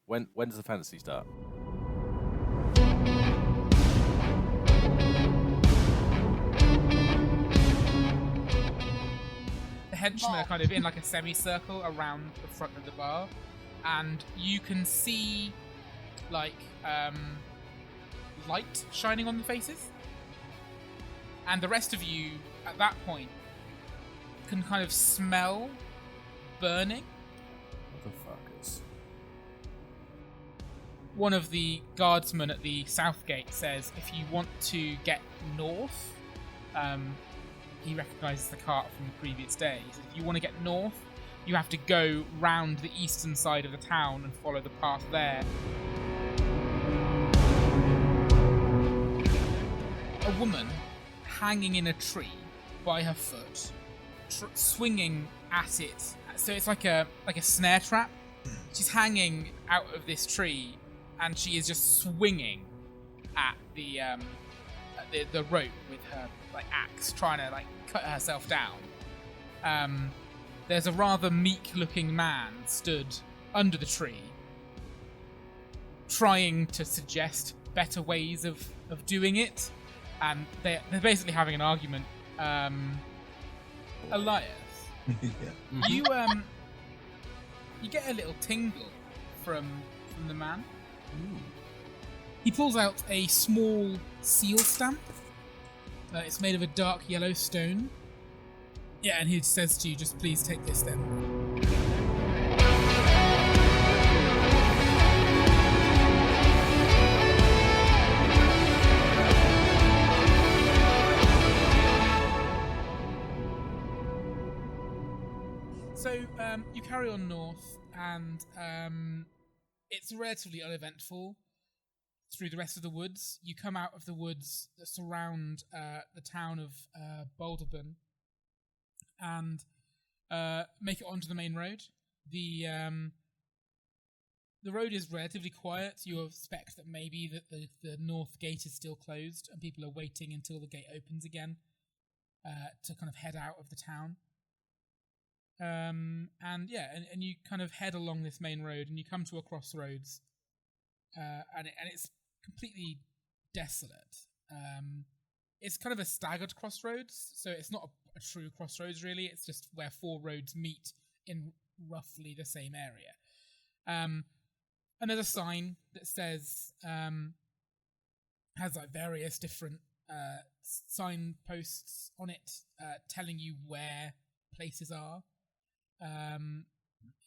When does the fantasy start? The henchmen are kind of in like a semicircle around the front of the bar, and you can see like light shining on the faces, and the rest of you at that point can kind of smell burning. Motherfuckers. One of the guardsmen at the south gate says if you want to get north, he recognises the cart from the previous day. He says if you want to get north, you have to go round the eastern side of the town and follow the path there. A woman hanging in a tree by her foot, swinging at it. So it's like a snare trap. She's hanging out of this tree, and she is just swinging at the rope with her like axe, trying to like cut herself down. There's a rather meek-looking man stood under the tree, trying to suggest better ways of doing it, and they're basically having an argument. Elias, you get a little tingle from the man. Ooh. He pulls out a small seal stamp. It's made of a dark yellow stone. Yeah, and he says to you, just please take this then. So you carry on north, and it's relatively uneventful through the rest of the woods. You come out of the woods that surround the town of Boulderburn and make it onto the main road. The road is relatively quiet. You expect that maybe that the north gate is still closed and people are waiting until the gate opens again to kind of head out of the town. And you kind of head along this main road, and you come to a crossroads, and it's completely desolate. It's kind of a staggered crossroads, so it's not a true crossroads really. It's just where four roads meet in roughly the same area. And there's a sign that says has like various different signposts on it, telling you where places are.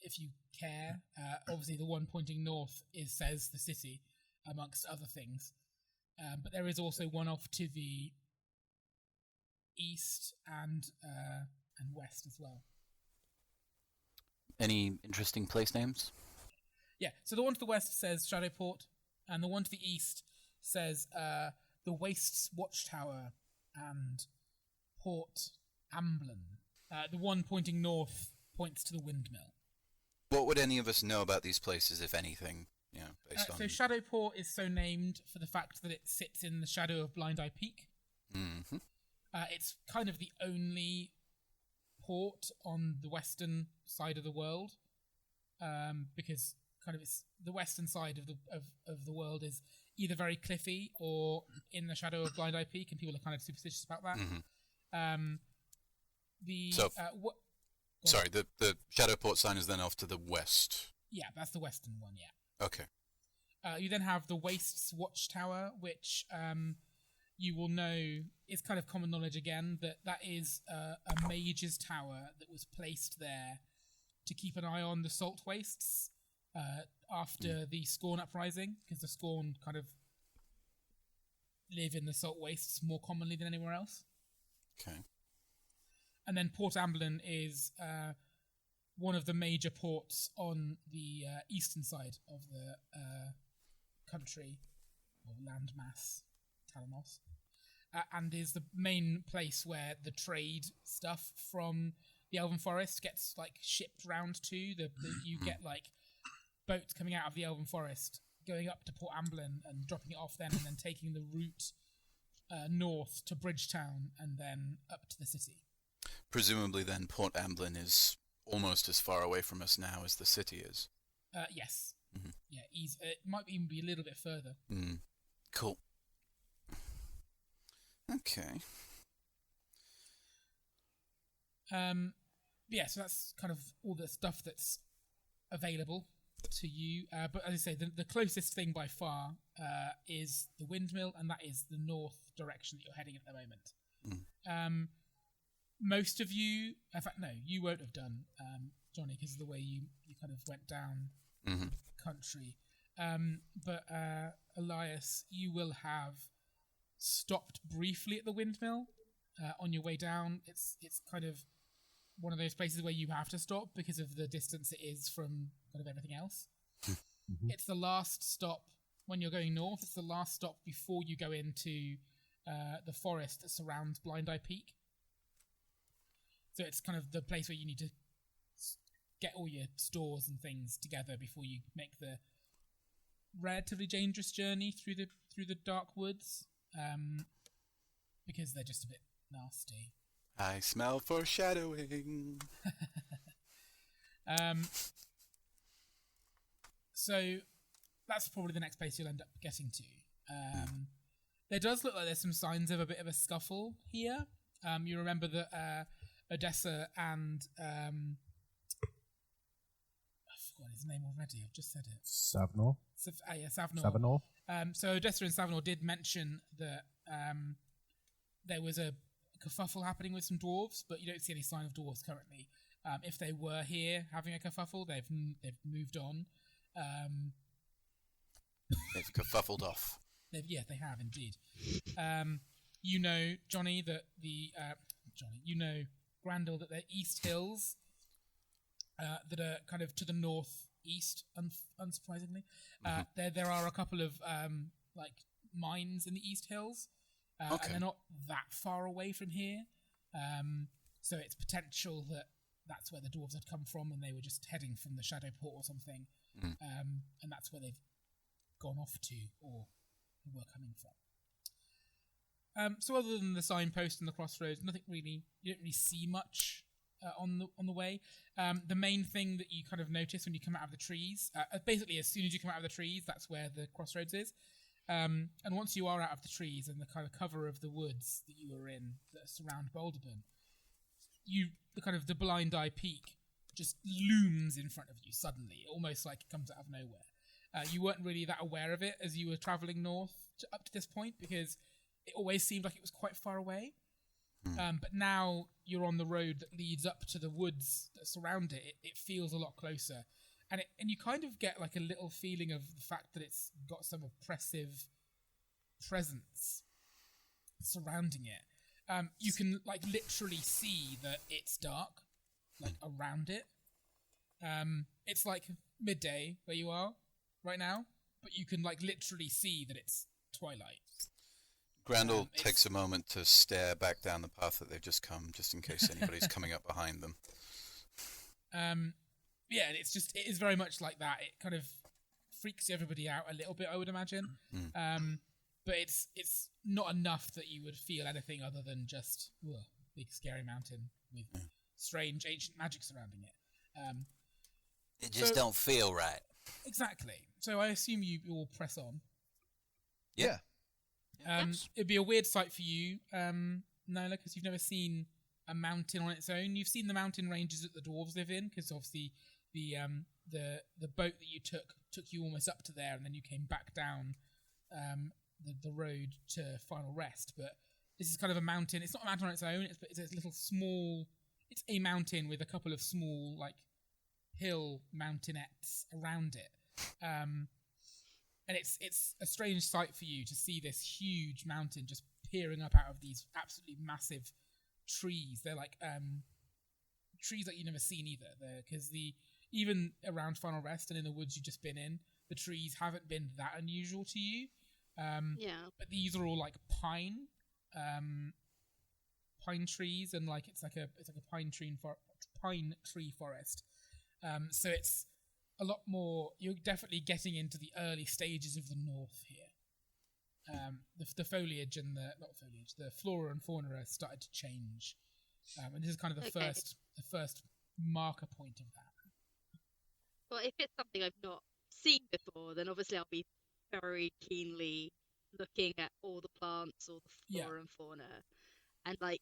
If you care, obviously the one pointing north says the city, amongst other things. But there is also one off to the east and west as well. Any interesting place names? Yeah, so the one to the west says Shadowport, and the one to the east says the Wastes Watchtower and Port Amblin. The one pointing north points to the Windmill. What would any of us know about these places, if anything? Based on... So Shadowport is so named for the fact that it sits in the shadow of Blind Eye Peak. Mm-hmm. It's kind of the only port on the western side of the world, because kind of it's the western side of the world is either very cliffy or in the shadow of Blind Eye Peak, and people are kind of superstitious about that. Mm-hmm. Sorry, the Shadowport sign is then off to the west. Yeah, that's the western one, yeah. Okay. You then have the Wastes Watchtower, which you will know is kind of common knowledge again, that is a mage's tower that was placed there to keep an eye on the Salt Wastes after the Scorn Uprising, because the Scorn kind of live in the Salt Wastes more commonly than anywhere else. Okay. And then Port Amblin is one of the major ports on the eastern side of the country, or landmass, Talanos, and is the main place where the trade stuff from the Elven Forest gets like shipped round to. You get like boats coming out of the Elven Forest, going up to Port Amblin and dropping it off then, and then taking the route north to Bridgetown and then up to the city. Presumably then Port Amblin is almost as far away from us now as the city is. Yes. Mm-hmm. It might even be a little bit further. Cool. Okay. Yeah, so that's kind of all the stuff that's available to you. But as I say, the closest thing by far is the windmill, and that is the north direction that you're heading at the moment. Most of you, in fact, no, you won't have done, Johnny, because of the way you kind of went down country. But Elias, you will have stopped briefly at the windmill on your way down. It's kind of one of those places where you have to stop because of the distance it is from kind of everything else. It's the last stop when you're going north. It's the last stop before you go into the forest that surrounds Blind Eye Peak. So it's kind of the place where you need to get all your stores and things together before you make the relatively dangerous journey through the dark woods, because they're just a bit nasty. I smell foreshadowing. So that's probably the next place you'll end up getting to. There does look like there's some signs of a bit of a scuffle here. You remember that Odessa and I forgot his name already. I've just said it. Savnor. Savnor. So Odessa and Savnor did mention that there was a kerfuffle happening with some dwarves, but you don't see any sign of dwarves currently. If they were here having a kerfuffle, they've moved on. They've kerfuffled off. They have indeed. You know, Johnny, that Grandel, that they're East Hills that are kind of to the northeast, unsurprisingly. There are a couple of like mines in the East Hills, and they're not that far away from here. So it's potential that that's where the dwarves had come from, and they were just heading from the Shadow Port or something, and that's where they've gone off to, or were coming from. So other than the signpost and the crossroads, nothing really. You don't really see much on the way. The main thing that you kind of notice when you come out of the trees, basically as soon as you come out of the trees, that's where the crossroads is. And once you are out of the trees and the kind of cover of the woods that you were in that surround Boulderburn, the Blind Eye Peak just looms in front of you suddenly, almost like it comes out of nowhere. You weren't really that aware of it as you were travelling north up to this point, because it always seemed like it was quite far away. But now you're on the road that leads up to the woods that surround it. It feels a lot closer. And you kind of get like a little feeling of the fact that it's got some oppressive presence surrounding it. You can like literally see that it's dark, like around it. It's like midday where you are right now, but you can like literally see that it's twilight. Grandel takes a moment to stare back down the path that they've just come, just in case anybody's coming up behind them. Yeah, it is very much like that. It kind of freaks everybody out a little bit, I would imagine. But it's not enough that you would feel anything other than just big scary mountain with strange ancient magic surrounding it. It just don't feel right. Exactly. So I assume you all press on. Yeah. It'd be a weird sight for you, Nola, because you've never seen a mountain on its own. You've seen the mountain ranges that the dwarves live in, because obviously the boat that you took you almost up to there, and then you came back down the road to Final Rest. But this is kind of a mountain. It's not a mountain on its own. It's a little small. It's a mountain with a couple of small like hill mountainets around it. And it's a strange sight for you to see this huge mountain just peering up out of these absolutely massive trees. They're like trees that you've never seen either. Because even around Final Rest and in the woods you've just been in, the trees haven't been that unusual to you. But these are all like pine trees, and like it's like a pine tree forest. So it's a lot more. You're definitely getting into the early stages of the north here. The foliage and the flora and fauna has started to change, and this is kind of the first marker point of that. Well, if it's something I've not seen before, more, then obviously I'll be very keenly looking at all the plants, all the flora and fauna. And like,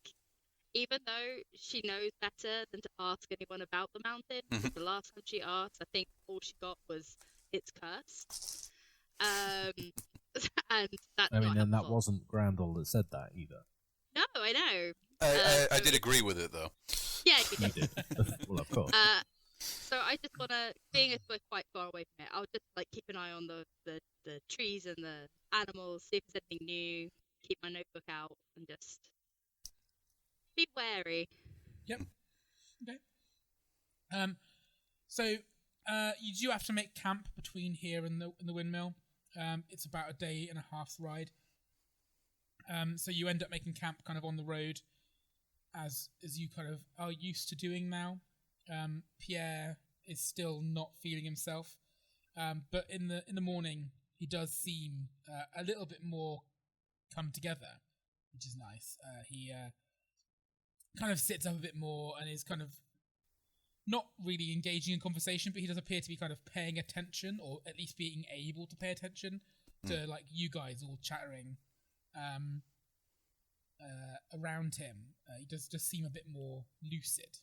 even though she knows better than to ask anyone about the mountain, because the last time she asked, I think all she got was it's cursed. And that's I mean, not and that helpful. wasn't Grandel that said that either. No, I know. I did agree with it, though. Yeah, you You did. did. Well, of course. So I just want to, being as we're quite far away from it, I'll just like keep an eye on the trees and the animals, see if there's anything new, keep my notebook out, and just be wary. Yep. Okay. So you do have to make camp between here and the windmill. It's about a day and a half's ride. So you end up making camp kind of on the road, as you kind of are used to doing now. Pierre is still not feeling himself, but in the morning he does seem a little bit more come together, which is nice. He kind of sits up a bit more and is kind of not really engaging in conversation, but he does appear to be kind of paying attention, or at least being able to pay attention to like you guys all chattering around him. He does just seem a bit more lucid,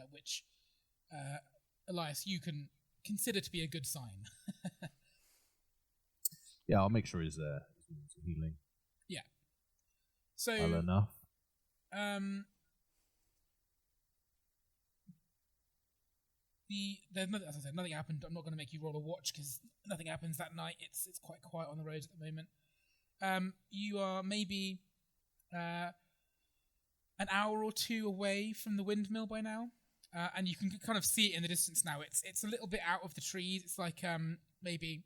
which Elias, you can consider to be a good sign. Yeah, I'll make sure he's healing Yeah. So well enough. There's nothing, as I said, nothing happened. I'm not going to make you roll a watch because nothing happens that night. It's quite quiet on the roads at the moment. You are maybe an hour or two away from the windmill by now, and you can kind of see it in the distance now. It's a little bit out of the trees. It's like maybe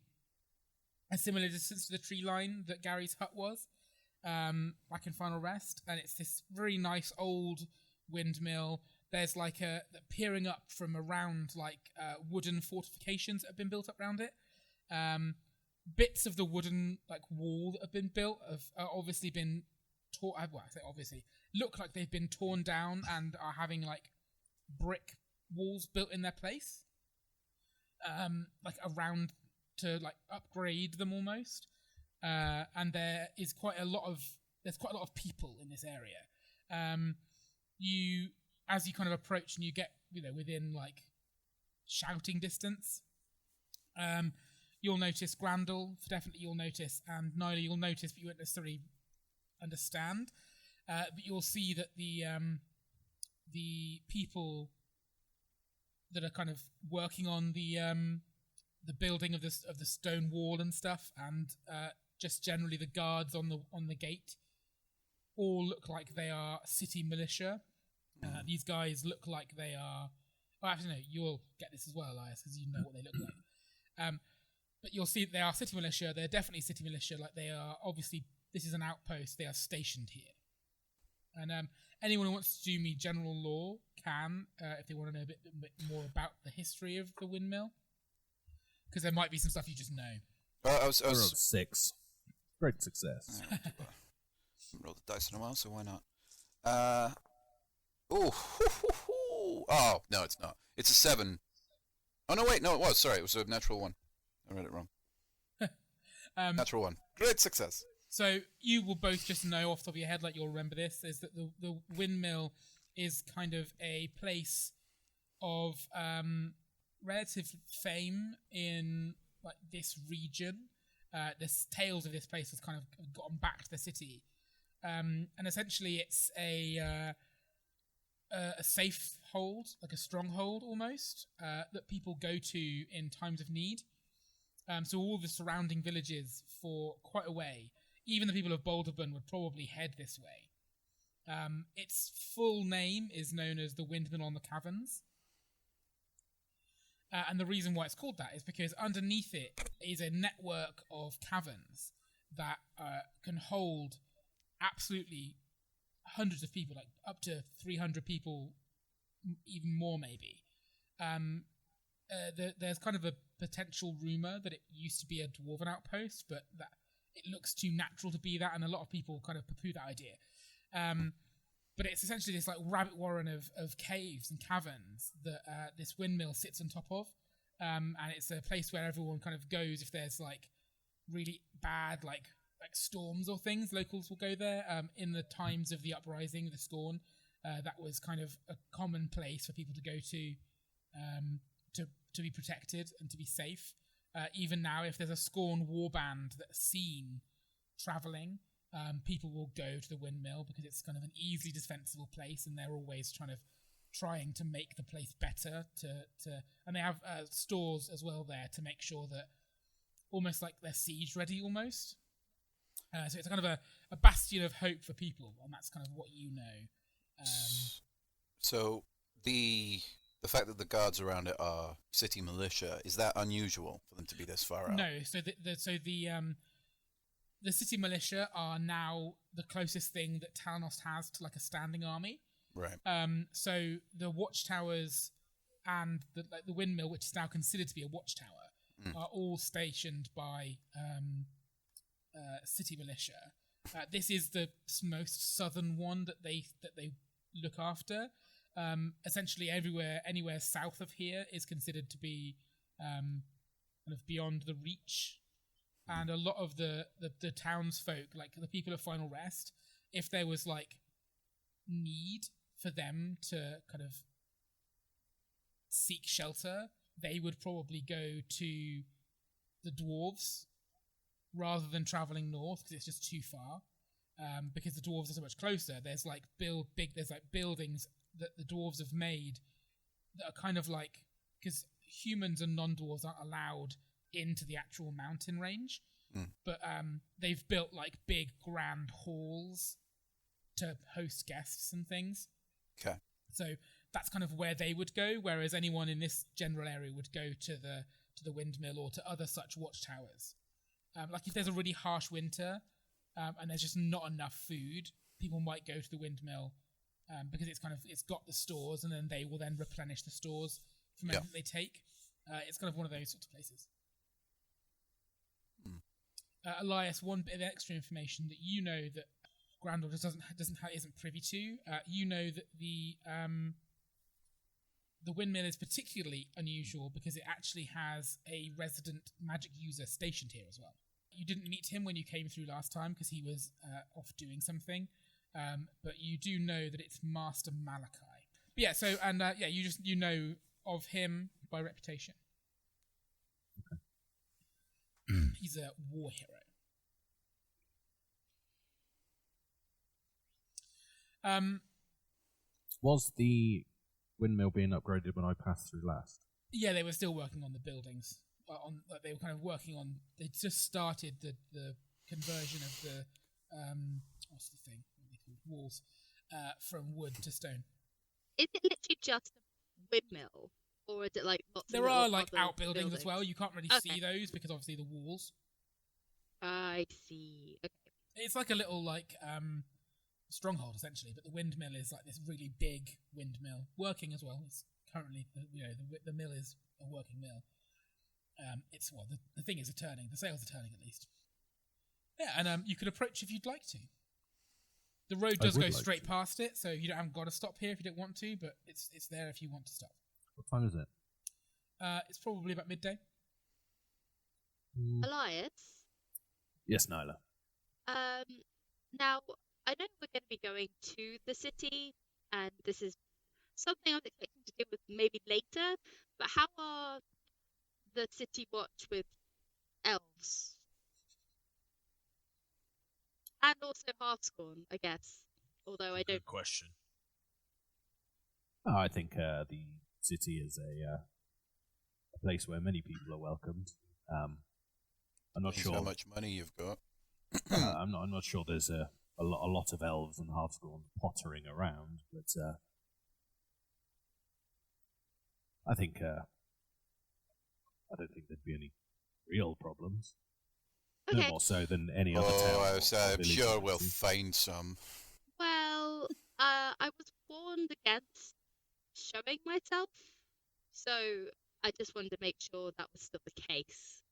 a similar distance to the tree line that Gary's hut was back in Final Rest, and it's this very nice old windmill. There's like peering up from around like wooden fortifications that have been built up around it. Bits of the wooden like wall that have been built have obviously been torn. Well, I say obviously, look like they've been torn down and are having like brick walls built in their place, like around to like upgrade them almost. And there's quite a lot of people in this area. As you kind of approach and you get, within like shouting distance, you'll notice Grandel, definitely you'll notice, and Nyla you'll notice, but you won't necessarily understand. But you'll see that the people that are kind of working on the building of the stone wall and stuff, and just generally the guards on the gate, all look like they are city militia. These guys look like they are... Oh, actually, no, you'll get this as well, Elias, because you know what they look like. But you'll see they are city militia. They're definitely city militia. Like, they are... Obviously, this is an outpost. They are stationed here. And anyone who wants to do me general lore can, if they want to know a bit more about the history of the windmill. Because there might be some stuff you just know. I was I rolled 6. Great success. rolled the dice in a while, so why not? Oh, no, it's not. It's a 7. Oh, no, wait, no, it was. Sorry, it was a natural 1. I read it wrong. Natural 1. Great success. So you will both just know off the top of your head, like you'll remember this, is that the windmill is kind of a place of relative fame in like this region. The tales of this place has kind of gotten back to the city. And essentially it's a safe hold, like a stronghold almost, that people go to in times of need. So all the surrounding villages for quite a way, even the people of Boulderburn would probably head this way. Its full name is known as the Windmill on the Caverns. And the reason why it's called that is because underneath it is a network of caverns that can hold absolutely hundreds of people, like up to 300 people, even more maybe. There's kind of a potential rumour that it used to be a dwarven outpost, but that it looks too natural to be that, and a lot of people kind of poo-poo that idea. But it's essentially this like rabbit warren of caves and caverns that this windmill sits on top of. and it's a place where everyone kind of goes if there's like really bad like storms or things. Locals will go there. In the times of the uprising, the Scorn, that was kind of a common place for people to go to be protected and to be safe. Even now, if there's a Scorn warband that's seen travelling, people will go to the Windmill because it's kind of an easily defensible place, and they're always trying to make the place better. And they have stores as well there to make sure that almost like they're siege ready almost. So it's kind of a bastion of hope for people, and that's kind of what you know. So the fact that the guards around it are city militia, is that unusual for them to be this far out? No. So the city militia are now the closest thing that Talanos has to like a standing army. Right. So the watchtowers and the Windmill, which is now considered to be a watchtower, are all stationed by city militia. This is the most southern one that they look after. Essentially, anywhere south of here is considered to be kind of beyond the reach. And a lot of the townsfolk, like the people of Final Rest, if there was like need for them to kind of seek shelter, they would probably go to the dwarves rather than traveling north because it's just too far. Because the dwarves are so much closer, there's like buildings that the dwarves have made that are kind of like, because humans and non-dwarves aren't allowed into the actual mountain range, but they've built like big grand halls to host guests and things. Okay. So that's kind of where they would go, whereas anyone in this general area would go to the Windmill or to other such watchtowers. Like if there's a really harsh winter and there's just not enough food, people might go to the Windmill because it's got the stores, and then they will then replenish the stores from anything they take. It's kind of one of those sorts of places. Elias, one bit of extra information that you know that Grandor isn't privy to. You know that the Windmill is particularly unusual because it actually has a resident magic user stationed here as well. You didn't meet him when you came through last time because he was off doing something, but you do know that it's Master Malachi. But yeah, so you know of him by reputation. Okay. He's a war hero. Was the Windmill being upgraded when I passed through last? Yeah, they were still working on the buildings. They were kind of working on. They just started the conversion of the what's the thing? What are they called? Walls from wood to stone. Is it literally just a windmill, or is it like lots? There of are like other outbuildings buildings as well. You can't really see those because obviously the walls. I see. Okay. It's like a little like stronghold essentially, but the windmill is like this really big windmill working as well. It's currently the mill is a working mill. The thing is turning. The sails are turning at least. Yeah, and you could approach if you'd like to. The road does go straight past it, so you haven't got to stop here if you don't want to, but it's there if you want to stop. What time is it? It's probably about midday. Elias? Yes, Nyla. Now, I know we're going to be going to the city, and this is something I was expecting to deal with maybe later, but how are the city watch with elves? And also Hearthscorn, I guess. Although I don't. Good question. I think the city is a place where many people are welcomed. I'm not sure how much money you've got. I'm not sure there's a lot of elves and Hearthscorn pottering around, but I think I don't think there'd be any real problems. Okay. No more so than any other town. I'm sure we'll find some. Well, I was warned against showing myself, so I just wanted to make sure that was still the case.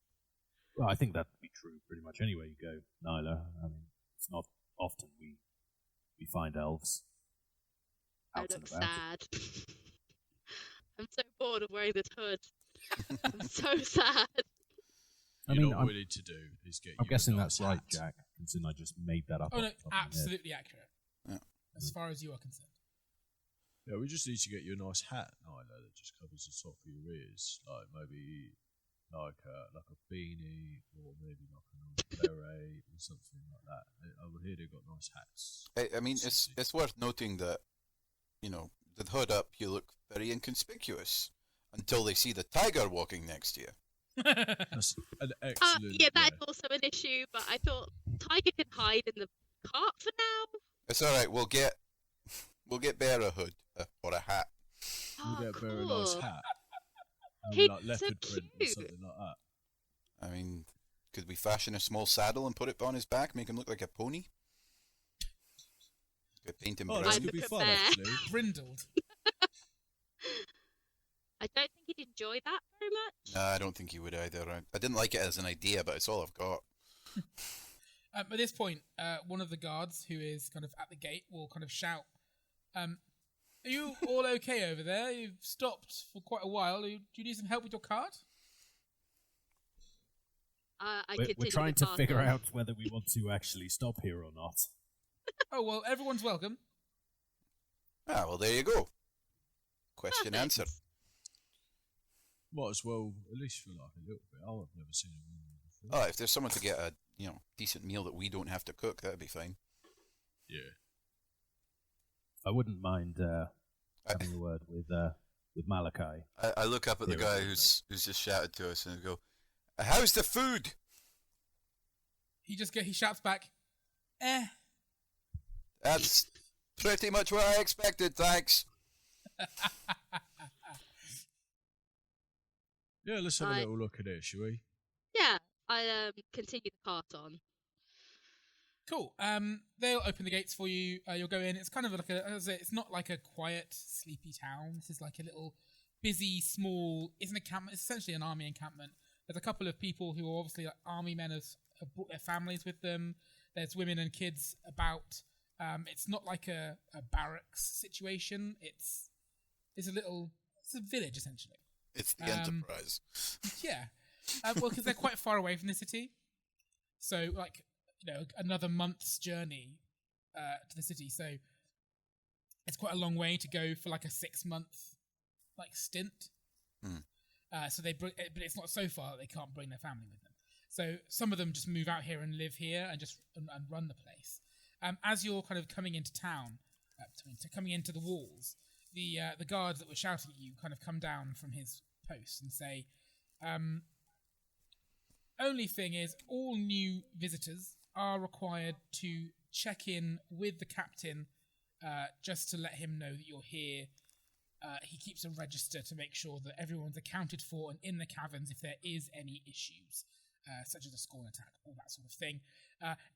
Well, I think that'd be true pretty much anywhere you go, Nyla. I mean, it's not often we find elves out I and look about. sad. I'm so bored of wearing this hood. I'm so sad. What we need to do is get. I'm you guessing a that's nice right, hat. Jack. Considering I just made that up. Oh no, off the top of my head. absolutely accurate. Yeah. As far as you are concerned. Yeah, we just need to get you a nice hat, Nyla, that just covers the top of your ears, like maybe like a beanie or maybe like a nice beret or something like that. Over here they've got nice hats. I mean, it's worth noting that, with the hood up, you look very inconspicuous until they see the tiger walking next to you. That's an excellent. Yeah, that's also an issue, but I thought Tiger can hide in the cart for now. It's all right. We'll get Bear a hood or a hat. We'll get cool. a very nice hat. He's Like so leopard print or cute. something like that. I mean, could we fashion a small saddle and put it on his back, make him look like a pony? Could paint him Oh, brown. this I'd could be look at fun Bear. actually. Brindled. I don't think he'd enjoy that very much. No, I don't think he would either. I didn't like it as an idea, but it's all I've got. At this point, one of the guards who is kind of at the gate will kind of shout, "Are you all okay over there? You've stopped for quite a while. Do you need some help with your cart?" We're trying to figure out whether we want to actually stop here or not. Oh, well, everyone's welcome. Ah, well, there you go. Question Perfect. answered. Might as well at least for like a little bit. I've never seen a woman before. Oh, if there's someone to get a decent meal that we don't have to cook, that'd be fine. Yeah. I wouldn't mind having a word with Malachi. I look up at the guy who's just shouted to us and go, "How's the food?" He shouts back, "Eh." That's pretty much what I expected, thanks. Yeah, let's have a little look at it, shall we? Yeah, I continue the cart on. Cool. They'll open the gates for you. You'll go in. It's kind of like it's not like a quiet, sleepy town. This is like a little busy, small. It's an encampment. It's essentially an army encampment. There's a couple of people who are obviously like army men have brought their families with them. There's women and kids about. It's not like a barracks situation. It's a village essentially. It's the Enterprise. Yeah. Well, because they're quite far away from the city. So, like, another month's journey to the city. So, it's quite a long way to go for like a 6-month stint. So but it's not so far that they can't bring their family with them. So some of them just move out here and live here and just and run the place. As you're kind of coming into town, coming into the walls, the guards that were shouting at you kind of come down from his post and say, only thing is, all new visitors are required to check in with the captain just to let him know that you're here. He keeps a register to make sure that everyone's accounted for and in the caverns if there is any issues, such as a scorn attack, all that sort of thing.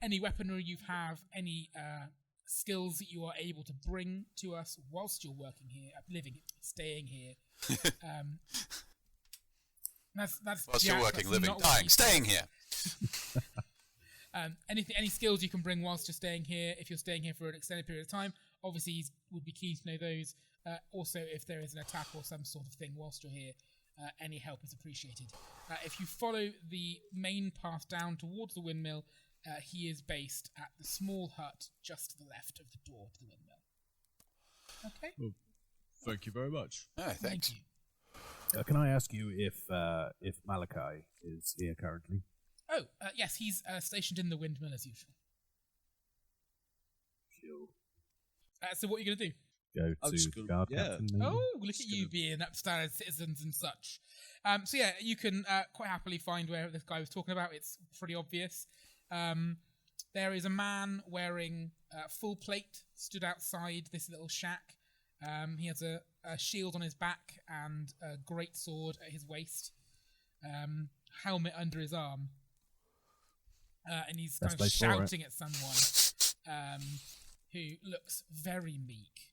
Any weaponry you have, any skills that you are able to bring to us whilst you're working here, staying here. That's Whilst Jack, you're working, that's living, not what dying, he staying says. here. Any skills you can bring whilst you're staying here, if you're staying here for an extended period of time, obviously he would be keen to know those. Also, if there is an attack or some sort of thing whilst you're here, any help is appreciated. If you follow the main path down towards the windmill, he is based at the small hut just to the left of the door to the windmill. Okay? Well, thank you very much. Ah, thanks. Thank you. Can I ask you if Malachi is here currently? Oh, yes, he's stationed in the windmill as usual. Sure. So what are you going to do? Go I'm to just gonna- guard yeah. captain. Maybe? Oh, look Just at you gonna- being upstairs citizens and such. So yeah, you can quite happily find where this guy was talking about. It's pretty obvious. There is a man wearing full plate stood outside this little shack. He has a shield on his back and a great sword at his waist. Helmet under his arm. And he's kind of Best place for it. shouting at someone who looks very meek.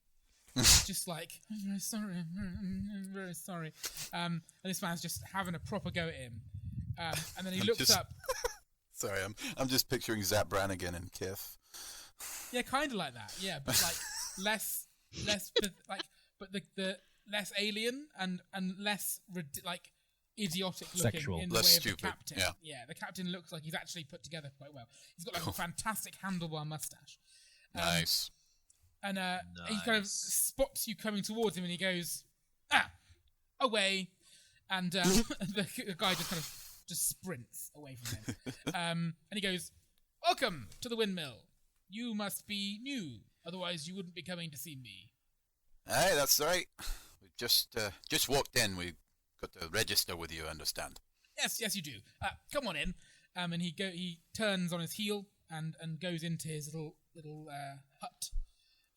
Just like, I'm very sorry, I'm very sorry. And this man's just having a proper go at him. And then he looks up. Sorry, I'm just picturing Zap Brannigan and Kith. Yeah, kind of like that. Yeah, but like less, but the less alien and less idiotic looking Sexual. in the Less way stupid, of the captain. yeah. The captain looks like he's actually put together quite well. He's got like a fantastic handlebar mustache. Nice. And he kind of spots you coming towards him, and he goes, away. And the guy just kind of just sprints away from him. And he goes, welcome to the Windmill. You must be new, otherwise you wouldn't be coming to see me. Aye, that's right. We just walked in. We got to register with you, I understand. Yes, you do. Come on in. And he turns on his heel and goes into his little hut.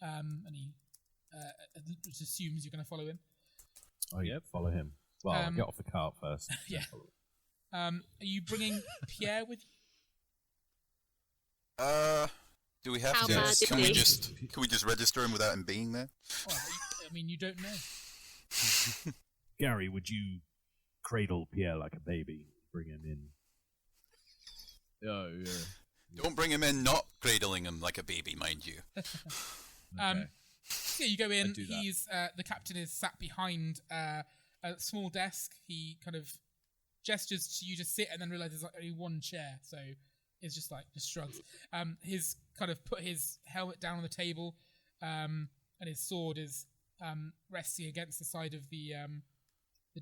And he just assumes you're going to follow him. Oh, yeah, follow him. Well, I'll get off the cart first. Yeah. Are you bringing Pierre with you? Do we have How to? bad is Can we he? just register him without him being there? Oh, I mean, you don't know. Gary, would you cradle Pierre like a baby? Bring him in. Oh, yeah. Don't bring him in not cradling him like a baby, mind you. Okay. So you go in. do that. He's the captain is sat behind a small desk. He kind of gestures to you to sit, and then realizes there's only one chair, so it's just shrugs. He's kind of put his helmet down on the table, and his sword is resting against the side of the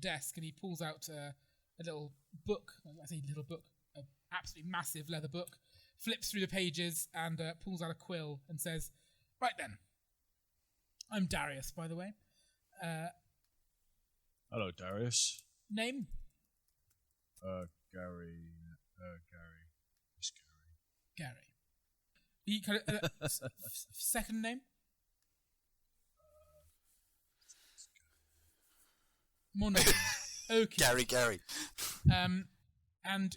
desk, and he pulls out a little book. I say little book, an absolutely massive leather book. Flips through the pages and pulls out a quill and says, "Right then, I'm Darius, by the way. Hello, Darius. Name? Gary. It's Gary. Gary. He kind of second name? More name. Okay. Gary. And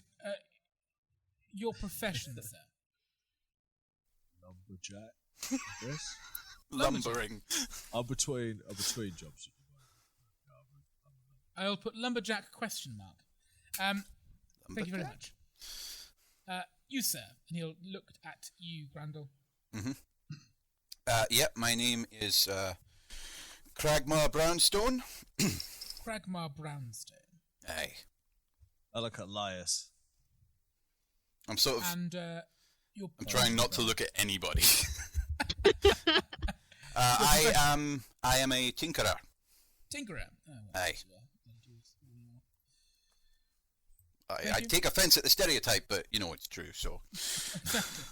your profession, sir? Lumberjack. I guess. Lumbering. I'm between jobs. I'll put lumberjack ? Thank you very much. You, sir, and he'll look at you, Grandel. Yep, my name is Cragmar Brownstone. Cragmar Brownstone. Aye. I look at Elias. I'm sort of. And I'm trying not to look at anybody. I am a tinkerer. Tinkerer. Oh, well, Aye. Thank I you. take offence at the stereotype, but you know it's true. So Exactly.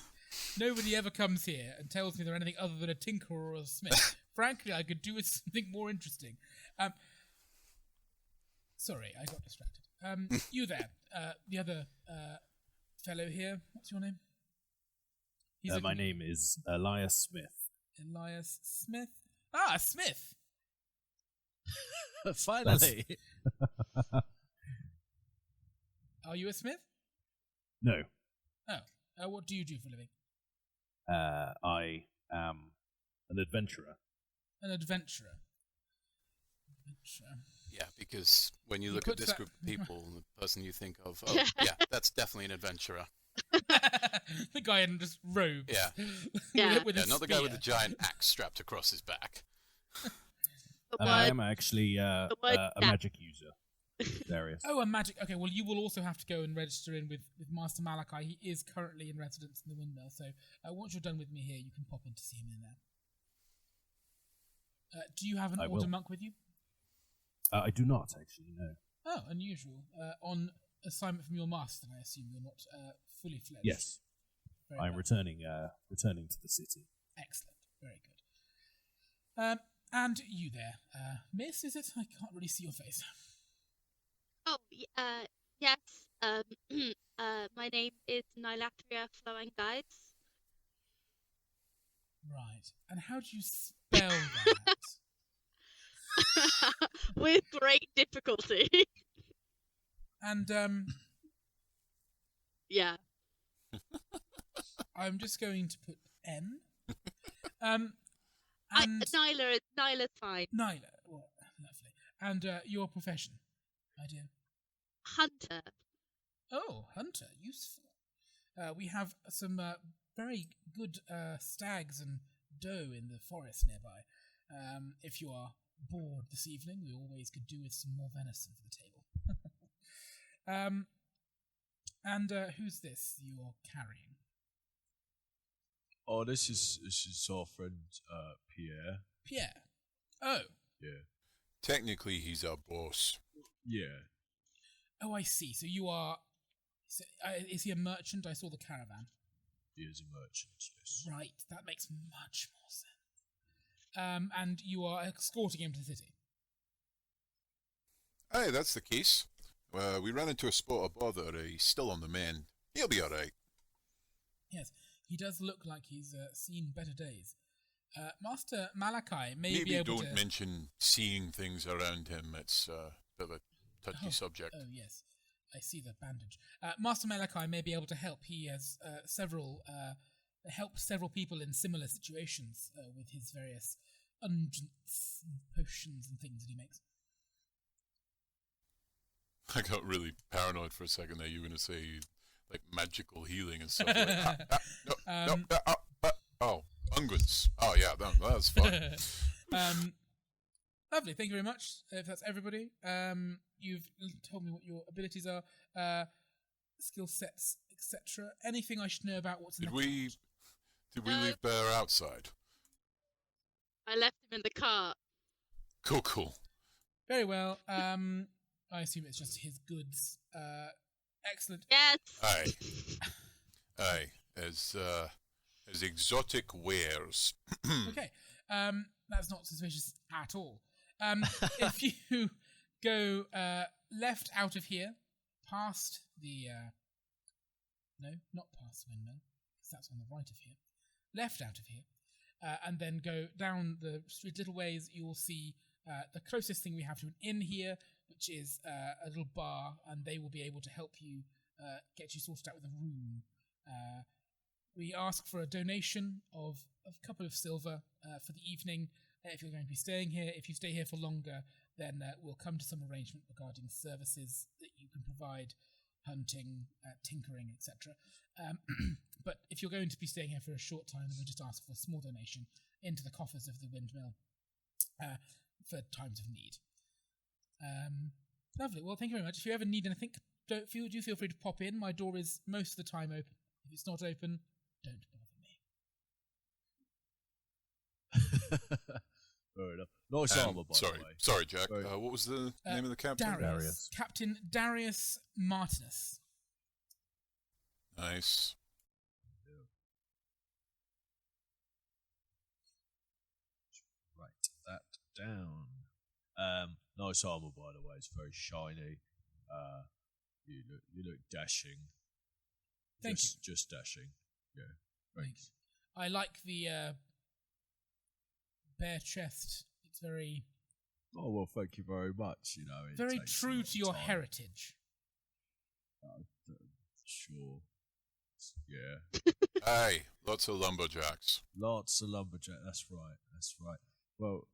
Nobody ever comes here and tells me they're anything other than a tinkerer or a smith. Frankly, I could do with something more interesting. Sorry, I got distracted. You there, the other fellow here. What's your name? My name is Elias Smith. Elias Smith. Ah, Smith. Finally. Are you a smith? No, Oh. What do you do for a living? I am an adventurer. An adventurer. yeah, because when you look at puts this that- group of people, the person you think of, oh yeah, that's definitely an adventurer. The guy in just robes. Yeah. Yeah. with Yeah, a not the guy with the spear. giant axe strapped across his back. The And I word, am actually the word a that- magic user, Darius. Oh, a magic. Okay, well, you will also have to go and register in with Master Malachi. He is currently in residence in the Windmill, so once you're done with me here, you can pop in to see him in there. Do you have an I order will. monk with you? I do not actually, no. Oh, unusual. On assignment from your master, I assume you're not fully fledged. Yes, Very I'm well. returning to the city. Excellent. Very good. And you there, Miss, is it? I can't really see your face. oh, yes. My name is Nilatria Flowing Guides. Right. And how do you spell that? With great difficulty. And Yeah. I'm just going to put N. And Nyla's fine. Nyla, well, lovely. And your profession, my dear? Hunter. Oh, hunter, useful. We have some very good stags and doe in the forest nearby. If you are bored this evening, we always could do with some more venison for the table. And who's this you're carrying? Oh, this is our friend Pierre. Pierre. Oh. Yeah. Technically, he's our boss. Yeah. Oh, I see. So you are... So, is he a merchant? I saw the caravan. He is a merchant, yes. Right, that makes much more sense. And you are escorting him to the city? Hey, that's the case. We ran into a spot of bother. He's still on the mend. He'll be all right. Yes, he does look like he's seen better days. Master Malachi may be able to... Maybe don't mention seeing things around him. It's a bit of a touchy subject. Oh, yes. I see the bandage. Master Malachi may be able to help. He has helped several people in similar situations with his various unguents and potions and things that he makes. I got really paranoid for a second there. You were going to say, like, magical healing and stuff like that. Unguents. Oh, yeah, that's fine. Lovely, thank you very much. If that's everybody, you've told me what your abilities are, skill sets, etc. Anything I should know about what's in Did the we leave Bear outside? I left him in the cart. Cool. Very well. I assume it's just his goods. Excellent. Yes. Aye. As exotic wares. Okay. That's not suspicious at all. If you go left out of here, past the... no, not past the windmill, because that's on the right of here. Left out of here, and then go down the street little ways, you will see the closest thing we have to an inn here, which is a little bar, and they will be able to help you get you sorted out with a room. We ask for a donation of a couple of silver for the evening if you're going to be staying here. If you stay here for longer, then we'll come to some arrangement regarding services that you can provide, hunting, tinkering, etc. But if you're going to be staying here for a short time, then we'll just ask for a small donation into the coffers of the windmill for times of need. Lovely. Well, thank you very much. If you ever need anything, do feel free to pop in. My door is most of the time open. If it's not open, don't bother me. Fair enough. Nice armor, by the way. Sorry, Jack. What was the name of the captain? Darius. Captain Darius Martinus. Nice. Yeah. Write that down. Nice armor, by the way. It's very shiny. You look dashing. Thank you. Just dashing. Yeah. Thanks. I like the bare chest. It's very... Oh, well, thank you very much. You know, very true to your heritage. Sure. Yeah. Aye, lots of lumberjacks. Lots of lumberjack. That's right. Well,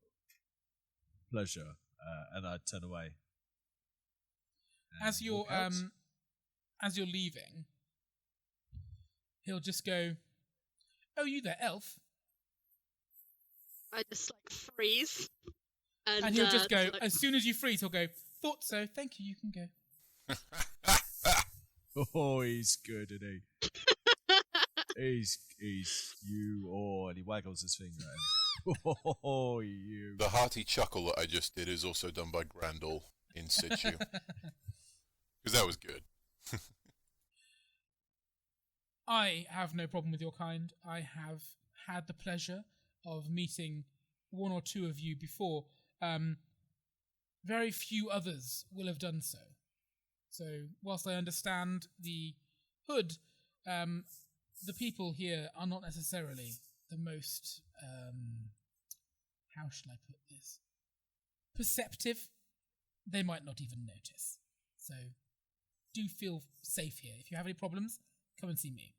pleasure. And I turn away. As you're leaving, he'll just go, "Oh, you there, elf?" I just freeze. And he'll just go, as soon as you freeze, he'll go, "Thought so, thank you, you can go." Oh, he's good, isn't he? he's you. Oh, and he waggles his finger. Oh, you. The hearty chuckle that I just did is also done by Grandel in situ. Because that was good. I have no problem with your kind. I have had the pleasure of meeting one or two of you before. Very few others will have done so. So, whilst I understand the hood, the people here are not necessarily the most, how shall I put this? Perceptive. They might not even notice. So, do feel safe here. If you have any problems, come and see me.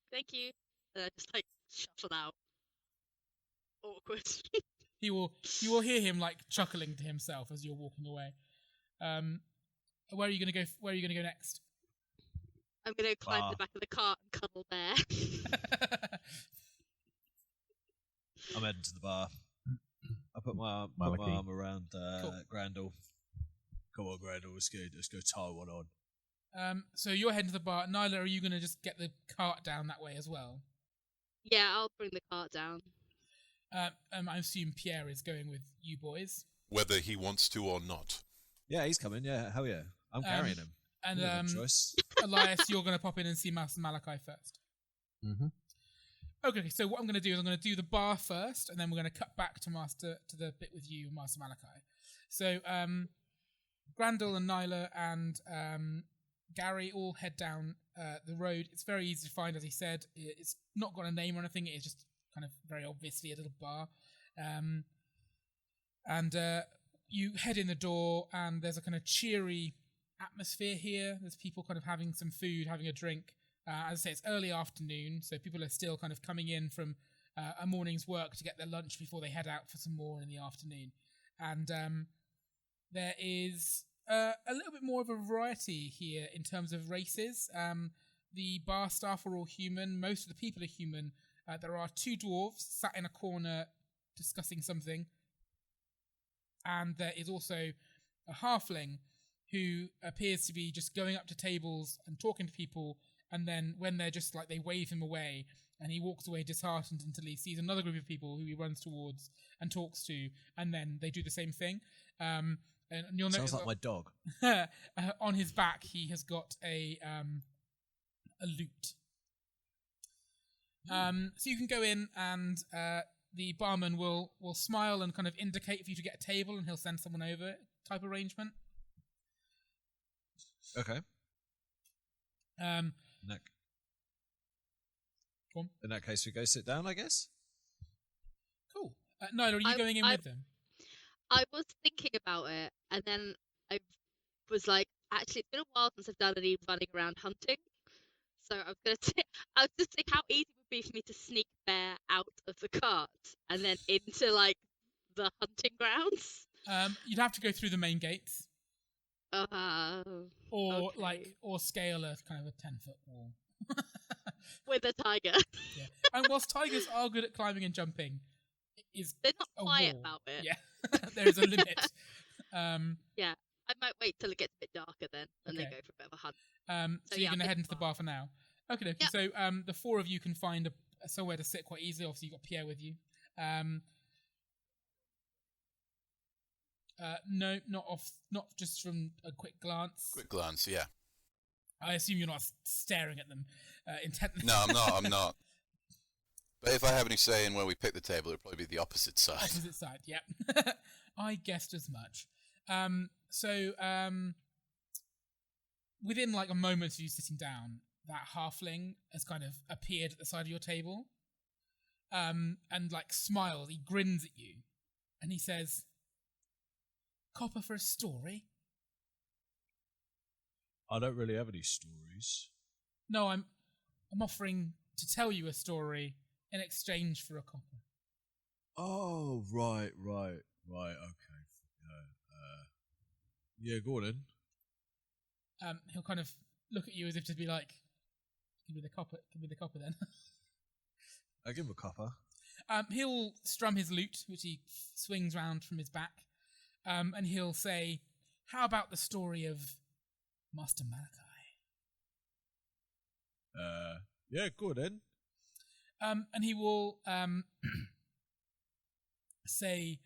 Thank you. Just shuffle out. Awkward. You will hear him chuckling to himself as you're walking away. Where are you going to go? Where are you going to go next? I'm going to climb the back of the cart and cuddle Bear. I'm heading to the bar. I put my arm around Cool. Grandel. Come on, Grandall, let's go tie one on. So you're heading to the bar. Nyla, are you going to just get the cart down that way as well? Yeah, I'll bring the cart down. I assume Pierre is going with you boys. Whether he wants to or not. Yeah, he's coming. Yeah, hell yeah. I'm carrying him. And choice. Elias, you're going to pop in and see Master Malachi first. Mm-hmm. Okay, so what I'm going to do is I'm going to do the bar first, and then we're going to cut back to the bit with you, Master Malachi. So, Grandel and Nyla and Gary all head down the road. It's very easy to find, as he said. It's not got a name or anything. It's just kind of very obviously a little bar. And you head in the door, and there's a kind of cheery atmosphere here. There's people kind of having some food, having a drink. As I say, it's early afternoon, so people are still kind of coming in from a morning's work to get their lunch before they head out for some more in the afternoon. And there is a little bit more of a variety here in terms of races. The bar staff are all human. Most of the people are human. There are 2 dwarves sat in a corner discussing something. And there is also a halfling who appears to be just going up to tables and talking to people. And then when they're just like, they wave him away, and he walks away disheartened until he sees another group of people who he runs towards and talks to, and then they do the same thing. And you'll Sounds notice like my dog. on his back he has got a lute. So you can go in, and the barman will smile and kind of indicate for you to get a table, and he'll send someone over type arrangement. Okay. In that case, we go sit down, I guess. Cool. Nyla, are you going in with them? I was thinking about it, and then I was like, actually, it's been a while since I've done any running around hunting. So I was just thinking how easy it would be for me to sneak Bear out of the cart and then into like the hunting grounds. You'd have to go through the main gates. Or okay. or scale a kind of a 10-foot wall. With a tiger. Yeah. And whilst tigers are good at climbing and jumping, they're not quiet wall. about it. Yeah. There is a limit. Yeah. I might wait till it gets a bit darker then, and then go for a bit of a hunt. So you're going to head into the bar for now. Okay. Yep. So the 4 of you can find somewhere to sit quite easily. Obviously, you've got Pierre with you. No, not just from a quick glance. Quick glance, yeah. I assume you're not staring at them intently. No, I'm not. But if I have any say in where we pick the table, it'll probably be the opposite side. Opposite side, yeah. I guessed as much. So within like a moment of you sitting down, that halfling has kind of appeared at the side of your table, and like smiles. He grins at you, and he says, "Copper for a story?" I don't really have any stories. No, I'm offering to tell you a story in exchange for a copper. Oh, right. Okay. Yeah, go on then. He'll kind of look at you as if to be like, "Give me the copper then." I give him a copper. He'll strum his lute, which he swings round from his back, and he'll say, "How about the story of Master Malachi?" Yeah, go on then. And he will say,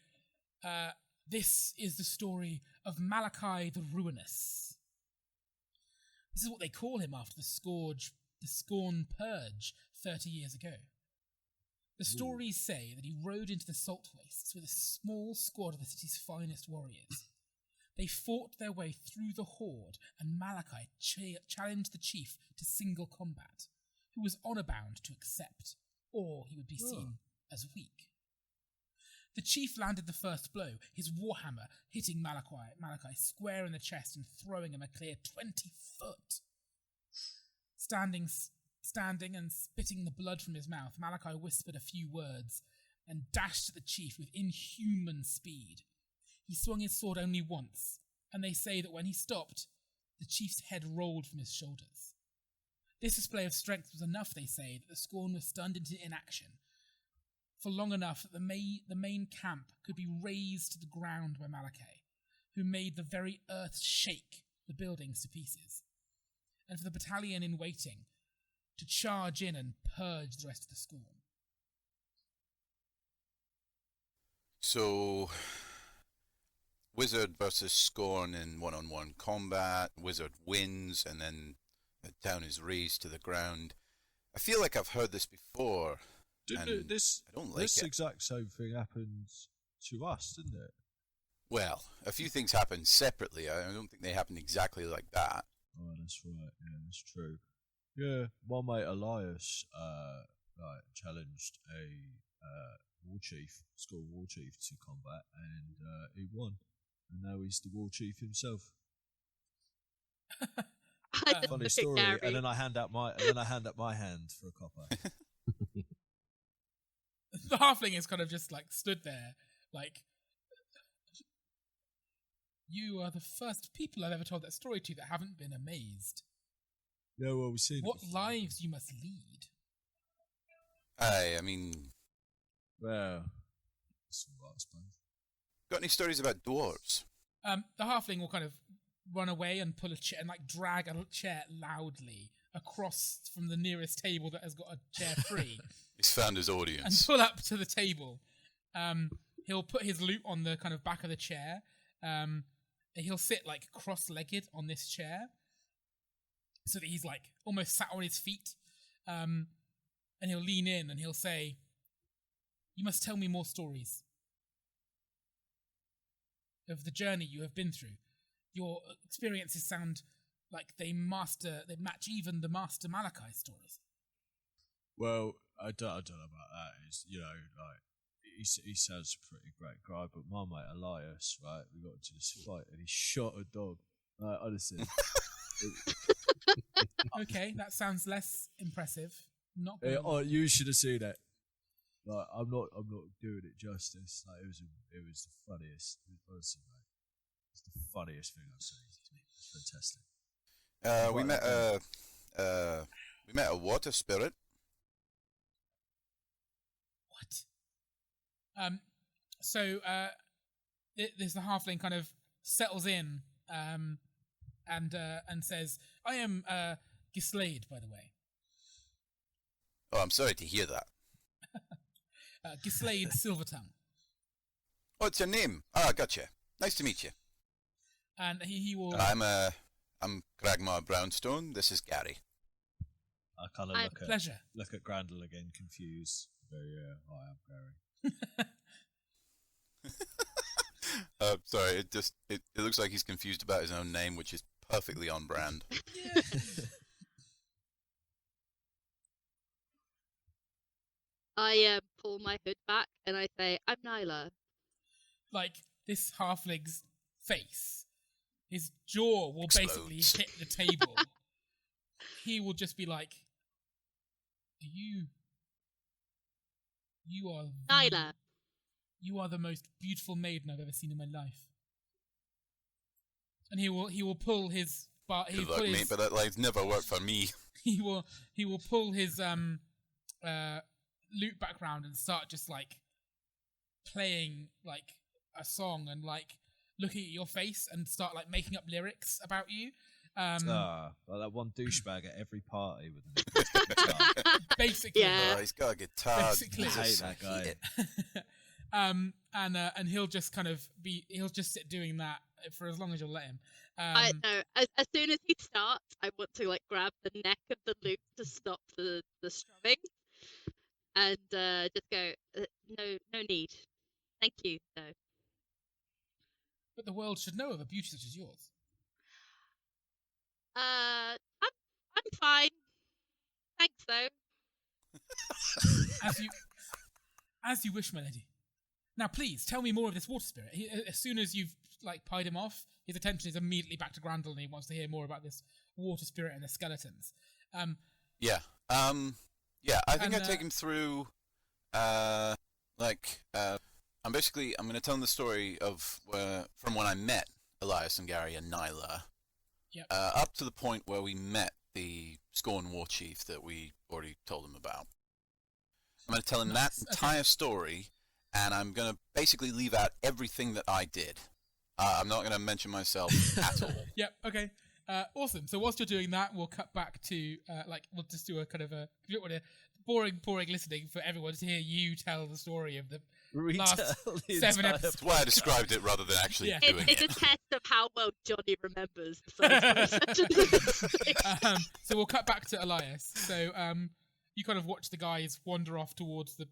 "This is the story of Malachi the Ruinous." This is what they call him after the Scorn Purge 30 years ago. The stories say that he rode into the salt wastes with a small squad of the city's finest warriors. They fought their way through the horde, and Malachi challenged the chief to single combat, who was honour-bound to accept, or he would be seen as weak. The chief landed the first blow, his warhammer hitting Malachi square in the chest and throwing him a clear 20 foot. Standing and spitting the blood from his mouth, Malachi whispered a few words and dashed at the chief with inhuman speed. He swung his sword only once, and they say that when he stopped, the chief's head rolled from his shoulders. This display of strength was enough, they say, that the Scorn was stunned into inaction for long enough that the main camp could be razed to the ground by Malachi. who made the very earth shake the buildings to pieces, and for the battalion in waiting to charge in and purge the rest of the scorn. So, Wizard versus Scorn in one-on-one combat. Wizard wins, and then the town is razed to the ground. I feel like I've heard this before. I don't like this it. exact same thing happened to us, didn't it? Well, a few things happened separately. I don't think they happened exactly like that. Oh, that's right. Yeah, that's true. Yeah, my mate Elias challenged a war chief, school war chief, to combat, and he won. And now he's the war chief himself. Funny story. Gary. And then I hand out my hand for a copper. The halfling is kind of just like stood there, like, you are the first people I've ever told that story to that haven't been amazed. Yeah, well, we've seen What it. lives you must lead. I mean, Well, that's all right, I suppose. got any stories about dwarves? The halfling will kind of run away and pull a chair and like drag a chair loudly across from the nearest table that has got a chair free. He's found his And audience. pull up to the table. He'll put his loot on the kind of back of the chair. He'll sit like cross-legged on this chair, so that he's like almost sat on his feet. And he'll lean in and he'll say, "You must tell me more stories of the journey you have been through. Your experiences sound like they match even the Master Malachi's stories." Well, I don't know about that. It's, like, he sounds a pretty great guy, but my mate Elias, right, we got into this fight and he shot a dog. Honestly. Okay, that sounds less impressive. Not good. You should have seen that. Like, I'm not doing it justice. Like, it was the funniest. Honestly, mate, it's the funniest thing I've seen. It's fantastic. We met a water spirit. What? There's the halfling kind of settles in, and says, "I am Gislade, by the way." Oh, I'm sorry to hear that. Gislade Silvertongue. What's your name? Ah, gotcha. Nice to meet you. And he will. I'm Cragmar Brownstone. This is Gary. I kind of look at Grandel again, confused. Yeah, I am Gary. Sorry, it looks like he's confused about his own name, which is perfectly on brand. I pull my hood back and I say, "I'm Nyla." Like, this halfling's face, his jaw will basically Explodes. hit the table. He will just be like, You are Nyla. You are the most beautiful maiden I've ever seen in my life. And he will pull his Good luck, mate, but that line's never worked for me. he will pull his lute background and start just like playing like a song and like looking at your face and start like making up lyrics about you. Like that one douchebag at every party with an guitar. Basically, Yeah. Oh, he's got a guitar. Basically. I hate Jesus, that guy. hate it. and he'll just kind of he'll just sit doing that for as long as you'll let him. I know. As soon as he starts, I want to like grab the neck of the lute to stop the strumming, and just go. No need. Thank you, though. But the world should know of a beauty such as yours. I'm fine. Thanks, though. As you wish, my lady. Now, please tell me more of this water spirit. As soon as you've like pied him off, his attention is immediately back to Grandel, and he wants to hear more about this water spirit and the skeletons. Yeah. I think I take him through. I'm going to tell him the story of from when I met Elias and Gary and Nyla. Yep. Up to the point where we met the Scorn War Chief that we already told him about. I'm going to tell him that entire story, and I'm going to basically leave out everything that I did. I'm not going to mention myself at all. Yep. Okay. Awesome. So whilst you're doing that, we'll cut back to we'll just do a kind of a you don't want to boring listening for everyone to hear you tell the story of the last Retell the 7 entire episodes. That's why I described it rather than actually Yeah. doing It's a it. test of how well Johnny remembers the first 5 sentences. So we'll cut back to Elias. So you kind of watch the guys wander off towards the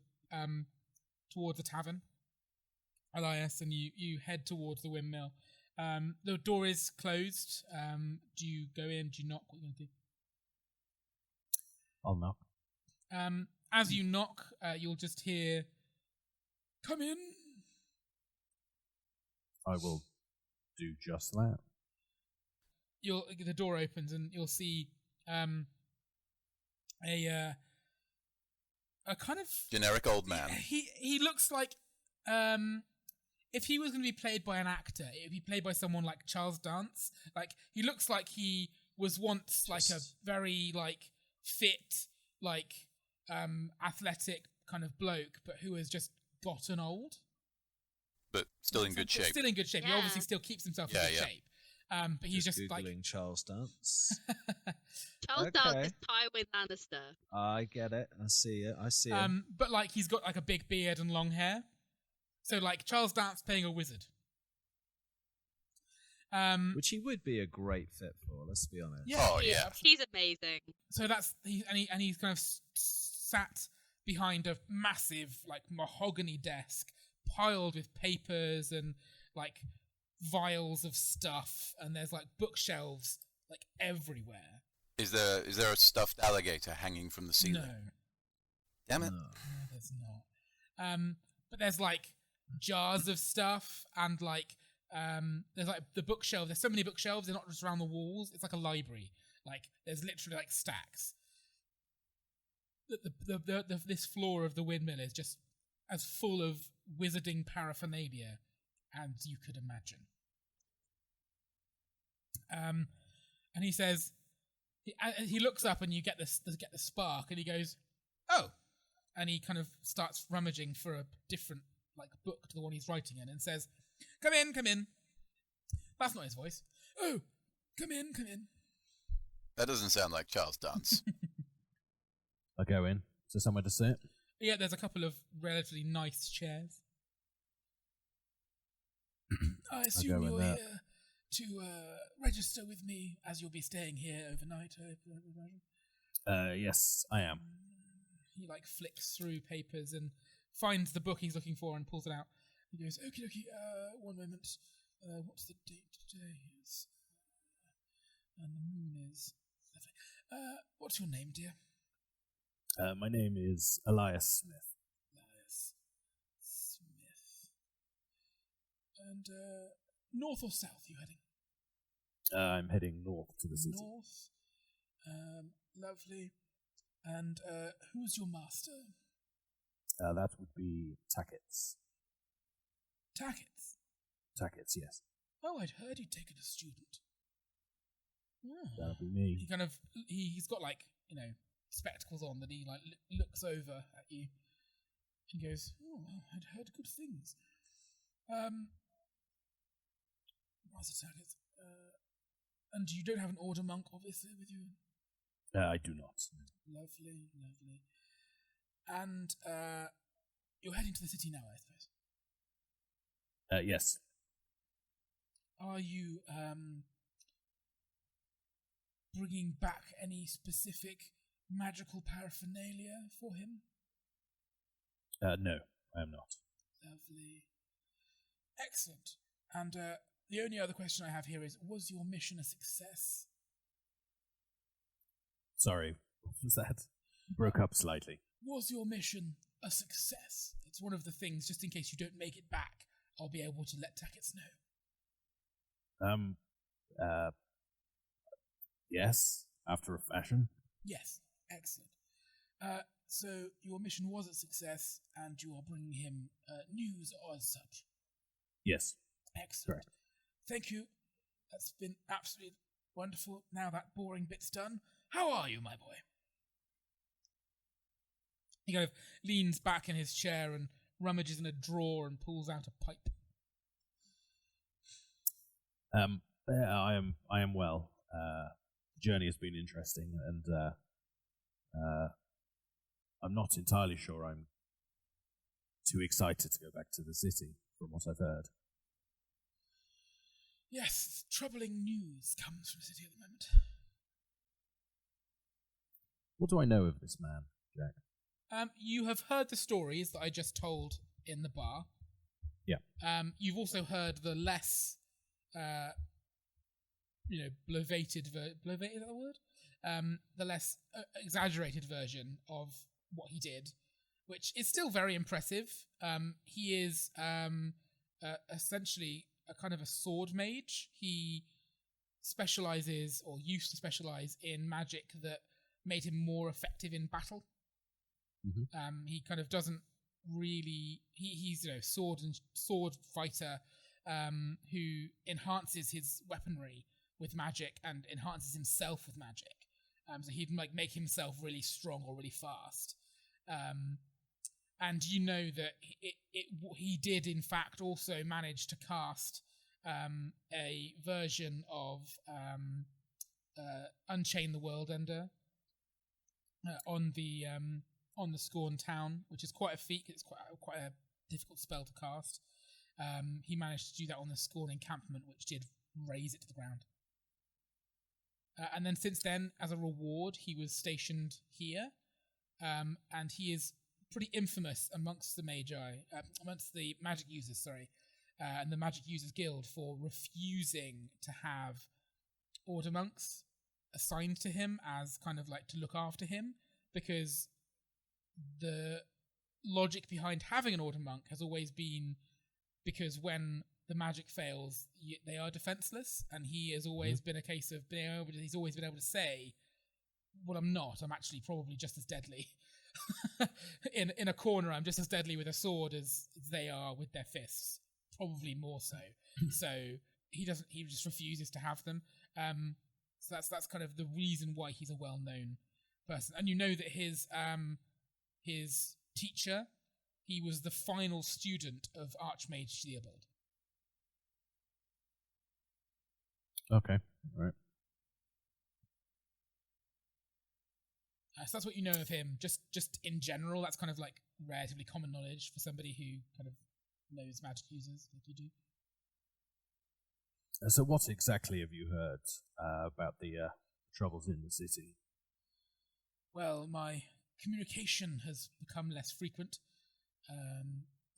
tavern, Elias, and you head towards the windmill. The door is closed. Do you go in? Do you knock? What are you going to do? I'll knock. As you knock, you'll just hear, "Come in." I will do just that. The door opens and you'll see a kind of Generic old man. He looks like if he was going to be played by an actor, it would be played by someone like Charles Dance. Like he looks like he was once like a very like fit, like athletic kind of bloke, but who has just gotten old. But still in good shape. Still in good shape. He Yeah. obviously still keeps himself in Yeah, good yeah. shape. But he's just like Googling Charles Dance. Charles Dance Okay. is Tywin Lannister. I get it. I see it. I see it. but like he's got like a big beard and long hair. So like Charles Dance playing a wizard. Which he would be a great fit for, let's be honest. Oh, yeah. He's amazing. So he's kind of sat behind a massive like mahogany desk piled with papers and like vials of stuff, and there's like bookshelves like everywhere. Is there a stuffed alligator hanging from the ceiling? No, Damn it. No. there's not. But there's like jars of stuff and like there's like the bookshelves. There's so many bookshelves. They're not just around the walls. It's like a library. Like there's literally like stacks. This floor of the windmill is just as full of wizarding paraphernalia as you could imagine. And he says, he looks up and you get the spark, and he goes, "Oh," and he kind of starts rummaging for a different like book to the one he's writing in, and says, "Come in, come in." That's not his voice. "Oh, come in, come in." That doesn't sound like Charles Dance. I go in. Is there somewhere to sit? Yeah, there's a couple of relatively nice chairs. I assume go in you're there. here to register with me, as you'll be staying here overnight, I imagine. Yes, I am. He like flicks through papers and finds the book he's looking for and pulls it out. He goes, "Okie dokie, one moment. What's the date today? It's, and the moon is lovely. What's your name, dear?" My name is Elias Smith. Elias Smith. And north or south you heading? I'm heading north to the city. North. Lovely. And who's your master? That would be Tackets. Tackets. Tackets, yes. Oh, I'd heard you'd taken a student. Oh. That'll be me. He kind of he's got like spectacles on that he like looks over at you and goes, "Oh, I'd heard good things." Master Tackets. And you don't have an order monk, obviously, with you. I do not. Lovely, lovely. And you're heading to the city now, I suppose. Yes. Are you bringing back any specific magical paraphernalia for him? No, I am not. Lovely. Excellent. And the only other question I have here is, was your mission a success? Sorry, what was that? Broke up slightly. Was your mission a success? It's one of the things, just in case you don't make it back, I'll be able to let Tackets know. Yes, after a fashion. Yes, excellent. So your mission was a success, and you are bringing him news as such. Yes, Excellent. correct. Thank you. That's been absolutely wonderful. Now that boring bit's done. How are you, my boy? He kind of leans back in his chair and rummages in a drawer and pulls out a pipe. Yeah, I am well. The journey has been interesting, and I'm not entirely sure I'm too excited to go back to the city, from what I've heard. Yes, troubling news comes from the city at the moment. What do I know of this man, Jack? You have heard the stories that I just told in the bar. Yeah. You've also heard the less, blovated is that the word? The less exaggerated version of what he did, which is still very impressive. He is essentially a kind of a sword mage. He specializes, or used to specialize, in magic that made him more effective in battle. Mm-hmm. He kind of doesn't really. He's sword fighter who enhances his weaponry with magic and enhances himself with magic. So he'd make himself really strong or really fast. And you know that he did in fact also manage to cast a version of Unchain the World Ender on the Scorn town, which is quite a feat. It's quite a difficult spell to cast. He managed to do that on the Scorn encampment, which did raze it to the ground. And then since then, as a reward, he was stationed here, and he is pretty infamous amongst the magic users, and the Magic Users Guild for refusing to have order monks assigned to him as kind of like to look after him, because the logic behind having an order monk has always been because when the magic fails, they are defenseless, and he has always been a case of he's always been able to say, well, I'm not, I'm actually probably just as deadly. in a corner, I'm just as deadly with a sword as they are with their fists, probably more so. So he just refuses to have them. So that's kind of the reason why he's a well-known person. And you know that his teacher, he was the final student of Archmage Theobald. Okay, all right. So that's what you know of him. Just in general, that's kind of like relatively common knowledge for somebody who kind of knows magic users like you do. So what exactly have you heard about the troubles in the city? Well, my communication has become less frequent.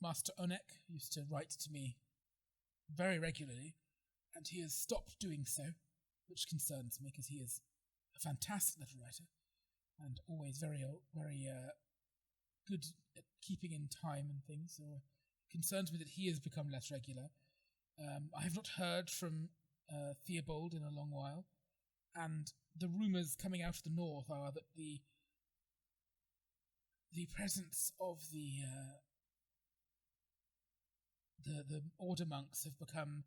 Master Onek used to write to me very regularly, and he has stopped doing so, which concerns me because he is a fantastic letter writer and always very, very good at keeping in time and things. So it concerns me that he has become less regular. I have not heard from Theobald in a long while, and the rumours coming out of the north are that the presence of the order monks have become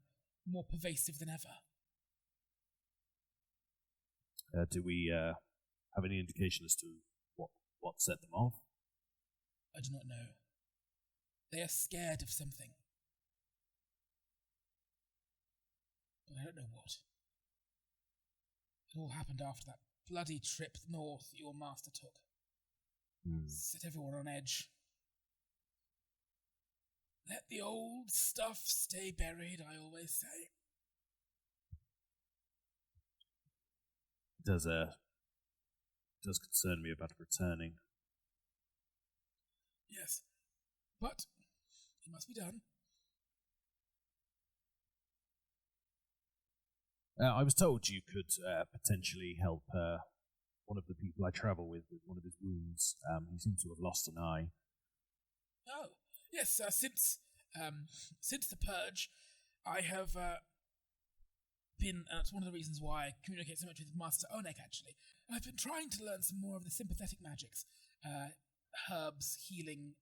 more pervasive than ever. Do we have any indication as to what set them off? I do not know. They are scared of something, but I don't know what. It all happened after that bloody trip north that your master took. Set everyone on edge. Let the old stuff stay buried, I always say. Does concern me about returning. Yes, but it must be done. I was told you could potentially help one of the people I travel with one of his wounds. He seems to have lost an eye. Oh, yes, since the purge, I have been, and it's one of the reasons why I communicate so much with Master Onek, actually. I've been trying to learn some more of the sympathetic magics, herbs, healing,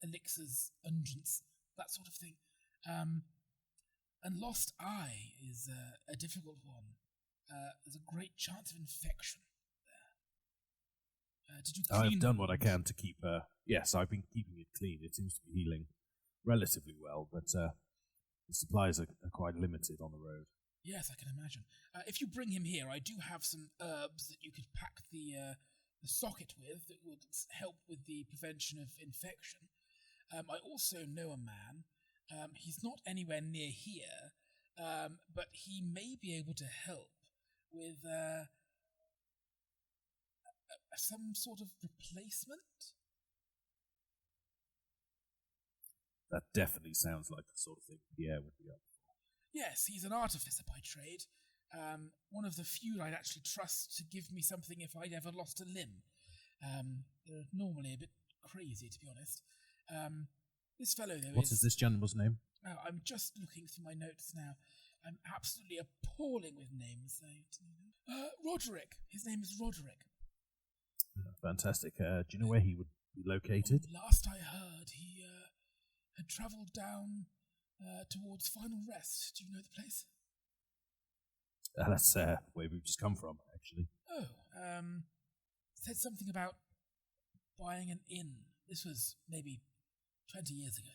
elixirs, unguents, that sort of thing. And lost eye is a difficult one. There's a great chance of infection there. Did you clean I've done what I can to keep... yes, I've been keeping it clean. It seems to be healing relatively well, but the supplies are quite limited on the road. Yes, I can imagine. If you bring him here, I do have some herbs that you could pack the socket with that would help with the prevention of infection. I also know a man. He's not anywhere near here, but he may be able to help with some sort of replacement. That definitely sounds like the sort of thing Pierre would be up for. Yes, he's an artificer by trade. One of the few I'd actually trust to give me something if I'd ever lost a limb. They're normally a bit crazy, to be honest. This fellow, though, What is this gentleman's name? I'm just looking through my notes now. I'm absolutely appalling with names. Roderick. His name is Roderick. Fantastic. Do you know where he would be located? Last I heard, he had travelled down towards Final Rest. Do you know the place? That's where we've just come from, actually. Oh, said something about buying an inn. This was maybe 20 years ago,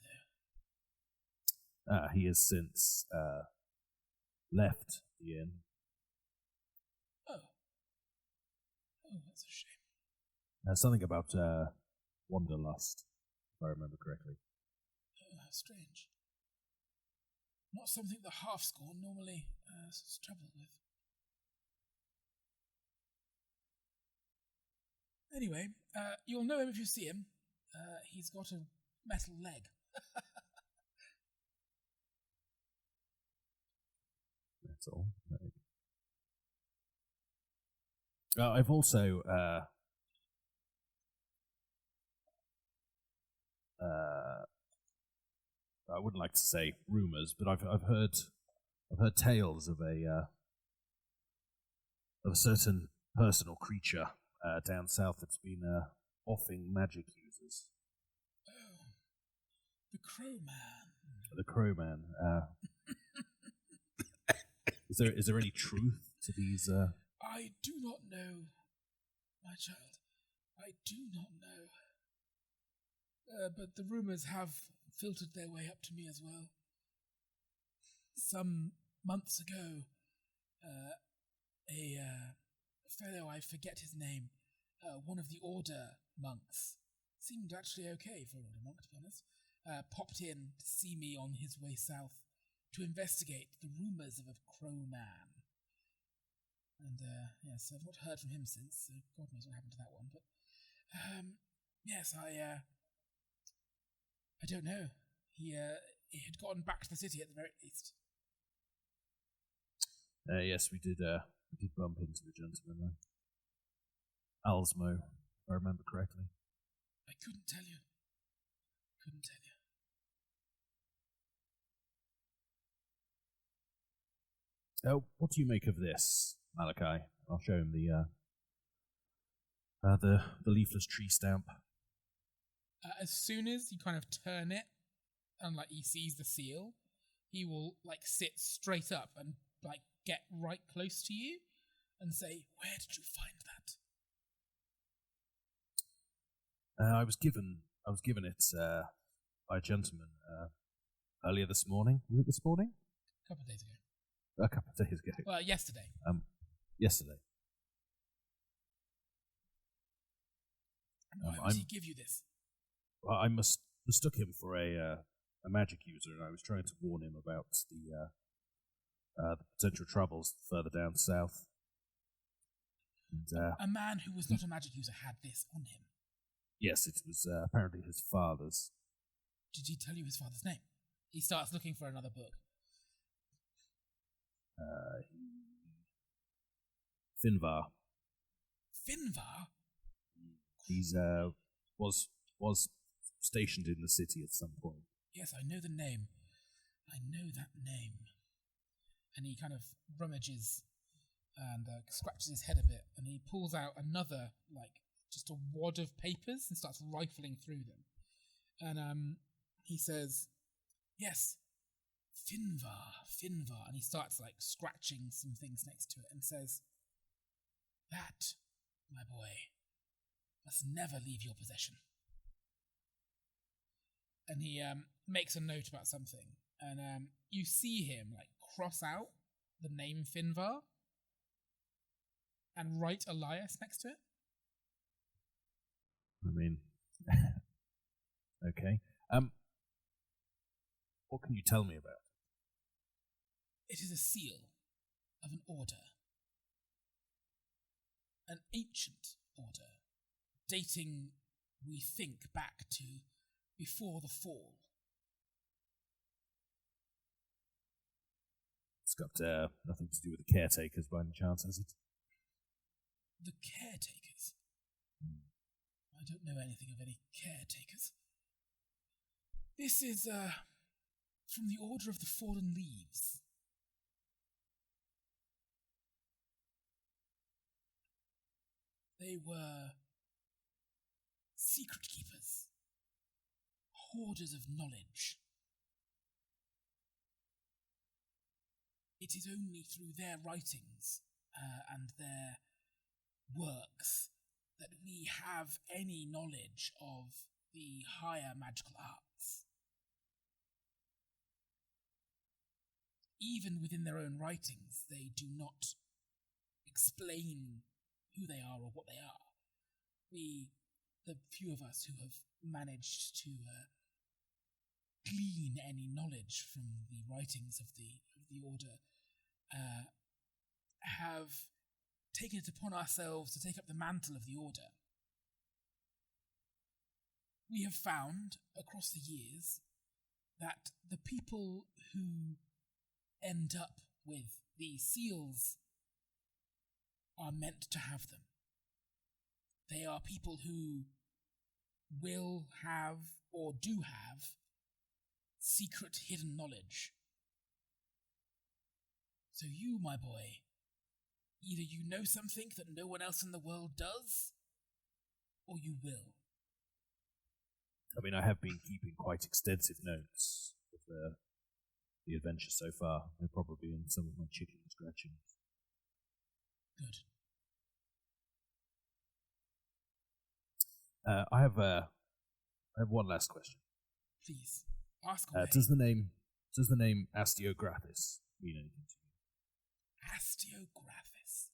though. He has since left the inn. Oh, that's a shame. Something about wanderlust, if I remember correctly. Oh, how strange. Not something the half-score normally struggle with. Anyway, you'll know him if you see him. He's got a metal leg. That's all. I've also I wouldn't like to say rumours, but I've heard tales of a certain person or creature down south that's been offing magic users. Oh, the Crow Man. The Crow Man. Is there any truth to these? I do not know, my child. I do not know. But the rumours have filtered their way up to me as well. Some months ago, a fellow, I forget his name, one of the Order monks, seemed actually okay for an Order monk, to be honest, popped in to see me on his way south to investigate the rumours of a Crow Man. And, yes, I've not heard from him since, so God knows what happened to that one. But, yes, I don't know. He had gotten back to the city at the very least. Yes, we did bump into the gentleman. Alsmo, if I remember correctly. I couldn't tell you. What do you make of this, Malachi? I'll show him the leafless tree stamp. As soon as you kind of turn it and he sees the seal, he will sit straight up and get right close to you and say, "Where did you find that?" I was given it by a gentleman earlier this morning. Was it this morning? A couple of days ago. A couple of days ago. Well, yesterday. Yesterday. Why would he give you this? Well, I mistook him for a magic user, and I was trying to warn him about the potential troubles further down south. And, a man who was not a magic user had this on him. Yes, it was apparently his father's. Did he tell you his father's name? He starts looking for another book. Finvar. Finvar? He's was stationed in the city at some point. Yes, I know the name. I know that name. And he kind of rummages and scratches his head a bit, and he pulls out another, just a wad of papers and starts rifling through them. And he says, "Yes, Finvar. And he starts scratching some things next to it and says, "That, my boy, must never leave your possession." And he makes a note about something, and you see him cross out the name Finvar and write Elias next to it? I mean, okay. What can you tell me about it? It is a seal of an order. An ancient order, dating, we think, back to before the fall. It's got nothing to do with the caretakers by any chance, has it? The caretakers? I don't know anything of any caretakers. This is, from the Order of the Fallen Leaves. They were secret keepers, hoarders of knowledge. It is only through their writings and their works that we have any knowledge of the higher magical arts. Even within their own writings, they do not explain who they are or what they are. The few of us who have managed to glean any knowledge from the writings of the Order, have taken it upon ourselves to take up the mantle of the Order. We have found, across the years, that the people who end up with the seals are meant to have them. They are people who will have, or do have, secret hidden knowledge. So you, my boy, either you know something that no one else in the world does, or you will. I mean, I have been keeping quite extensive notes of the adventure so far. They're probably in some of my chicken scratchings. Good. I have one last question. Please, ask away. Does the name Astiographis mean anything to you? Astiographis.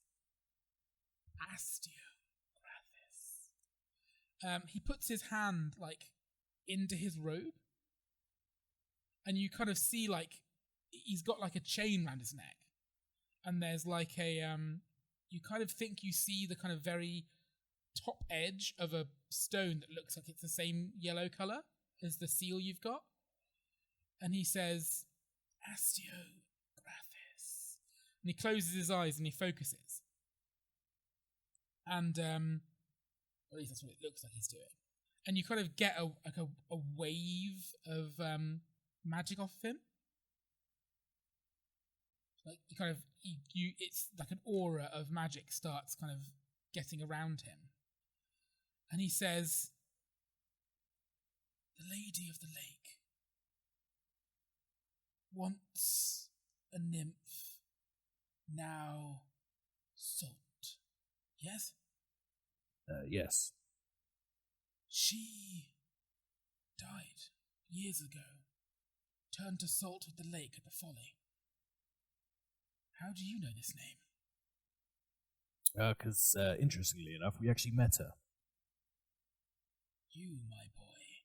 He puts his hand, into his robe, and you kind of see, he's got, a chain around his neck, and there's, you kind of think you see the kind of very top edge of a stone that looks like it's the same yellow colour as the seal you've got. And he says, Astiographis. And he closes his eyes and he focuses. And, at least that's what it looks like he's doing. And you kind of get a wave of magic off of him. It's like an aura of magic starts kind of getting around him. And he says, the Lady of the Lake, once a nymph, now salt. Yes? Yes. She died years ago, turned to salt with the lake at the folly. How do you know this name? Because, interestingly enough, we actually met her. You, my boy.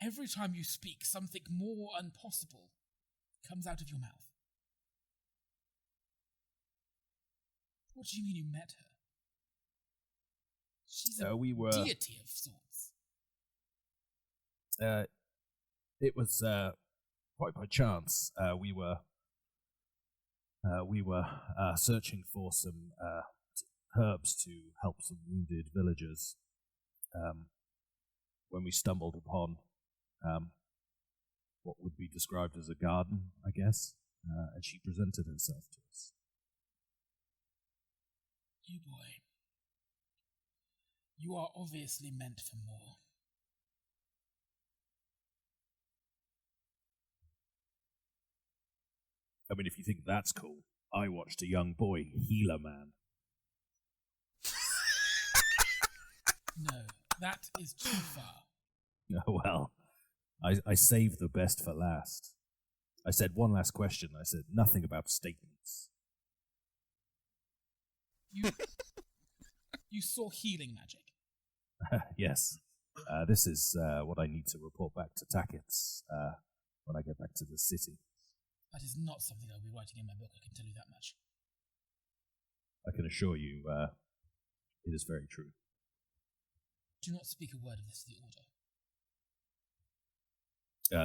Every time you speak, something more impossible comes out of your mouth. What do you mean you met her? She's a deity of sorts. It was quite by chance. We were searching for some herbs to help some wounded villagers. When we stumbled upon what would be described as a garden, I guess, and she presented herself to us. You boy, you are obviously meant for more. I mean, if you think that's cool, I watched a young boy heal a man. No, that is too far. Well, I saved the best for last. I said one last question. I said nothing about statements. You saw healing magic. Yes. This is what I need to report back to Tackets when I get back to the city. That is not something I'll be writing in my book, I can tell you that much. I can assure you it is very true. Do not speak a word of this to the Order.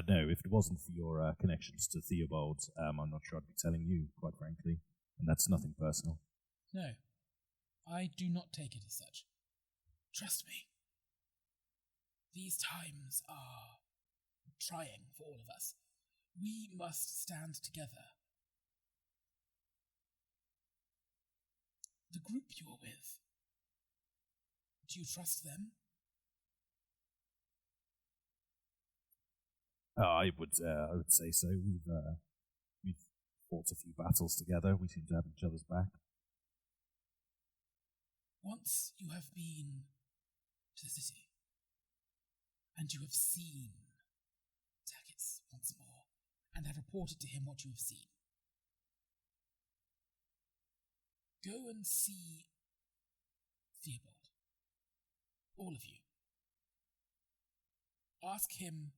No, if it wasn't for your connections to Theobald, I'm not sure I'd be telling you, quite frankly. And that's nothing personal. No, I do not take it as such. Trust me. These times are trying for all of us. We must stand together. The group you are with, do you trust them? I would say so. We've fought a few battles together. We seem to have each other's back. Once you have been to the city, and you have seen Tackets once more, and have reported to him what you have seen, go and see Theobald. All of you. Ask him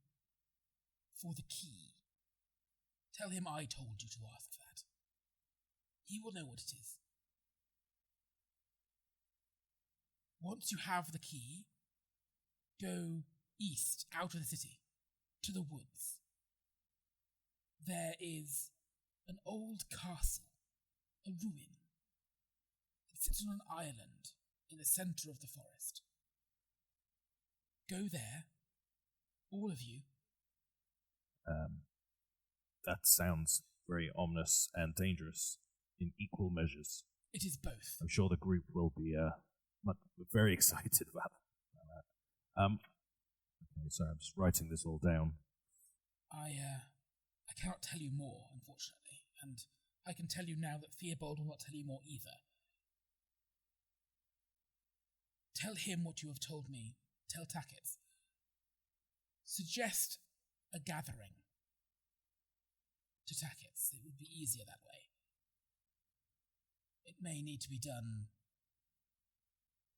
for the key. Tell him I told you to ask that. He will know what it is. Once you have the key, go east, out of the city, to the woods. There is an old castle, a ruin. It sits on an island in the centre of the forest. Go there, all of you. That sounds very ominous and dangerous in equal measures. It is both. I'm sure the group will be very excited about that. Okay, so I'm just writing this all down. I cannot tell you more, unfortunately, and I can tell you now that Theobald will not tell you more either. Tell him what you have told me. Tell Tackets. Suggest a gathering to Tackets. It would be easier that way. It may need to be done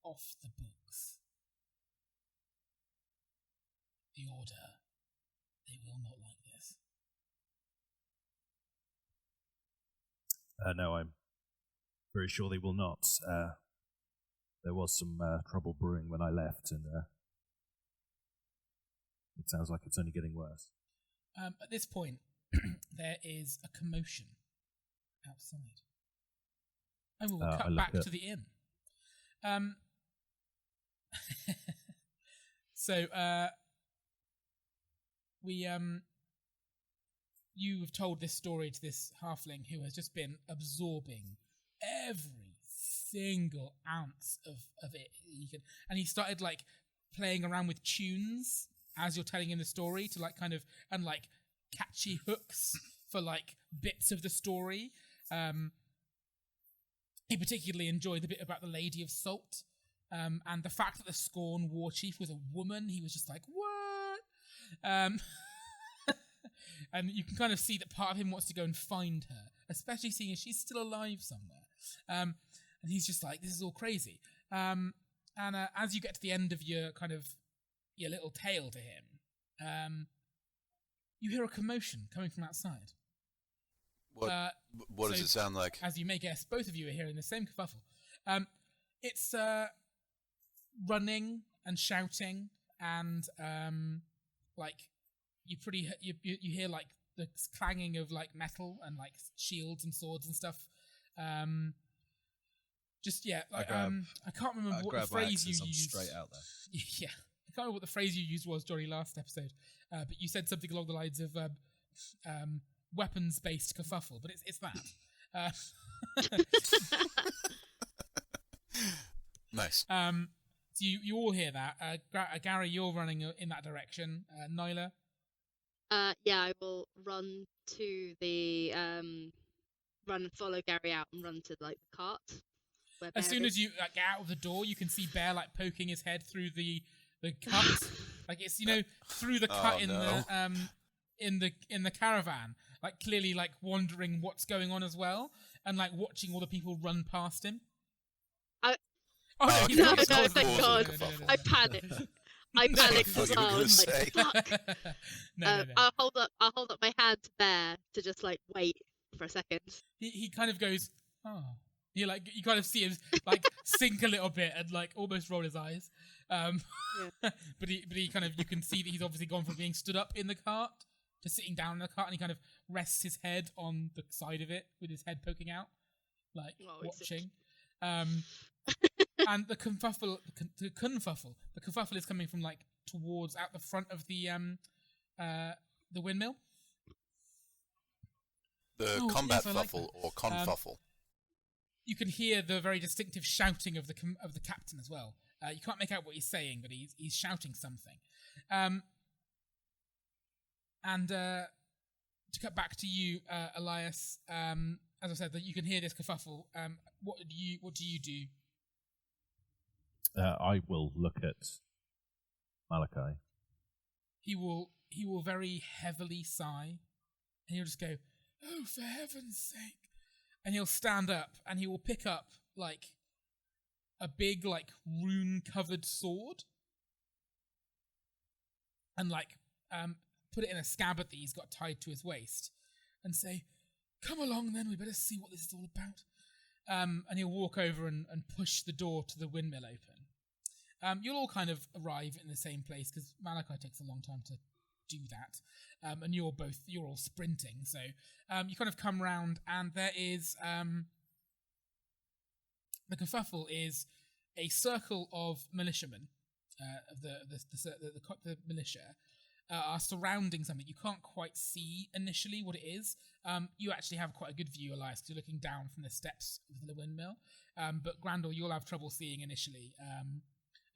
off the books. The Order, they will not like this. No, I'm very sure they will not. There was some trouble brewing when I left, and it sounds like it's only getting worse. At this point, there is a commotion outside. And we will cut back to the inn. So, you have told this story to this halfling who has just been absorbing every single ounce of it. And he started like playing around with tunes as you're telling him the story to like kind of, and like catchy hooks for like bits of the story. He particularly enjoyed the bit about the Lady of Salt, and the fact that the Scorn war chief was a woman. He was just like, what? And you can kind of see that part of him wants to go and find her, especially seeing as she's still alive somewhere. And he's just like, this is all crazy. And as you get to the end of your kind of your little tale to him, you hear a commotion coming from outside. What does it sound like? As you may guess, both of you are hearing the same kerfuffle. It's running and shouting, and like you hear like the clanging of like metal and like shields and swords and stuff. I can't remember what the phrase you used. Straight out there. Yeah, I can't remember what the phrase you used was, Johnny, last episode. But you said something along the lines of weapons-based kerfuffle, but it's that. Nice. So you all hear that. Gary, you're running in that direction. Nyla? Yeah, I will run to the run and follow Gary out and run to like the cart. As soon as you get out of the door, you can see Bear like poking his head through the cut, like it's through the cut in the in the caravan, like clearly like wondering what's going on as well, and like watching all the people run past him. Oh, no, okay. he's No, not no, causing thank it. God. No. I panicked. I No. panicked Oh, as you were well. I gonna was like, say. fuck. No. I'll hold up my hand there to just like wait for a second. He kind of goes, oh. You kind of see him like sink a little bit and like almost roll his eyes. But he kind of, you can see that he's obviously gone from being stood up in the cart to sitting down in the cart, and he kind of rests his head on the side of it with his head poking out, like watching. And the kerfuffle is coming from like towards out the front of the windmill. The combat fuffle or confuffle. You can hear the very distinctive shouting of the captain as well. You can't make out what he's saying, but he's shouting something. And to cut back to you, Elias, as I said, that you can hear this kerfuffle. What do you do? I will look at Malachi. He will very heavily sigh, and he'll just go, "Oh, for heaven's sake!" And he'll stand up, and he will pick up like a big like rune-covered sword, and like put it in a scabbard that he's got tied to his waist, and say, "Come along, then. We better see what this is all about." And he'll walk over and push the door to the windmill open. You'll all kind of arrive in the same place because Malachi takes a long time to do that, and you're all sprinting. So you kind of come round, and there is the kerfuffle is a circle of militiamen of the militia. Are surrounding something. You can't quite see initially what it is. You actually have quite a good view, Elias, because you're looking down from the steps of the windmill. But Grandel, you'll have trouble seeing initially, and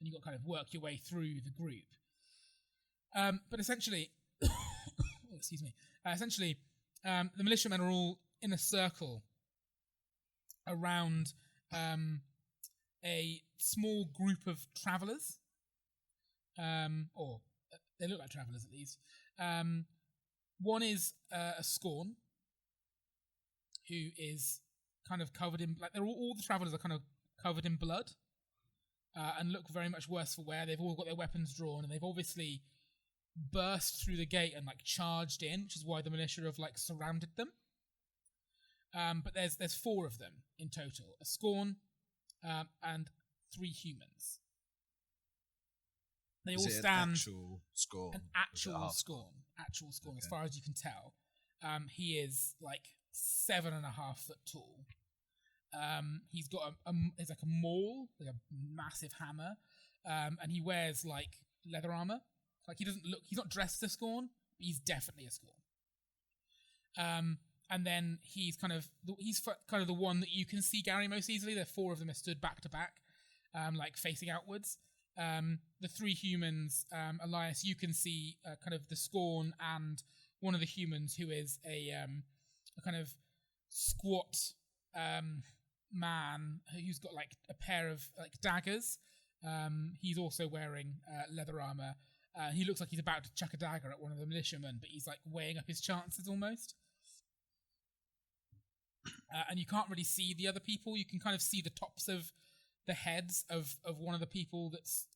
you've got to kind of work your way through the group. But essentially, excuse me. The militiamen are all in a circle around a small group of travellers, or they look like travellers at least. One is a Scorn, who is kind of covered in, like, all the travellers are kind of covered in blood, and look very much worse for wear. They've all got their weapons drawn, and they've obviously burst through the gate and like charged in, which is why the militia have like surrounded them. But there's 4 of them in total: a Scorn, and 3 humans. They all stand. Actual Scorn. An actual Scorn, as far as you can tell. He is like 7.5 foot tall. He's got it's like a maul, like a massive hammer, and he wears like leather armor. Like he's not dressed as a Scorn, but he's definitely a Scorn. And then he's kind of the one that you can see Gary most easily. The 4 of them are stood back to back, like facing outwards. The 3 humans, Elias, you can see kind of the Scorn and one of the humans who is a kind of squat man who's got like a pair of like daggers. He's also wearing leather armor. He looks like he's about to chuck a dagger at one of the militiamen, but he's like weighing up his chances almost. And you can't really see the other people. You can kind of see the tops of the heads of one of the people that's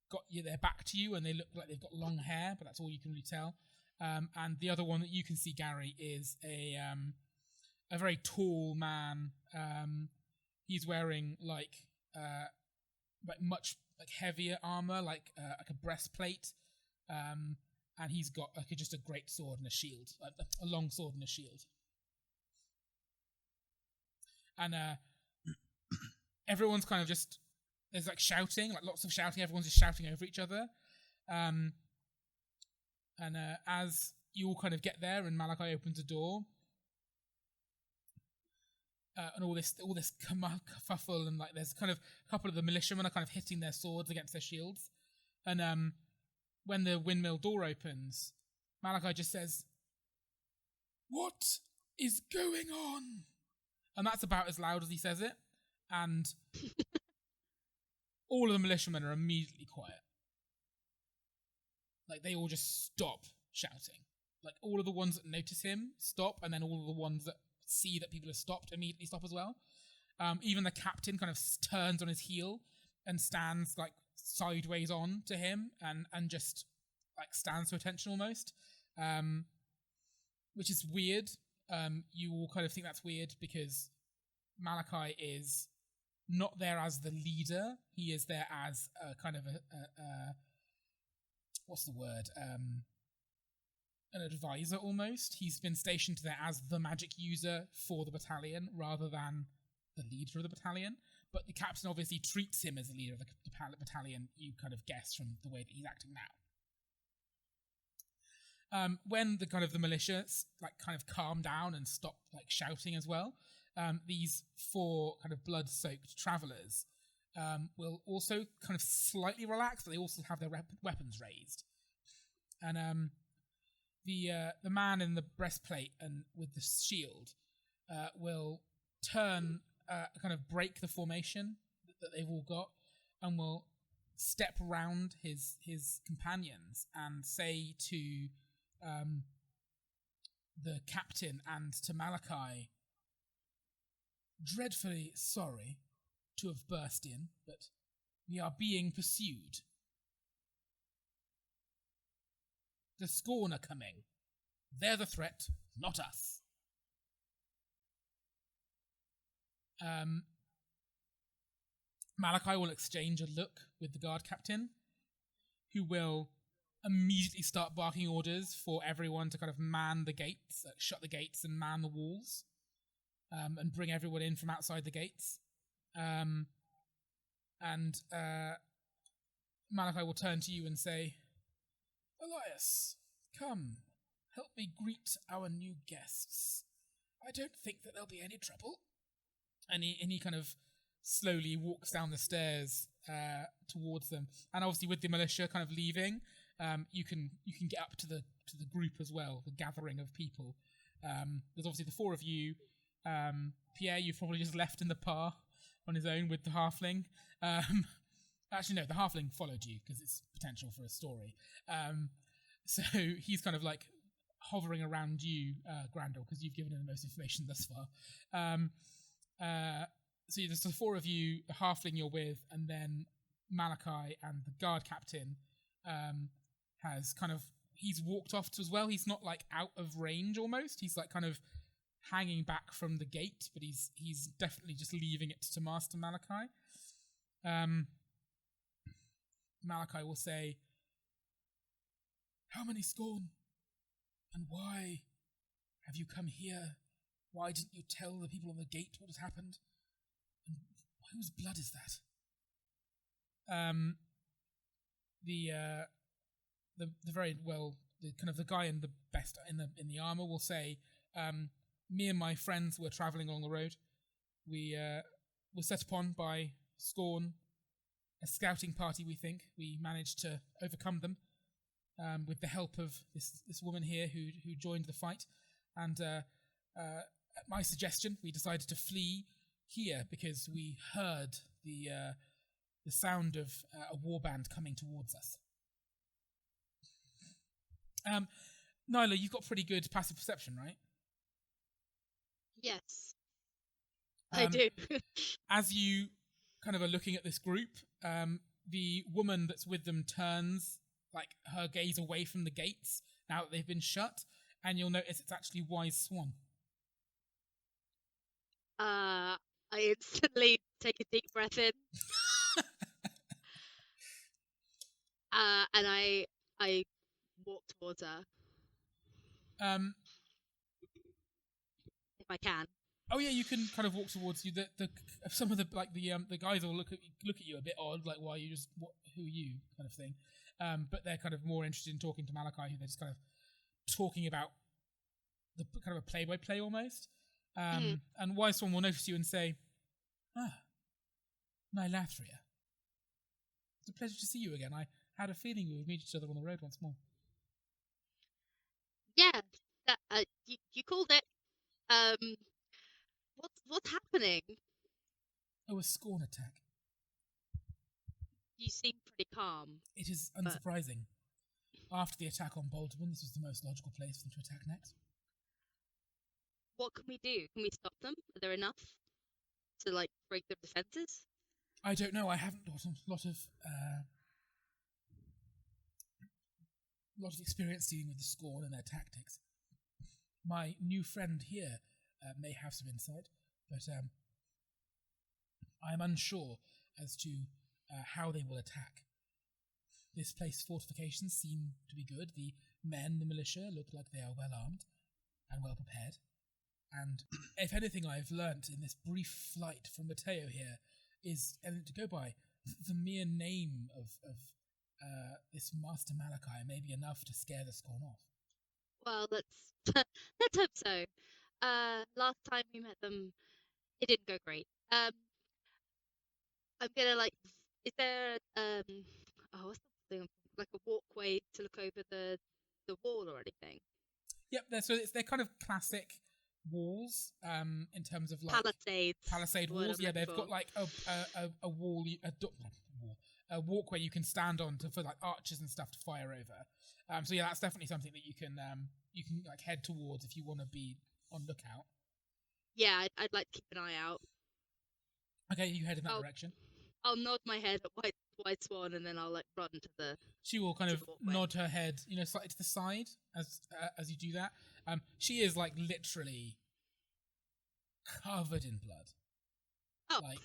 got their back to you, and they look like they've got long hair, but that's all you can really tell. And the other one that you can see, Gary, is a very tall man. He's wearing like much like heavier armor, like a breastplate, and he's got like just a great sword and a shield, a long sword and a shield. And everyone's kind of just, there's like shouting, like lots of shouting. Everyone's just shouting over each other. And as you all kind of get there, and Malachi opens a door, and all this kerfuffle, and like there's kind of a couple of the militiamen are kind of hitting their swords against their shields. And when the windmill door opens, Malachi just says, "What is going on?" And that's about as loud as he says it. And all of the militiamen are immediately quiet. Like, they all just stop shouting. like all of the ones that notice him stop, and then all of the ones that see that people have stopped immediately stop as well. Even the captain kind of turns on his heel and stands like sideways on to him and just like stands to attention almost, which is weird. You all kind of think that's weird because Malachi is not there as the leader. He is there as a kind of a what's the word? An advisor almost. He's been stationed there as the magic user for the battalion rather than the leader of the battalion. But the captain obviously treats him as the leader of the battalion, you kind of guess from the way that he's acting now. When the kind of the militia like kind of calm down and stop like shouting as well, these 4 kind of blood-soaked travellers will also kind of slightly relax, but they also have their weapons raised. And the man in the breastplate and with the shield will turn, kind of break the formation that they've all got, and will step round his companions and say to the captain and to Malachi, "Dreadfully sorry to have burst in, but we are being pursued. The Scorn are coming. They're the threat, not us." Malachi will exchange a look with the guard captain, who will immediately start barking orders for everyone to kind of man the gates, shut the gates and man the walls, and bring everyone in from outside the gates. And Malachi will turn to you and say, "Elias, come, help me greet our new guests. I don't think that there'll be any trouble." And he kind of slowly walks down the stairs towards them. And obviously with the militia kind of leaving, you can get up to the group as well, the gathering of people. There's obviously the 4 of you. Pierre, you've probably just left in the par on his own with the halfling. Actually, no, the halfling followed you because it's potential for a story. So he's kind of like hovering around you, Grandel, because you've given him the most information thus far. So there's the 4 of you, the halfling you're with, and then Malachi and the guard captain has kind of, he's walked off as well. He's not like out of range almost. He's like kind of hanging back from the gate, but he's definitely just leaving it to Master Malachi. Malachi will say, "How many Scorn? And why have you come here? Why didn't you tell the people on the gate what has happened? And whose blood is that?" The very well, the kind of the guy in the best in the armor will say, "Me and my friends were traveling along the road. We were set upon by Scorn, a scouting party. We think we managed to overcome them with the help of this woman here who joined the fight. And at my suggestion, we decided to flee here because we heard the sound of a warband coming towards us." Nyla, you've got pretty good passive perception, right? Yes, I do. As you kind of are looking at this group, the woman that's with them turns like her gaze away from the gates now that they've been shut, and you'll notice it's actually Wise Swan. I instantly take a deep breath in, and I walk towards her if I can. Oh yeah, you can kind of walk towards you. Some of the like the guys will look at you a bit odd, like who are you kind of thing. But they're kind of more interested in talking to Malachi, who they're just kind of talking about the kind of a play-by-play almost. And Wise Swan will notice you and say, Nylathria. It's a pleasure to see you again. I had a feeling we would meet each other on the road once more. Yeah, you called it. What's happening? Oh, a Scorn attack. You seem pretty calm. It is unsurprising. After the attack on Baldwin, this was the most logical place for them to attack next. What can we do? Can we stop them? Are there enough to like break their defenses? I don't know. I haven't got a lot of experience dealing with the Scorn and their tactics. My new friend here may have some insight, but I am unsure as to how they will attack. This place's fortifications seem to be good. The men, the militia, look like they are well armed and well prepared. And if anything I've learnt in this brief flight from Matteo here is, and to go by, the mere name of this Master Malachi may be enough to scare the Scorn off. Well, let's hope so. Last time we met them, it didn't go great. I'm gonna is there what's the thing? Like a walkway to look over the wall or anything? Yep, they're kind of classic walls in terms of like palisade walls. Yeah, they've got like a wall, a walkway you can stand on for like archers and stuff to fire over. So yeah, that's definitely something that you can like head towards if you want to be on lookout. Yeah, I'd like to keep an eye out. Okay, you head in that direction. I'll nod my head at White Swan, and then I'll like run to the. She will kind of nod her head, slightly to the side as you do that. She is like literally covered in blood. Oh, like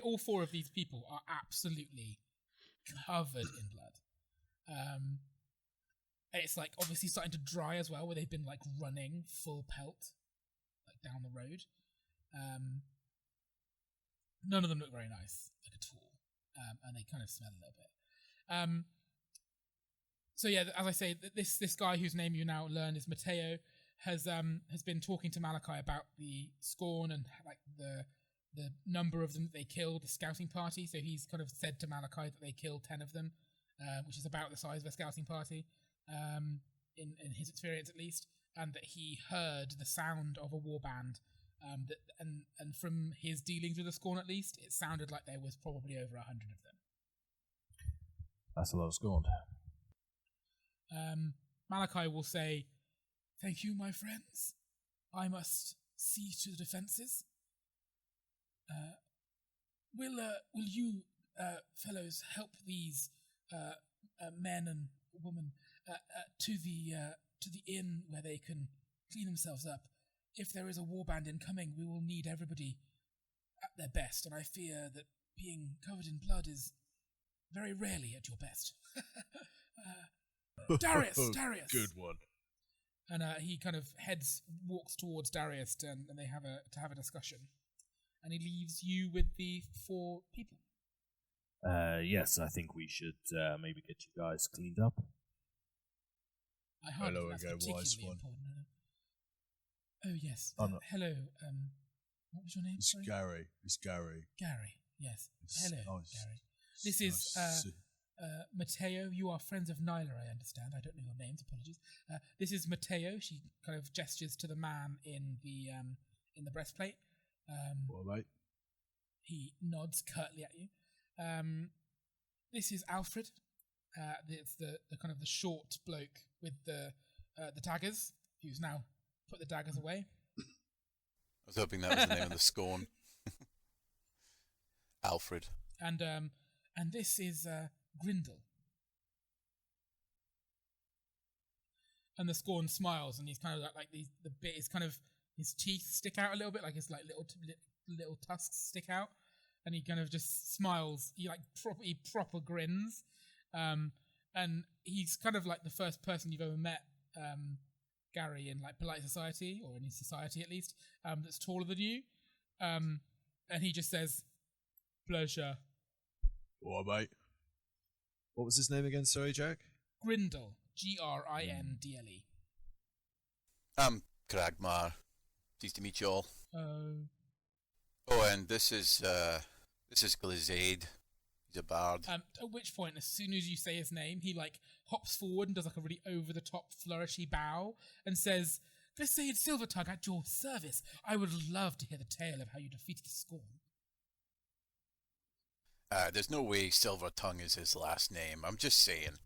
all four of these people are absolutely covered in blood. It's like obviously starting to dry as well, where they've been like running full pelt, like down the road. None of them look very nice, like at all, and they kind of smell a little bit. So yeah, as I say, this guy whose name you now learn is Matteo has been talking to Malachi about the Scorn and like the number of them that they killed, the scouting party. So he's kind of said to Malachi that they killed 10 of them, which is about the size of a scouting party, in his experience at least, and that he heard the sound of a warband. And from his dealings with the Scorn at least, it sounded like there was probably over 100 of them. That's a lot of Scorn. Malachi will say, "Thank you, my friends. I must see to the defences. Will you fellows help these men and women to the inn where they can clean themselves up? If there is a warband incoming, we will need everybody at their best, and I fear that being covered in blood is very rarely at your best." Darius! Good one. And he kind of walks towards Darius, and they have a discussion. And he leaves you with the 4 people. Yes, I think we should maybe get you guys cleaned up. I hardly think that's particularly important. Oh, yes. Hello. What was your name? It's Gary. It's Gary. Gary, yes. Hello, nice. Gary. This is Matteo. You are friends of Nyla, I understand. I don't know your names, apologies. This is Matteo. She kind of gestures to the man in the breastplate. What, mate? He nods curtly at you. This is Alfred. It's the kind of the short bloke with the daggers, who's now put the daggers away. I was hoping that was the name of the Scorn. Alfred. And this is Grindel. And the Scorn smiles, and he's kind of like the bit is kind of his teeth stick out a little bit, like his like little tusks stick out, and he kind of just smiles. He like proper grins, and he's kind of like the first person you've ever met, Gary, in like polite society, or in his society at least, that's taller than you, and he just says, "Pleasure." What, mate? What was his name again? Sorry, Jack. Grindel. Grindle. Kragmar. Pleased to meet you all. Oh, And this is Glizade. He's a bard. At which point, as soon as you say his name, he like hops forward and does like a really over-the-top flourishy bow and says, "Glizade Silvertongue at your service. I would love to hear the tale of how you defeated the Scorn." There's no way Silvertongue is his last name. I'm just saying.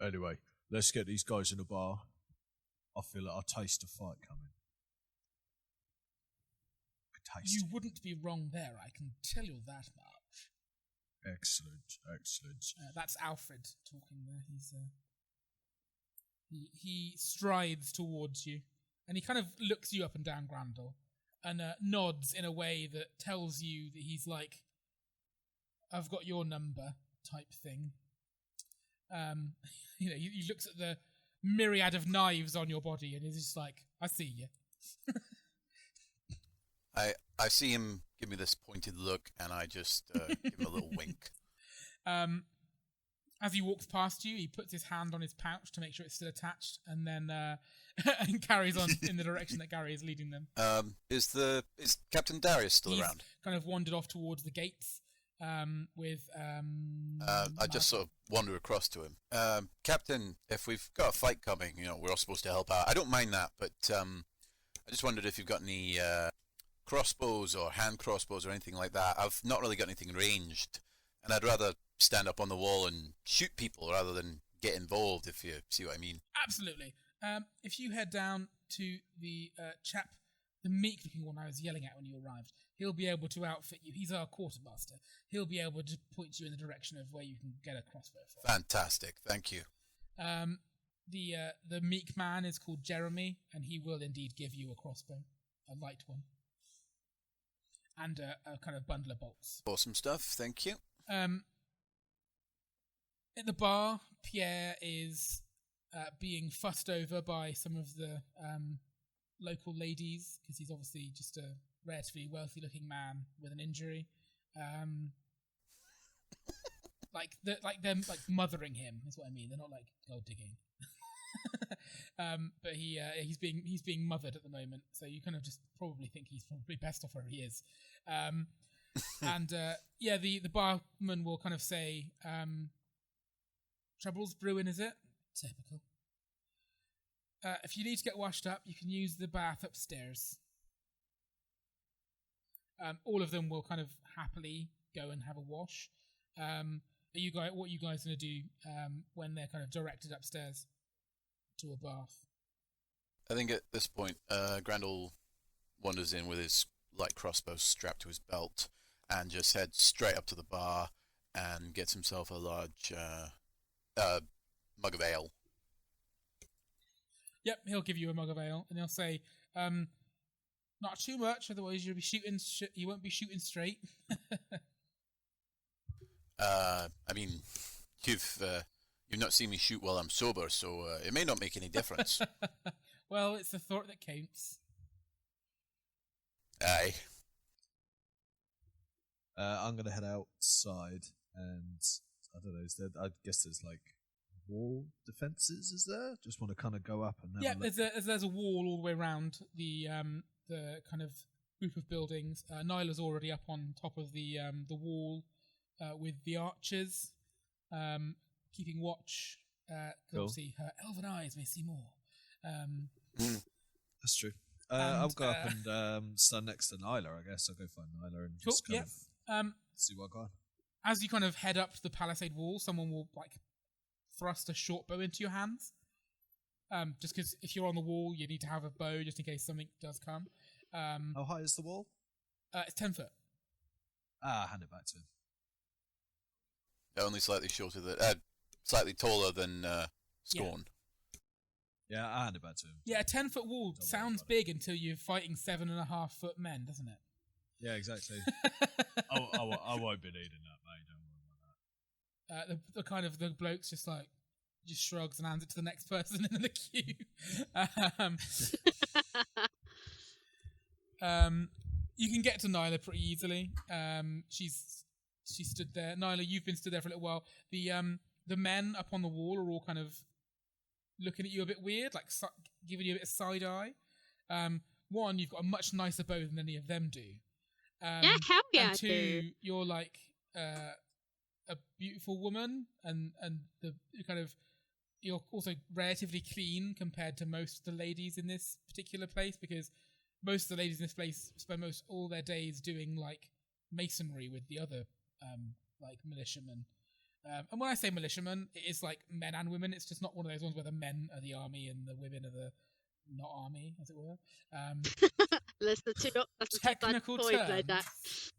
Anyway, let's get these guys in a bar. I feel like I taste a fight coming. I taste You it. wouldn't be wrong there, I can tell you that much. Excellent, excellent. That's Alfred talking there. He strides towards you, and he kind of looks you up and down, Grandel, and nods in a way that tells you that he's like, "I've got your number," type thing. He looks at the myriad of knives on your body, and he's just like, "I see you." I see him give me this pointed look, and I just give him a little wink. As he walks past you, he puts his hand on his pouch to make sure it's still attached, and then and carries on in the direction that Gary is leading them. Is Captain Darius still He's around? kind of wandered off towards the gates with. I just sort of wander across to him. Captain, if we've got a fight coming, we're all supposed to help out. I don't mind that, but I just wondered if you've got any crossbows or hand crossbows or anything like that. I've not really got anything ranged, and I'd rather stand up on the wall and shoot people rather than get involved, if you see what I mean. Absolutely. If you head down to the chap, the meek-looking one I was yelling at when you arrived, he'll be able to outfit you. He's our quartermaster. He'll be able to point you in the direction of where you can get a crossbow from. Fantastic, thank you. The meek man is called Jeremy, and he will indeed give you a crossbow, a light one, and a kind of bundle of bolts. Awesome stuff, thank you. At the bar, Pierre is being fussed over by some of the local ladies, because he's obviously just a relatively wealthy-looking man with an injury. They're mothering him is what I mean. They're not like gold digging. But he's being mothered at the moment, so you kind of just probably think he's probably best off where he is. The barman will kind of say, "Troubles brewing, is it?" Typical. If you need to get washed up, you can use the bath upstairs. All of them will kind of happily go and have a wash. What are you guys going to do when they're kind of directed upstairs to a bath? I think at this point, Grandel wanders in with his light crossbow strapped to his belt and just heads straight up to the bar and gets himself a large mug of ale. Yep, he'll give you a mug of ale, and he'll say, "Not too much, otherwise you'll be shooting. You won't be shooting straight." I mean, you've not seen me shoot while I'm sober, so it may not make any difference. Well, it's the thought that counts. Aye. I'm going to head outside, and I don't know, I guess there's like wall defences, is there? Just want to kind of go up and have a look. There's a wall all the way around the kind of group of buildings. Nyla's already up on top of the wall with the archers, keeping watch. Cool. Obviously, her elven eyes may see more. That's true. I'll go up and stand next to Nyla, I guess. I'll go find Nyla and just kind of see what I got. As you kind of head up to the palisade wall, someone will thrust a short bow into your hands. Just because if you're on the wall, you need to have a bow just in case something does come. How high is the wall? It's 10 foot. Hand it back to him. Only slightly shorter than, slightly taller than Scorn. Yeah, I hand it back to him. Yeah, a 10-foot wall sounds big until you're fighting 7.5-foot men, doesn't it? Yeah, exactly. I won't be needing that, mate. Don't worry about that. The kind of the bloke's just shrugs and hands it to the next person in the queue. You can get to Nyla pretty easily. She stood there. Nyla, you've been stood there for a little while. The men up on the wall are all kind of looking at you a bit weird, giving you a bit of side eye. One, you've got a much nicer bow than any of them do. Yeah, hell yeah, and two, you're like a beautiful woman, and the kind of you're also relatively clean compared to most of the ladies in this particular place, because most of the ladies in this place spend all their days doing masonry with the other militiamen. And when I say militiamen, it is like men and women. It's just not one of those ones where the men are the army and the women are the not army, as it were. That's the two Technical sides of coin, terms.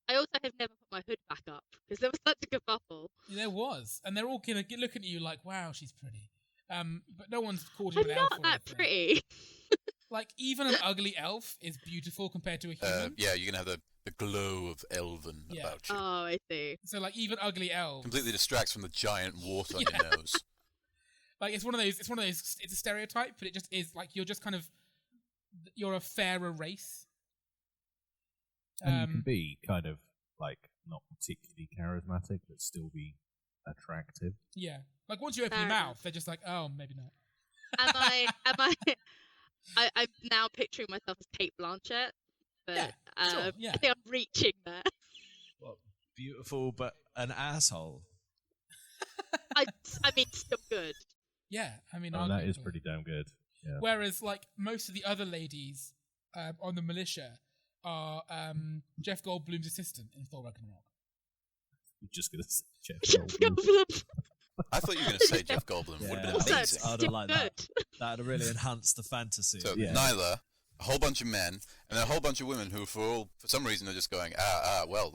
I also have never put my hood back up because there was such a kerfuffle. There was, and they're all gonna look at you like, "Wow, she's pretty." But no one's called you I'm an elf. not or that anything. pretty. Like even an ugly elf is beautiful compared to a human. Yeah, you're gonna have the glow of elven Yeah. about you. Oh, I see. So like even ugly elves Completely distracts from the giant wart on Yeah. your nose. Like it's one of those. It's a stereotype, but it just is like you're just kind of you're a fairer race. And you can be kind of like not particularly charismatic, but still be attractive. Yeah. Like once you open your Fair mouth, enough. they're just like, oh, maybe not. I'm now picturing myself as Kate Blanchett, but Yeah, sure, yeah. I think I'm reaching there. What, beautiful but an asshole. I mean, still good. Yeah, I mean, Oh, that is arguably. pretty damn good. Yeah. Whereas, like most of the other ladies on the militia are Jeff Goldblum's assistant in Thor Ragnarok. You're just gonna say Jeff Jeff Goldblum. Goldblum. I thought you were going to say Jeff Goldblum. Would have been Also, amazing. I'd have still liked good. that. That'd have really enhanced the fantasy. So Yeah. Nyla, a whole bunch of men, and then a whole bunch of women who, for some reason, are just going, yeah, Yeah, oh, well,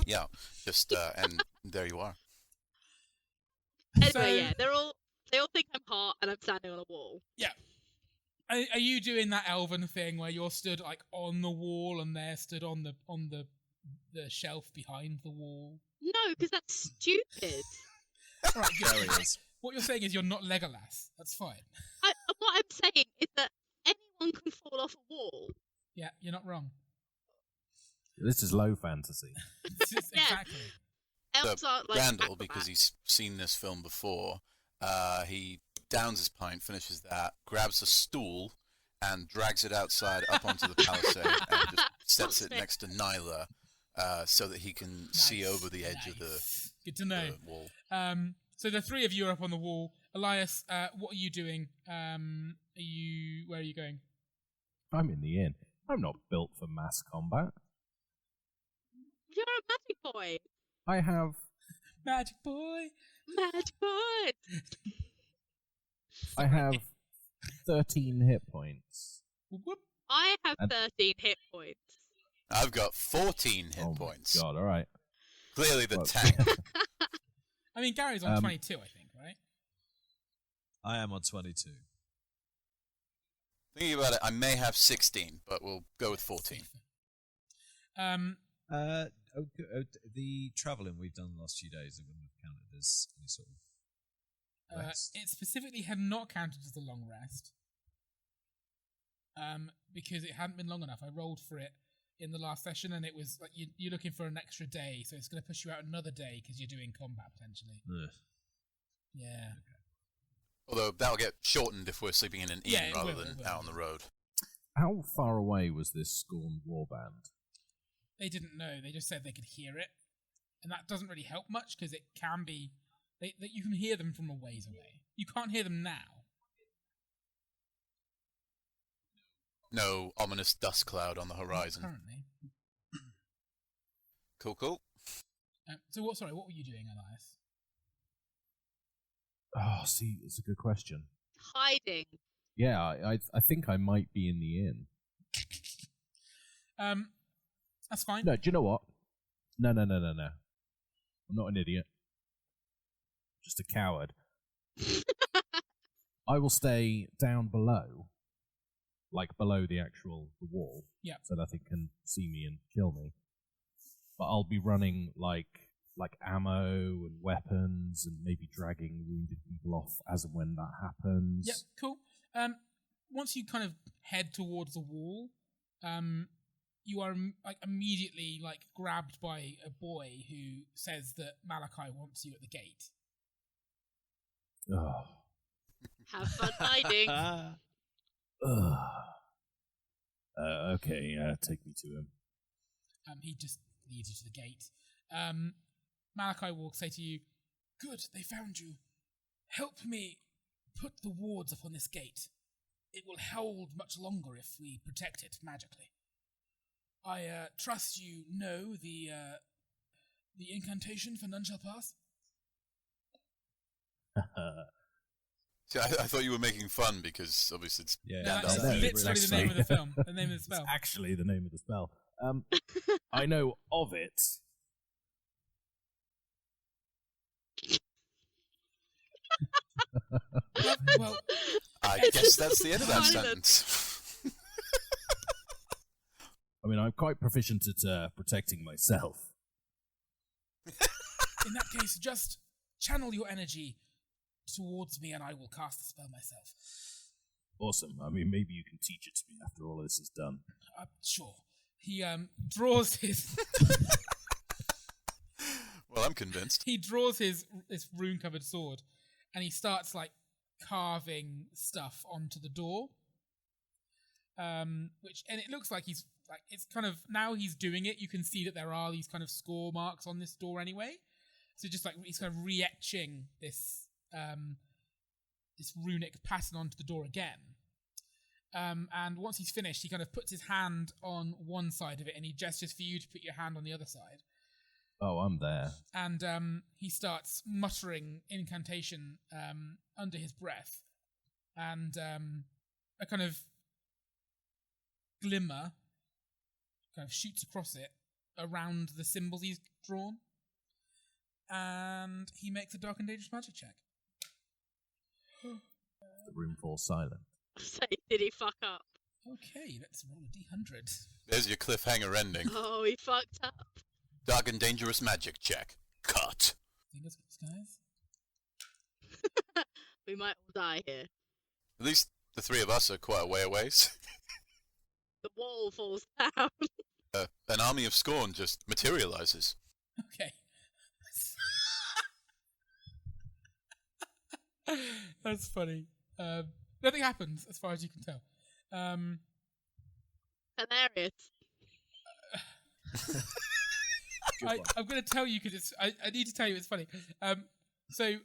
yeah, just, and there you are. Anyway, So- yeah, they all think I'm hot and I'm standing on a wall. Are you doing that elven thing where you're stood like on the wall and they're stood on the shelf behind the wall? No, because that's stupid. All right, There good. he is. What you're saying is you're not Legolas. That's fine. What I'm saying is that anyone can fall off a wall. Yeah, you're not wrong. This is low fantasy. Yeah. Exactly. Elves aren't like Randall, acrobats. because he's seen this film before, he downs his pint, finishes that, grabs a stool, and drags it outside up onto the palisade and just sets it next to Nyla so that he can see Nice, over the edge of nice. Good to know. the wall. So the three of you are up on the wall. Elias, what are you doing? Where are you going? I'm in the inn. I'm not built for mass combat. You're a magic boy. I have Magic boy. Magic boy. I have 13 hit points. Whoop. I have And- 13 hit points. I've got 14 hit Oh points. my god! All right. Clearly the Well- tank. I mean, Gary's on 22, I think, right? I am on 22. Thinking about it, I may have 16, but we'll go with 14. The travelling we've done the last few days, it wouldn't have counted as any sort of rest. It specifically had not counted as a long rest. Because it hadn't been long enough. I rolled for it in the last session, and it was like you're looking for an extra day, so it's going to push you out another day because you're doing combat potentially. Ugh. Yeah. Although that'll get shortened if we're sleeping in an inn Yeah, it rather will, than it will. out on the road. How far away was this Scorn warband? They didn't know. They just said they could hear it, and that doesn't really help much because it can be. You can hear them from a ways away. You can't hear them now. No ominous dust cloud on the horizon. Currently. Cool. So what? Sorry, what were you doing, Elias? Oh, see, it's a good question. Hiding. Yeah, I think I might be in the inn. That's fine. No, do you know what? No. I'm not an idiot. Just a coward. I will stay down below, like below the wall. Yeah. So nothing can see me and kill me. But I'll be running like ammo and weapons and maybe dragging wounded people off as and when that happens. Yeah, cool. Once you kind of head towards the wall, you are like immediately like grabbed by a boy who says that Malachi wants you at the gate. Ugh. Have fun hiding. Ugh. Okay, take me to him. He just leads you to the gate. Malachi will say to you, "Good, they found you. Help me put the wards upon this gate. It will hold much longer if we protect it magically." I trust you know the incantation for none shall pass. See, I thought you were making fun because obviously it's Yeah, No, that's that's literally the name of the film. The name of the It's spell. actually the name of the spell. I know of it. Well, I guess that's the end of that sentence. I mean, I'm quite proficient at protecting myself. in that case, just channel your energy towards me and I will cast the spell myself. Awesome. I mean, maybe you can teach it to me after all this is done. Sure. He draws his Well, I'm convinced. he draws his rune-covered sword and he starts like carving stuff onto the door. And it looks like he's like, it's kind of, now he's doing it, you can see that there are these kind of score marks on this door anyway. So just like he's kind of re-etching this runic pattern onto the door again. And once he's finished, he kind of puts his hand on one side of it and he gestures for you to put your hand on the other side. Oh, I'm there. And he starts muttering incantation under his breath. And a kind of glimmer kind of shoots across it around the symbols he's drawn. And he makes a dark and dangerous magic check. The room falls silent. Say, did he fuck up? Okay, let's roll a d100. There's your cliffhanger ending. Oh, he fucked up. Dark and dangerous magic check. Cut. Fingers crossed, guys. We might all die here. At least the three of us are quite a way away. The wall falls down. An army of scorn just materializes. Okay. That's funny. Nothing happens, as far as you can tell. Hilarious. I'm going to tell you because I need to tell you it's funny. So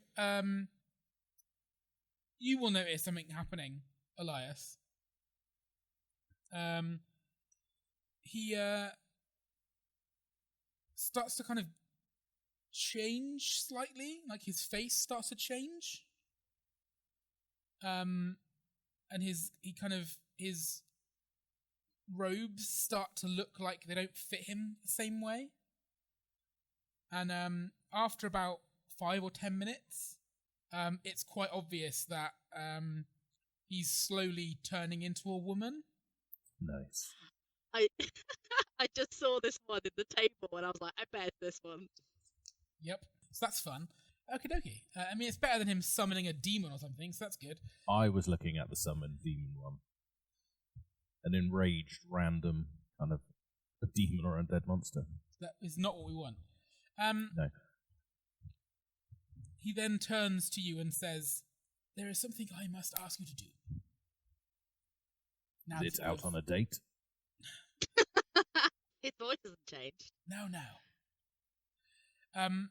you will notice something happening, Elias. He starts to kind of change slightly, like his face starts to change. And his robes start to look like they don't fit him the same way. And after about 5 or 10 minutes, it's quite obvious that he's slowly turning into a woman. Nice. I just saw this one in the table and I was like, I bet it's this one. Yep. So that's fun. Okie dokie. I mean, it's better than him summoning a demon or something, so that's good. I was looking at the summoned demon one. An enraged, random kind of a demon or undead monster. That is not what we want. No. He then turns to you and says, "There is something I must ask you to do." Now Is it out on a date? His voice hasn't changed. Now. And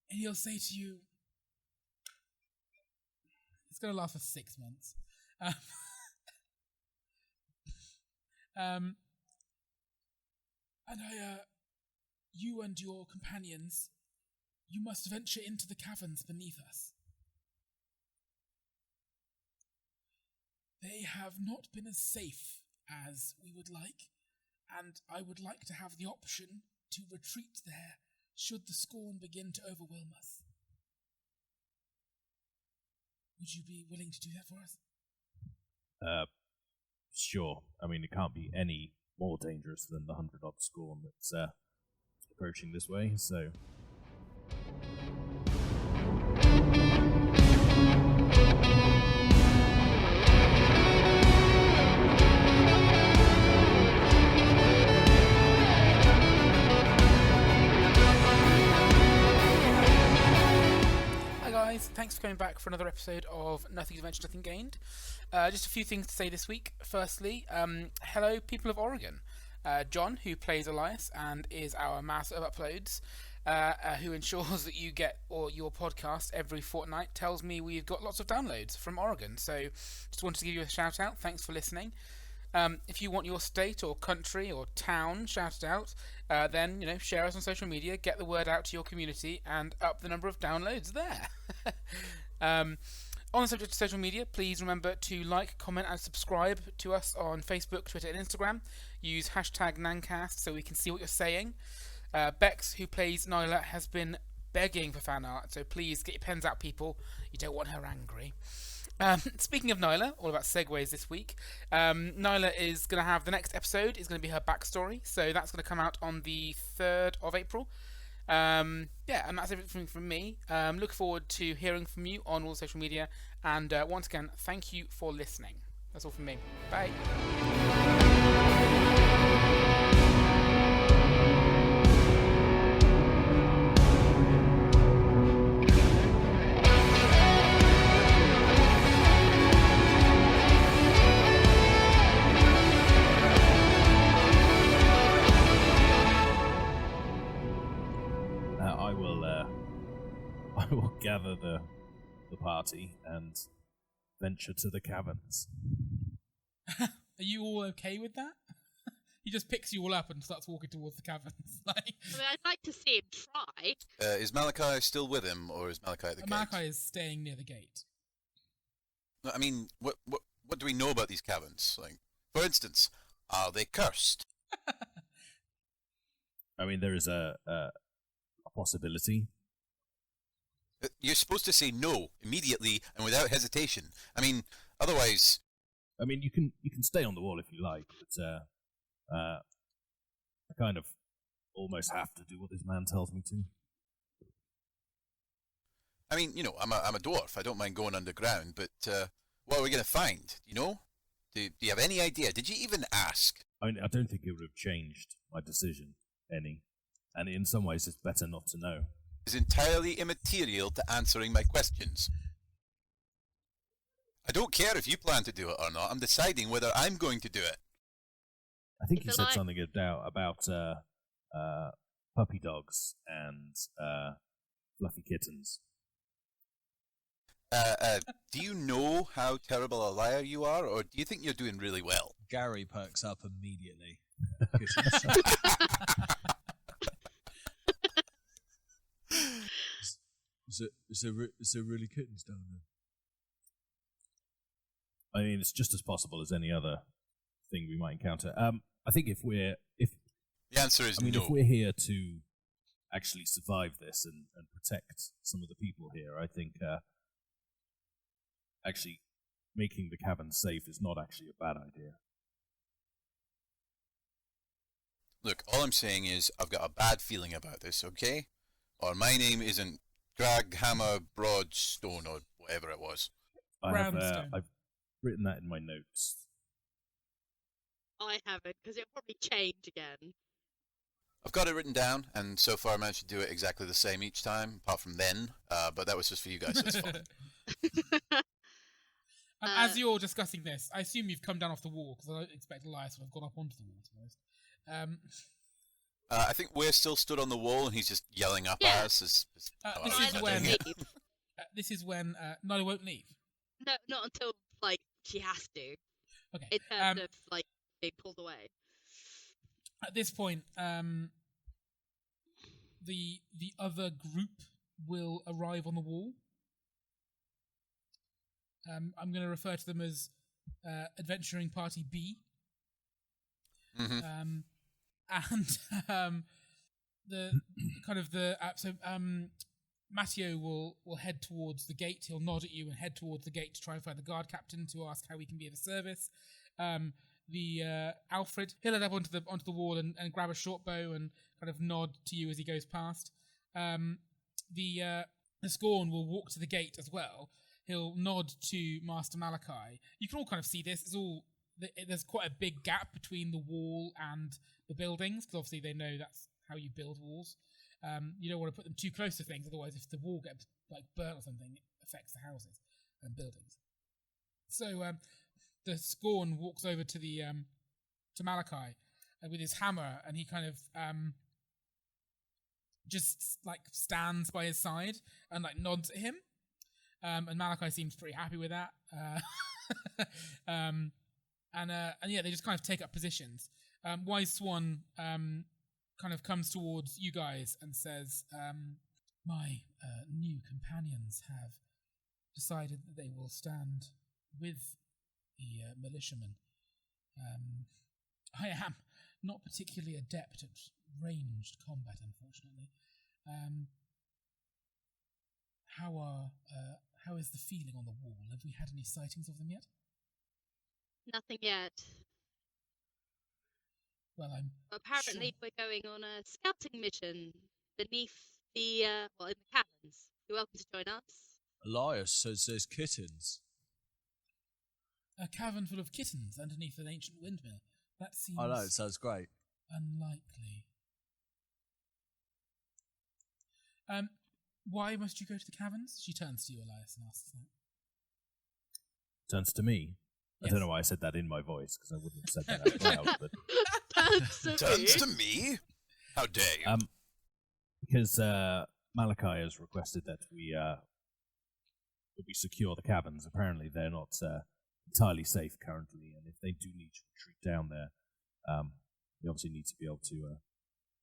he'll say to you, it's going to last for 6 months. And you and your companions, you must venture into the caverns beneath us. They have not been as safe as we would like, and I would like to have the option to retreat there should the scorn begin to overwhelm us. Would you be willing to do that for us? Sure. I mean, it can't be any more dangerous than the 100-odd scorn that's approaching this way, so... Thanks for coming back for another episode of Nothing Adventure, Nothing Gained. Just a few things to say this week. Firstly, hello people of Oregon. John, who plays Elias and is our master of uploads, who ensures that you get your podcast every fortnight, tells me we've got lots of downloads from Oregon. So just wanted to give you a shout out. Thanks for listening. If you want your state or country or town shouted out, then share us on social media, get the word out to your community, and up the number of downloads there. On the subject of social media, please remember to like, comment, and subscribe to us on Facebook, Twitter, and Instagram. Use hashtag Nancast so we can see what you're saying. Bex, who plays Nyla, has been begging for fan art, so please get your pens out, people. You don't want her angry. Speaking of Nyla, all about segues this week. Nyla is going to have the next episode is going to be her backstory, so that's going to come out on the 3rd of April. And that's everything from me. Look forward to hearing from you on all social media, and once again, thank you for listening. That's all from me. Bye. I will gather the party and venture to the caverns. Are you all okay with that? He just picks you all up and starts walking towards the caverns. I mean, I'd like to see him try. Is Malachi still with him, or is Malachi at the gate? Malachi is staying near the gate. No, I mean, what do we know about these caverns? Like, for instance, are they cursed? I mean, there is a possibility. You're supposed to say no immediately and without hesitation. I mean, otherwise. I mean, you can stay on the wall if you like, but I kind of almost have to do what this man tells me to. I mean, I'm a dwarf. I don't mind going underground, but what are we going to find? Do you have any idea? Did you even ask? I mean, I don't think it would have changed my decision any, and in some ways, it's better not to know. Is entirely immaterial to answering my questions. I don't care if you plan to do it or not. I'm deciding whether I'm going to do it. I think you said something about puppy dogs and fluffy kittens. Do you know how terrible a liar you are, or do you think you're doing really well? Gary perks up immediately. Is there really kittens down there? I mean, it's just as possible as any other thing we might encounter. I think if the answer is no. if we're here to actually survive this and protect some of the people here, I think actually making the cabin safe is not actually a bad idea. Look, all I'm saying is I've got a bad feeling about this, okay? Or my name isn't Graghammer Broadstone or whatever it was. I've written that in my notes. I haven't, because it'll probably change again. I've got it written down, and so far I managed to do it exactly the same each time, apart from then. But that was just for you guys, so it's fine. As you're discussing this, I assume you've come down off the wall, because I don't expect Elias to have gone up onto the wall, to be honest. I think we're still stood on the wall, and he's just yelling up at us. This is when Nyla won't leave. No, not until she has to. Okay. In terms of being pulled away. At this point, the other group will arrive on the wall. I'm going to refer to them as Adventuring Party B. Mm-hmm. And Matteo will head towards the gate. He'll nod at you and head towards the gate to try and find the guard captain to ask how he can be of service. Alfred, he'll head up onto the wall and grab a short bow and kind of nod to you as he goes past. The Scorn will walk to the gate as well. He'll nod to Master Malachi. You can all kind of see this. There's quite a big gap between the wall and the buildings, because obviously they know that's how you build walls. You don't want to put them too close to things, otherwise if the wall gets burnt or something, it affects the houses and buildings. So the Scorn walks over to to Malachi with his hammer, and he kind of just stands by his side and nods at him. And Malachi seems pretty happy with that. And yeah, they just kind of take up positions. Wise Swan kind of comes towards you guys and says, my new companions have decided that they will stand with the militiamen. I am not particularly adept at ranged combat, unfortunately. How is the feeling on the wall? Have we had any sightings of them yet? Nothing yet. Well, I'm Apparently, sure. we're going on a scouting mission beneath the, in the caverns. You're welcome to join us. Elias says there's kittens. A cavern full of kittens underneath an ancient windmill. That seems I know, it sounds great. unlikely. Why must you go to the caverns? She turns to you, Elias, and asks that. Turns to me. I Yes. don't know why I said that in my voice, because I wouldn't have said that out loud. But Turns to me? How dare you? because Malachi has requested that we secure the caverns. Apparently, they're not entirely safe currently, and if they do need to retreat down there, we obviously need to be able to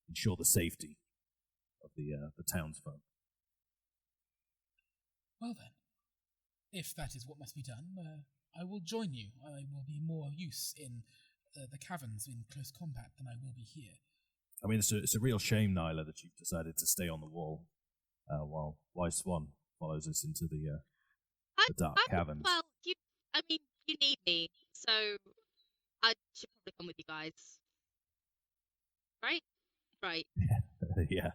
ensure the safety of the townsfolk. Well then, if that is what must be done, I will join you. I will be more use in the caverns in close combat than I will be here. I mean, it's a real shame, Nyla, that you've decided to stay on the wall while Wise Swan follows us into the dark caverns. Well, you need me, so I should probably come with you guys. Right? Right. Yeah.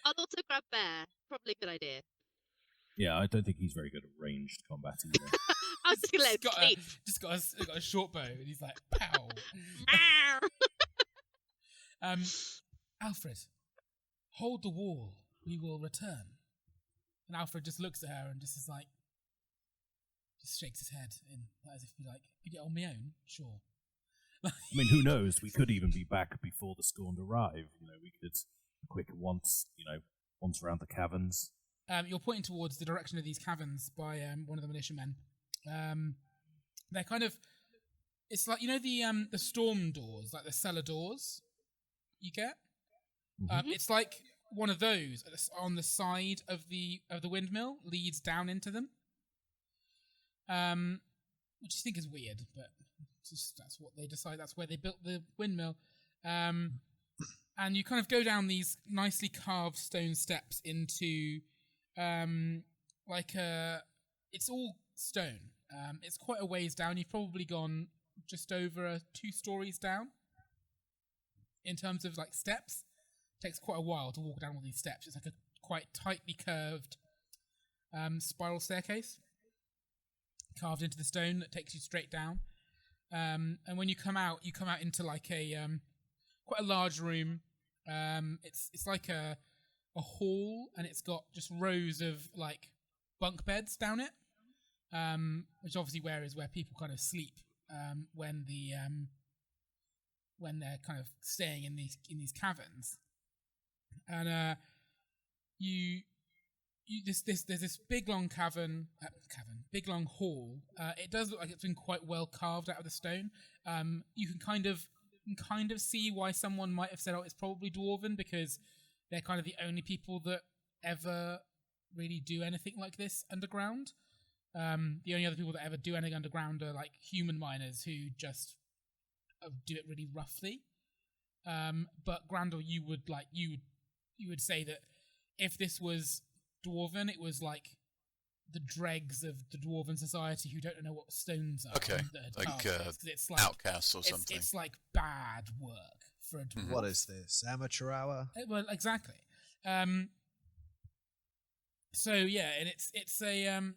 I'll also grab Bear. Probably a good idea. Yeah, I don't think he's very good at ranged combat either. I was just going to let him sleep. Just got a short bow, and he's like, pow. Alfred, hold the wall. We will return. And Alfred just looks at her and just is like, just shakes his head as if be like, you get on my own? Sure. I mean, who knows? We could even be back before the Scorned arrive. We could quick once around the caverns. You're pointing towards the direction of these caverns by one of the militiamen. They're kind of, it's like, the storm doors, like the cellar doors you get? Mm-hmm. It's like one of those on the side of the windmill leads down into them. Which I think is weird, but that's what they decide. That's where they built the windmill. And you kind of go down these nicely carved stone steps into it's all stone. It's quite a ways down. You've probably gone just over 2 stories down in terms of like steps. It takes quite a while to walk down all these steps. It's like a quite tightly curved spiral staircase carved into the stone that takes you straight down. And when you come out into like a quite a large room. It's like a hall, and it's got just rows of like bunk beds down it, which obviously is where people kind of sleep when they're kind of staying in these caverns. And there's this big long big long hall. It does look like it's been quite well carved out of the stone. You can kind of see why someone might have said, "Oh, it's probably dwarven," because they're kind of the only people that ever really do anything like this underground. The only other people that ever do anything underground are like human miners who just do it really roughly. But Grandel, you would say that if this was dwarven, it was like the dregs of the dwarven society who don't know what stones are. Okay, like it's like outcasts or something. It's like bad work for a dwarf. What is this? Amateur hour? Well, exactly. So yeah, and it's a In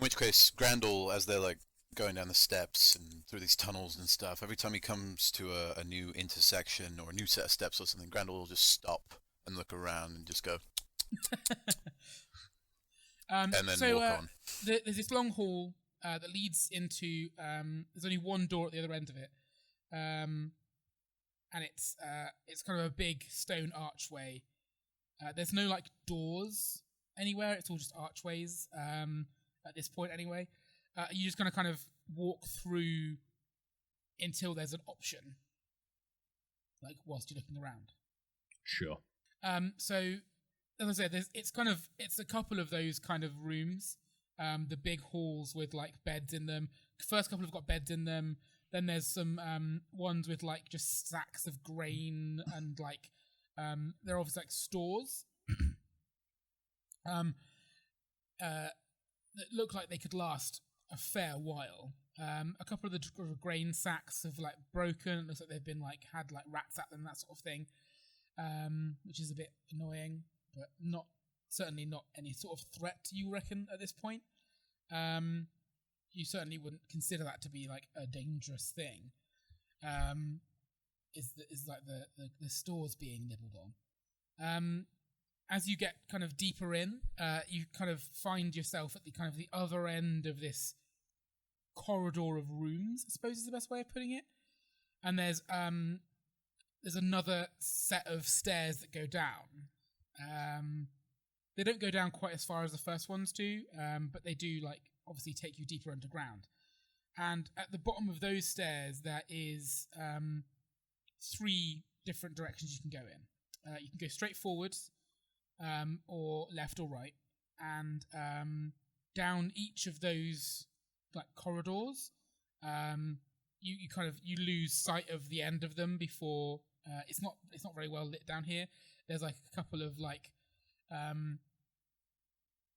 which case, Grandel, as they're like going down the steps and through these tunnels and stuff, every time he comes to a new intersection or a new set of steps or something, Grandel will just stop and look around and just go. And then walk on. There's this long hall that leads into. There's only one door at the other end of it, and it's kind of a big stone archway. There's no like doors anywhere. It's all just archways at this point, anyway. you're just going to kind of walk through until there's an option, like whilst you're looking around. Sure. So, as I said, it's a couple of those kind of rooms. The big halls with like beds in them. First couple have got beds in them. Then there's some ones with like just sacks of grain and like they're obviously like stores. That look like they could last a fair while. A couple of the grain sacks have like broken. It looks like they've been like had like rats at them, that sort of thing, which is a bit annoying, but certainly not any sort of threat. You reckon at this point? You certainly wouldn't consider that to be like a dangerous thing. Is like the stores being nibbled on. As you get kind of deeper in, you kind of find yourself at the kind of the other end of this corridor of rooms, I suppose is the best way of putting it. And there's another set of stairs that go down. They don't go down quite as far as the first ones do, but they do like obviously take you deeper underground. And at the bottom of those stairs, there is 3 different directions you can go in. You can go straight forwards, or left or right, and down each of those like corridors, you lose sight of the end of them before it's not very well lit down here. There's like a couple of like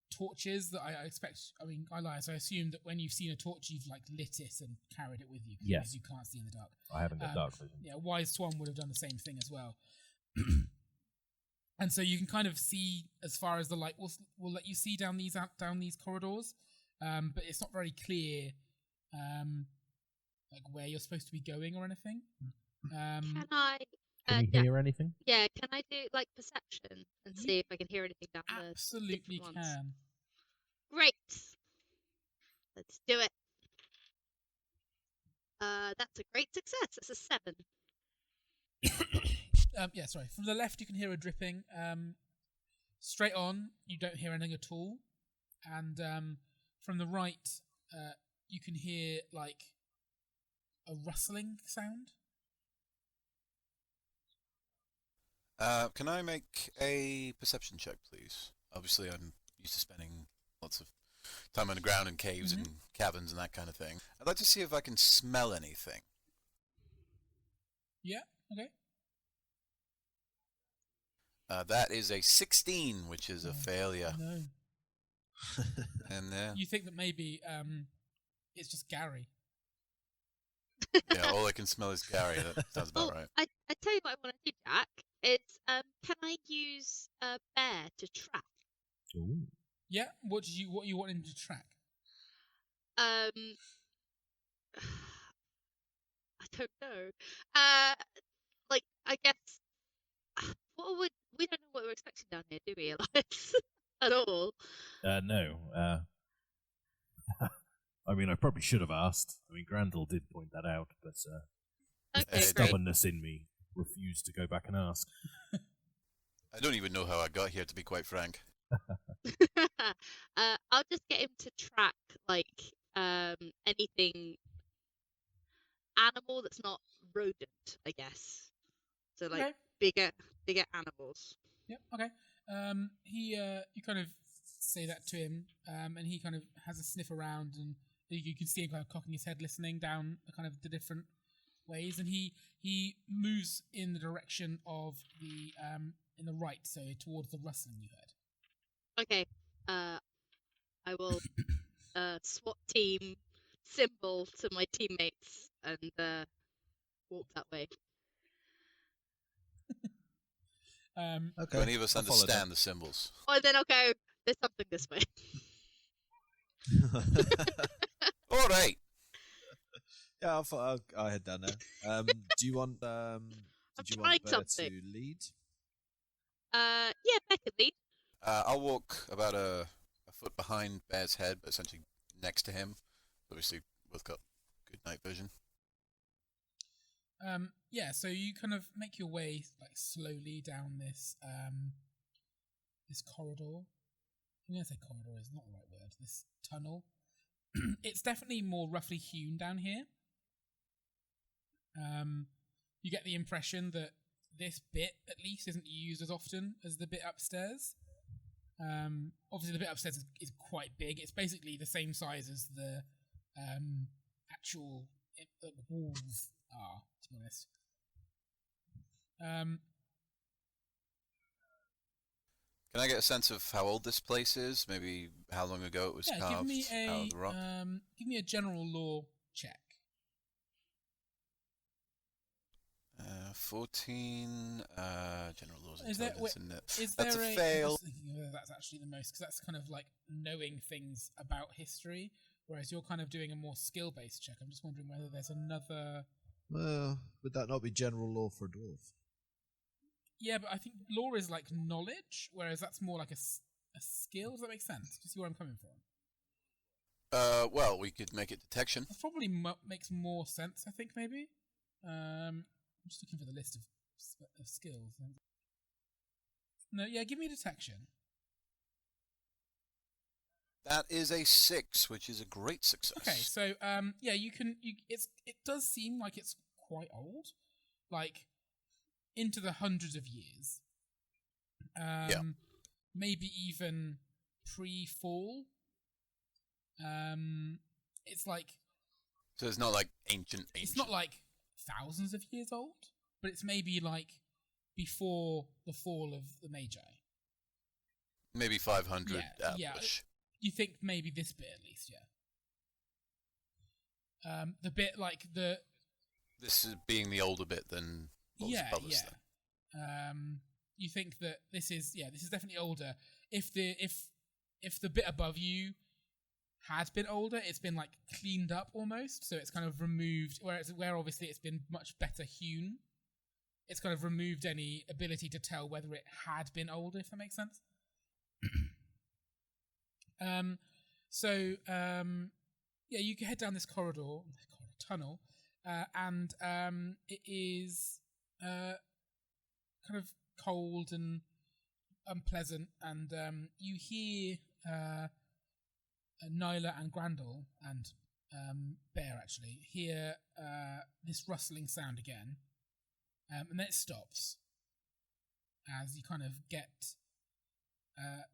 torches that I expect. I mean, I lie. So I assume that when you've seen a torch, you've like lit it and carried it with you. Yes. Because you can't see in the dark. I haven't got dark vision. Yeah, Wise Swan would have done the same thing as well. And so you can kind of see as far as the light will let you see down these corridors, but it's not very clear, like where you're supposed to be going or anything. Can I? Can you hear anything? Yeah, can I do like perception and see if I can hear anything down the Absolutely different can. ones? Great. Let's do it. That's a great success. That's a 7. Yeah, sorry. From the left, you can hear a dripping. Straight on, you don't hear anything at all. And from the right, you can hear like a rustling sound. Can I make a perception check, please? Obviously, I'm used to spending lots of time on the ground in caves and caverns and that kind of thing. I'd like to see if I can smell anything. Yeah, okay. That is a 16, which is a failure. No. And You think that maybe it's just Gary. yeah, all I can smell is Gary. That sounds about right. I tell you what I want to do, Jack. It's can I use a bear to track? Ooh. Yeah. What you want him to track? I don't know. Like I guess. We don't know what we're expecting down here, do we, Elias? At all. No. I mean, I probably should have asked. I mean, Grandel did point that out, but Okay, the stubbornness in me refused to go back and ask. I don't even know how I got here, to be quite frank. I'll just get him to track like anything animal that's not rodent, I guess. So like bigger animals. Yep. Okay. You kind of say that to him, and he kind of has a sniff around, and you can see him kind of cocking his head, listening down kind of the different ways, and he moves in the direction of the in the right, so towards the rustling you heard. Okay. I will SWAT team symbol to my teammates and walk that way. Do any of us understand the symbols? Oh, then I'll go. There's something this way. All right. Yeah, I thought I'll head down there. Do you want? Did you trying want Bear something. to lead? Yeah, Bear can lead. I'll walk about a foot behind Bear's head, but essentially next to him. Obviously, both got good night vision. Yeah, so you kind of make your way like slowly down this this corridor. I'm gonna say corridor is not the right word. This tunnel. it's definitely more roughly hewn down here. You get the impression that this bit, at least, isn't used as often as the bit upstairs. Obviously, the bit upstairs is quite big. It's basically the same size as the actual walls are, to be honest. Can I get a sense of how old this place is? Maybe how long ago it was carved out of the rock? Give me a general law check. 14. General laws. Is there That's a fail. I'm just thinking whether that's actually the most, because that's kind of like knowing things about history, whereas you're kind of doing a more skill-based check. I'm just wondering whether there's another. Well, would that not be general law for a dwarf? Yeah, but I think law is like knowledge, whereas that's more like a skill. Does that make sense? Do you see where I'm coming from? Well, we could make it detection. That probably makes more sense, I think, maybe. I'm just looking for the list of skills. No, yeah, give me detection. That is a 6, which is a great success. Okay, so yeah, it does seem like it's quite old, like into the hundreds of years. Yeah. Maybe even pre-fall. It's like, so it's not like ancient. It's not like thousands of years old, but it's maybe like before the fall of the Magi. Maybe 500. Yeah. You think maybe this bit at least, yeah. The bit like the. This is being the older bit than what was above us then. You think that this is definitely older. If the bit above you had been older, it's been like cleaned up almost, so it's kind of removed. Where obviously it's been much better hewn, it's kind of removed any ability to tell whether it had been older, if that makes sense. Yeah, you can head down this tunnel, and it is kind of cold and unpleasant, and you hear Nyla and Grandel and Bear actually hear this rustling sound again, and then it stops as you kind of get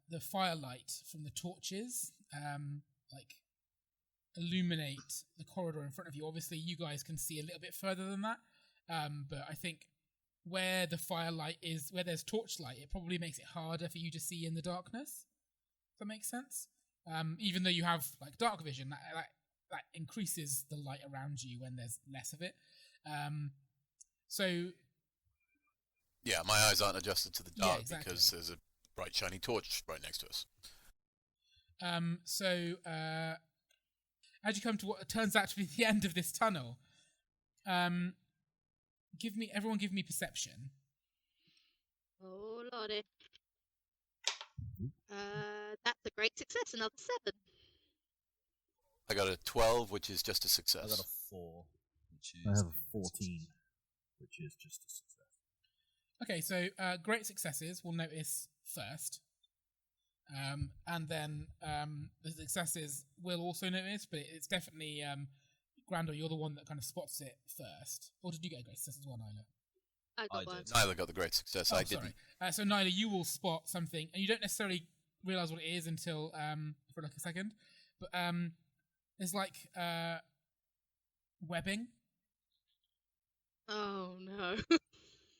the firelight from the torches like illuminate the corridor in front of you. Obviously, you guys can see a little bit further than that, but I think where the firelight is, where there's torchlight, it probably makes it harder for you to see in the darkness. Does that make sense? Even though you have like dark vision, that increases the light around you when there's less of it. So yeah, my eyes aren't adjusted to the dark, exactly. Because there's a bright shiny torch right next to us. As you come to what turns out to be the end of this tunnel, everyone give me perception. Oh lordy. That's a great success. Another 7. I got a 12, which is just a success. I got a 4, which is. I have a 14, which is just a success. Okay, so great successes we'll notice first. And then the successes we'll also notice, but it's definitely Grandel, you're the one that kind of spots it first. Or did you get a great success as well, Nyla? I got I one. did. Nyla got the great success. I didn't. So Nyla, you will spot something, and you don't necessarily realise what it is until for like a second. But there's like webbing. Oh no.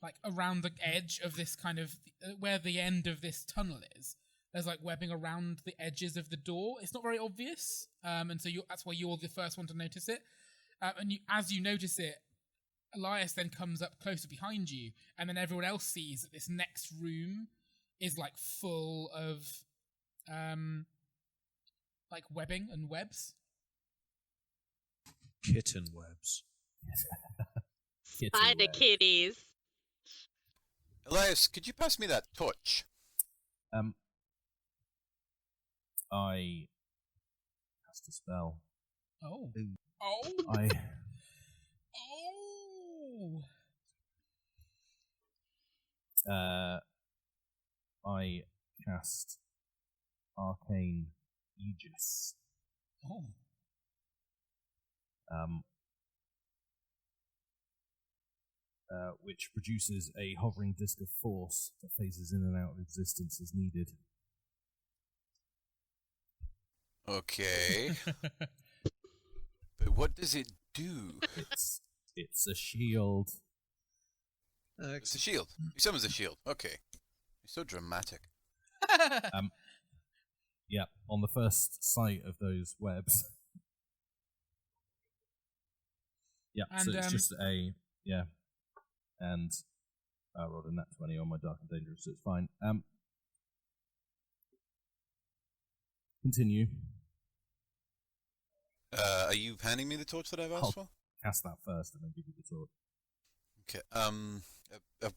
Like around the edge of this kind of where the end of this tunnel is. There's like webbing around the edges of the door. It's not very obvious, and so that's why you're the first one to notice it. And as you notice it, Elias then comes up closer behind you, and then everyone else sees that this next room is like full of like webbing and webs. Kitten webs. Spider kitties. Elias, could you pass me that torch? I cast a spell. Oh. Ooh. Oh. I I cast Arcane Aegis. Oh. which produces a hovering disk of force that phases in and out of existence as needed. Okay. But what does it do? It's a shield. It's a shield. He summons a shield. Okay. He's so dramatic. Yeah, on the first sight of those webs. Yeah, And, so it's just and I rolled a nat 20 on my Dark and Dangerous, so it's fine. Continue. Are you handing me the torch that I've asked for? Cast that first and then give you the torch. Okay. Have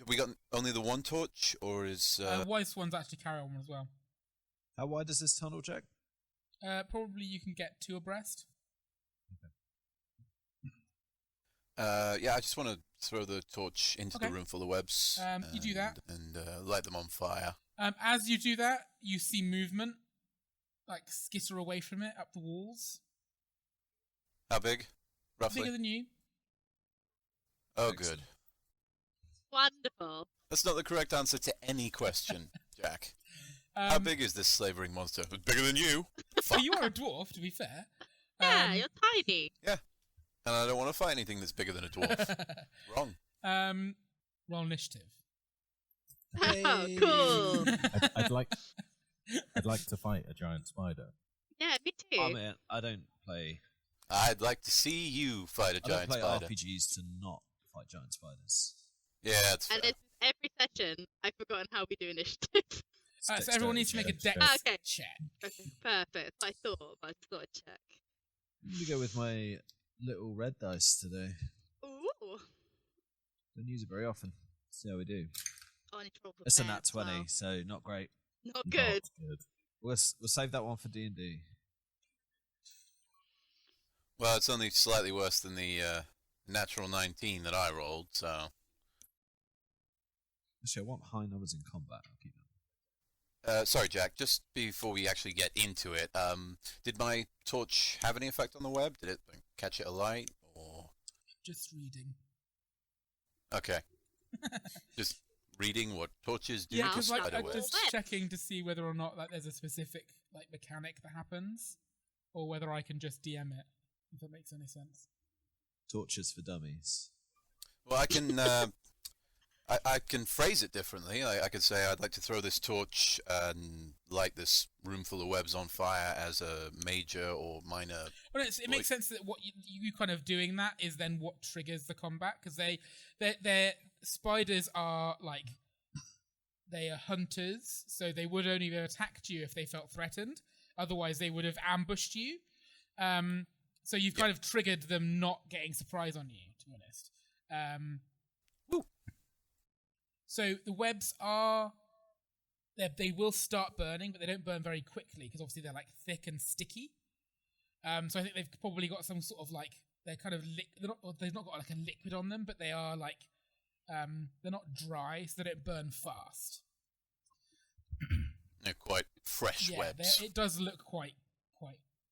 we got only the one torch, or is Wise ones actually carry on as well. How wide is this tunnel, Jack? Probably you can get 2 abreast. yeah, I just want to throw the torch into the room full of webs. You do that. And light them on fire. As you do that, you see movement, like skitter away from it up the walls. How big? Roughly? Bigger than you. Oh, good. Wonderful. That's not the correct answer to any question, Jack. How big is this slavering monster? It's bigger than you. Well, you are a dwarf, to be fair. Yeah, you're tiny. Yeah. And I don't want to fight anything that's bigger than a dwarf. Wrong. Roll initiative. Oh, cool. I'd like to fight a giant spider. Yeah, me too. I mean, I don't play. I'd like to see you fight a I don't giant play spider. RPGs to not fight giant spiders. Yeah, that's fair. And it's every session, I've forgotten how we do initiative. So everyone needs to make a dex Okay. check. Okay, perfect. I thought I'd check. I'm going to go with my little red dice today. Ooh. Don't use it very often. See how we do. Oh, I need to roll for It's a bear nat as 20, well. so not great. Not good. Not good. We'll save that one for D&D. Well, it's only slightly worse than the natural 19 that I rolled, so... Actually, I want high numbers in combat. I'll keep them. Sorry, Jack, just before we actually get into it, did my torch have any effect on the web? Did it catch it alight, or...? Just reading. Okay. Just reading what torches do Yeah, to because spider I'm webs. just checking to see whether or not there's a specific mechanic that happens, or whether I can just DM it. If that makes any sense. Torches for dummies. Well, I can... I can phrase it differently. I could say I'd like to throw this torch and light this room full of webs on fire as a major or minor. Well, it makes sense that what you kind of doing that is then what triggers the combat, because their spiders are they are hunters, so they would only have attacked you if they felt threatened. Otherwise, they would have ambushed you. So you've kind of triggered them not getting surprise on you, to be honest. So the webs they will start burning, but they don't burn very quickly because obviously they're thick and sticky. So I think they've probably got some sort of they're kind of they've not got a liquid on them, but they are they're not dry, so they don't burn fast. They're quite fresh webs. It does look quite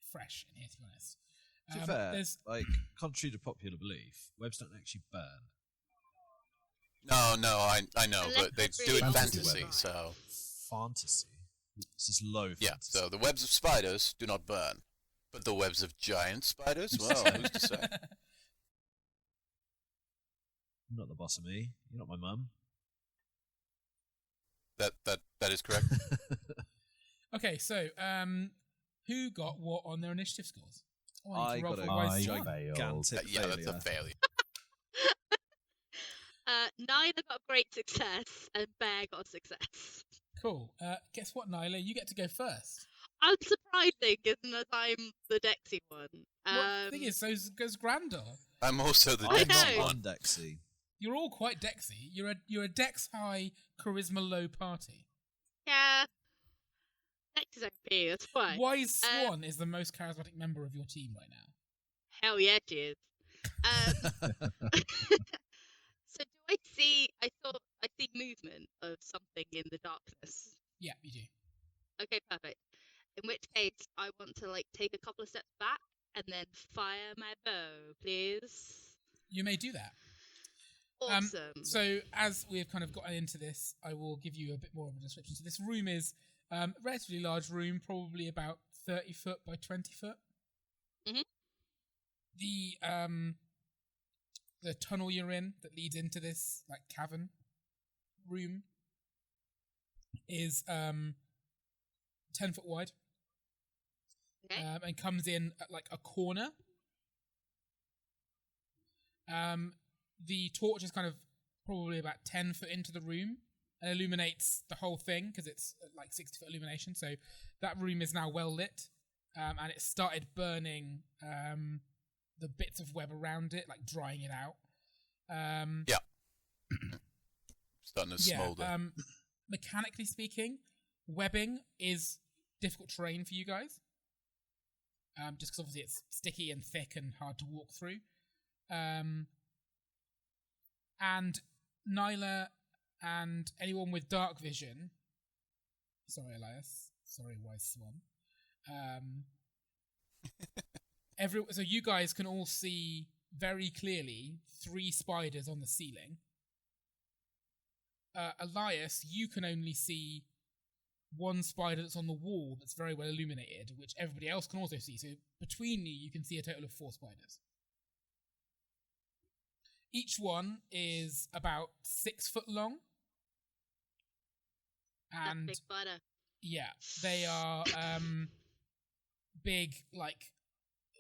fresh in here, to be honest. To be fair, contrary to popular belief, webs don't actually burn. No, I know, Unless but they it's do really it fantasy fantasy, web. so... Fantasy? This is low fantasy. Yeah, so the webs of spiders do not burn. But the webs of giant spiders? Well, who's to say? You're not the boss of me. You're not my mum. That is correct. Okay, so who got what on their initiative scores? Oh, I need to roll got for a Wise failed. One. gigantic Yeah, failure. that's a failure. Neither got great success, and Bear got a success. Cool. Guess what, Nyla? You get to go first. Unsurprising, given that I'm the Dexy one. Well, the thing is, so goes Grandor. I'm also the I next know. one. Dexy. You're all quite Dexy. You're a Dex high, charisma low party. Yeah. Dexy's OP, that's fine. Wise Swan is the most charismatic member of your team right now. Hell yeah, she is. So do I see movement of something in the darkness. Yeah, you do. Okay, perfect. In which case, I want to take a couple of steps back and then fire my bow, please. You may do that. Awesome. So as we've kind of gotten into this, I will give you a bit more of a description. So this room is a relatively large room, probably about 30 foot by 20 foot. Mhm. The tunnel you're in that leads into this like cavern room is 10 foot wide. Okay. And comes in at like a corner. The torch is kind of probably about 10 foot into the room and illuminates the whole thing because it's like 60 foot illumination. So that room is now well lit, and it started burning the bits of web around it, like drying it out. Yeah. Starting to smolder. Mechanically speaking, webbing is difficult terrain for you guys. Just because obviously it's sticky and thick and hard to walk through. And Nyla and anyone with dark vision, sorry Elias, sorry Wise Swan, so you guys can all see very clearly 3 spiders on the ceiling. Elias, you can only see 1 spider that's on the wall that's very well illuminated, which everybody else can also see. So between you can see a total of 4 spiders. Each one is about 6 foot long. And big spider. yeah, they are big, like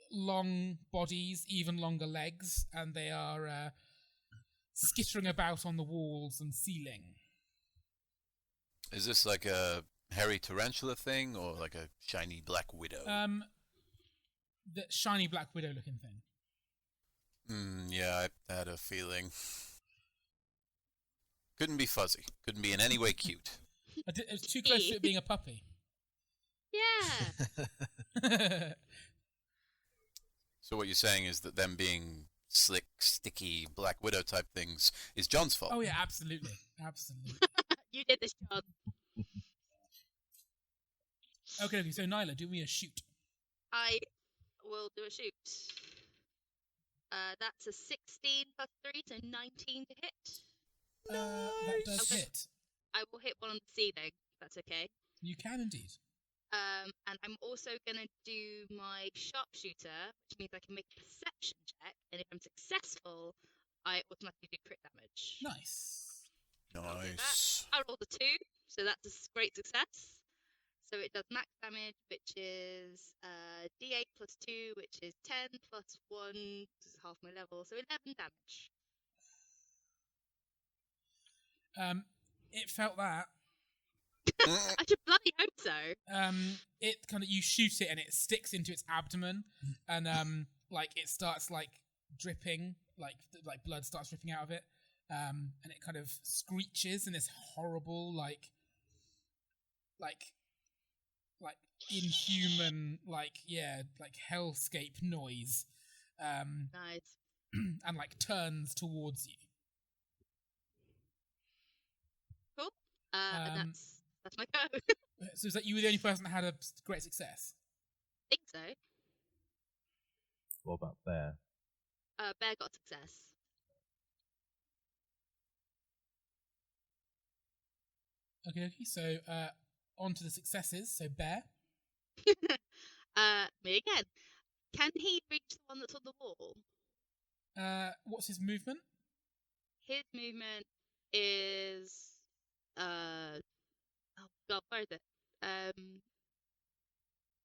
long bodies, even longer legs, and they are skittering about on the walls and ceiling. Is this like a hairy tarantula thing or like a shiny black widow? The shiny black widow looking thing. Yeah, I had a feeling. Couldn't be fuzzy. Couldn't be in any way cute. It was too close to it being a puppy. Yeah. So what you're saying is that them being slick, sticky, black widow type things is John's fault. Oh yeah, absolutely. Absolutely. You did this, John. Okay, so Nyla, do me a shoot. I will do a shoot. That's a 16 plus 3, so 19 to hit. That does Okay. hit. I will hit one on the ceiling, if that's okay. You can indeed. And I'm also going to do my sharpshooter, which means I can make a perception check, and if I'm successful, I automatically do crit damage. Nice. Nice. I rolled a 2, so that's a great success. So it does max damage, which is D8 plus 2, which is 10 plus 1, which is half my level, so 11 damage. It felt that. I should bloody hope so. It kind of, you shoot it and it sticks into its abdomen, and like it starts like dripping, like blood starts dripping out of it, and it kind of screeches in this horrible like inhuman like hellscape noise, Nice. and like turns towards you. Cool. And that's my go. So is that you were the only person that had a great success? I think so. What about Bear? Bear got success. Okay. So on to the successes. So Bear. Me again. Can he reach the one that's on the wall? What's his movement? His movement is oh god, where is it?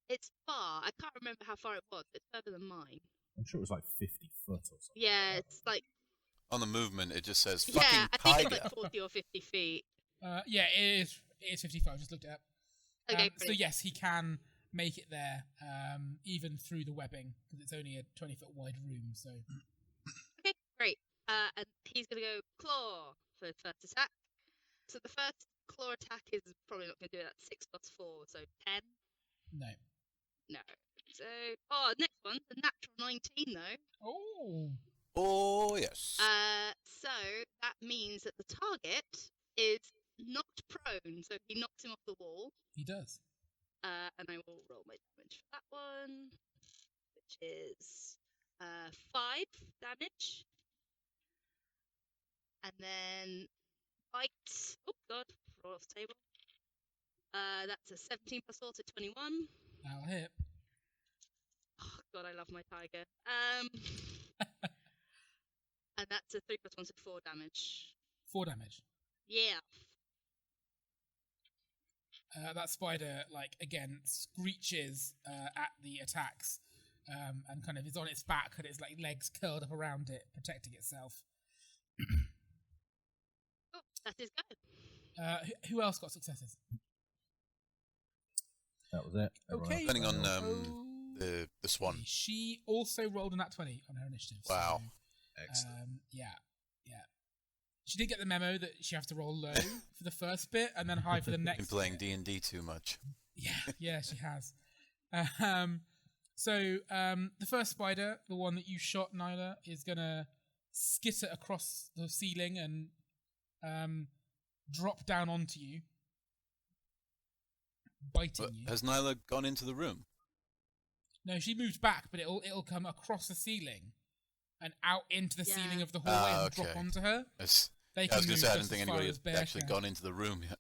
It's far. I can't remember how far it was. It's further than mine. I'm sure it was like 50 foot or something. Yeah, it's like On the movement, it just says fucking yeah, I think tiger. it's like 40 or 50 feet. Yeah, it is 55. I just looked it up. Okay, So brilliant. yes, he can make it there, even through the webbing, because it's only a 20-foot wide room. So Okay, great. And he's gonna go claw for the first attack. So the first claw attack is probably not gonna do it. That's 6 plus 4, so 10. no. No. So next one, the natural 19 though. Oh, Oh, yes. So that means that the target is knocked prone, so he knocks him off the wall. he does. And I will roll my damage for that one, which is 5 damage. And then bite. Oh god, roll off the table. That's a 17 plus 4, so 21. That'll hit. Oh god, I love my tiger. And that's a 3 plus 1, so 4 damage. 4 damage. Yeah. That spider, like, again, screeches at the attacks and kind of is on its back and its like legs curled up around it, protecting itself. Oh, that is go. Who else got successes? That was it. Everyone Okay. else Depending on failed. the swan. She also rolled a nat 20 on her initiative. Wow. So, Excellent. yeah. She did get the memo that she has to roll low for the first bit and then high for the next. Been playing bit. D&D too much. Yeah, she has. So the first spider, the one that you shot, Nyla, is gonna skitter across the ceiling and drop down onto you, biting But you. has Nyla gone into the room? No, she moved back, but it'll come across the ceiling and out into the ceiling of the hallway and drop okay. onto her. I was going to say, I didn't think anybody had actually gone into the room yet.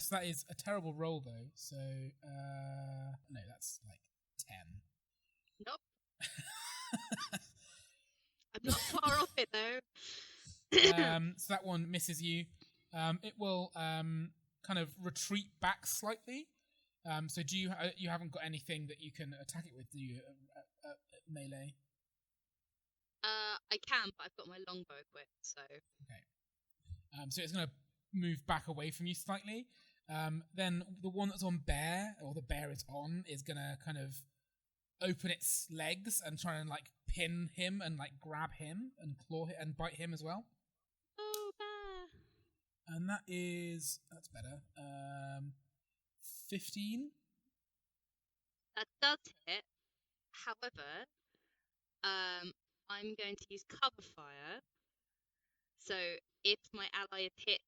So that is a terrible roll, though. So, no, that's like 10. Nope. I'm not far off it though. So that one misses you. It will kind of retreat back slightly. So do you you haven't got anything that you can attack it with, do you? Melee. I can, but I've got my longbow equipped, so. Okay. So it's going to move back away from you slightly. Then the one that's on bear, or the bear is on, is going to kind of open its legs and try and like pin him and like grab him and claw him and bite him as well. Oh, bear. And that's better. 15. That does hit. However, I'm going to use cover fire. So if my ally is hit,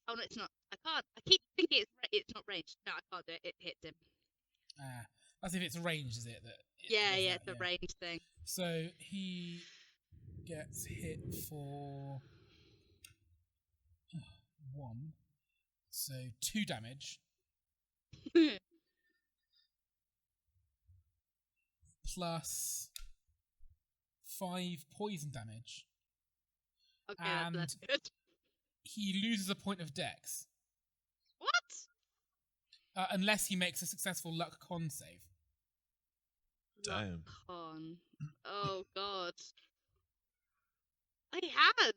oh no, it's not. I can't. I keep thinking it's not ranged. No, I can't do it. It hits him. That's if it's ranged, is it? It's a ranged thing. So he gets hit for 1, so 2 damage plus 5 poison damage. Okay, And that's good. he loses a point of dex. What? Unless he makes a successful luck con save. Damn. Con. Oh god. He has.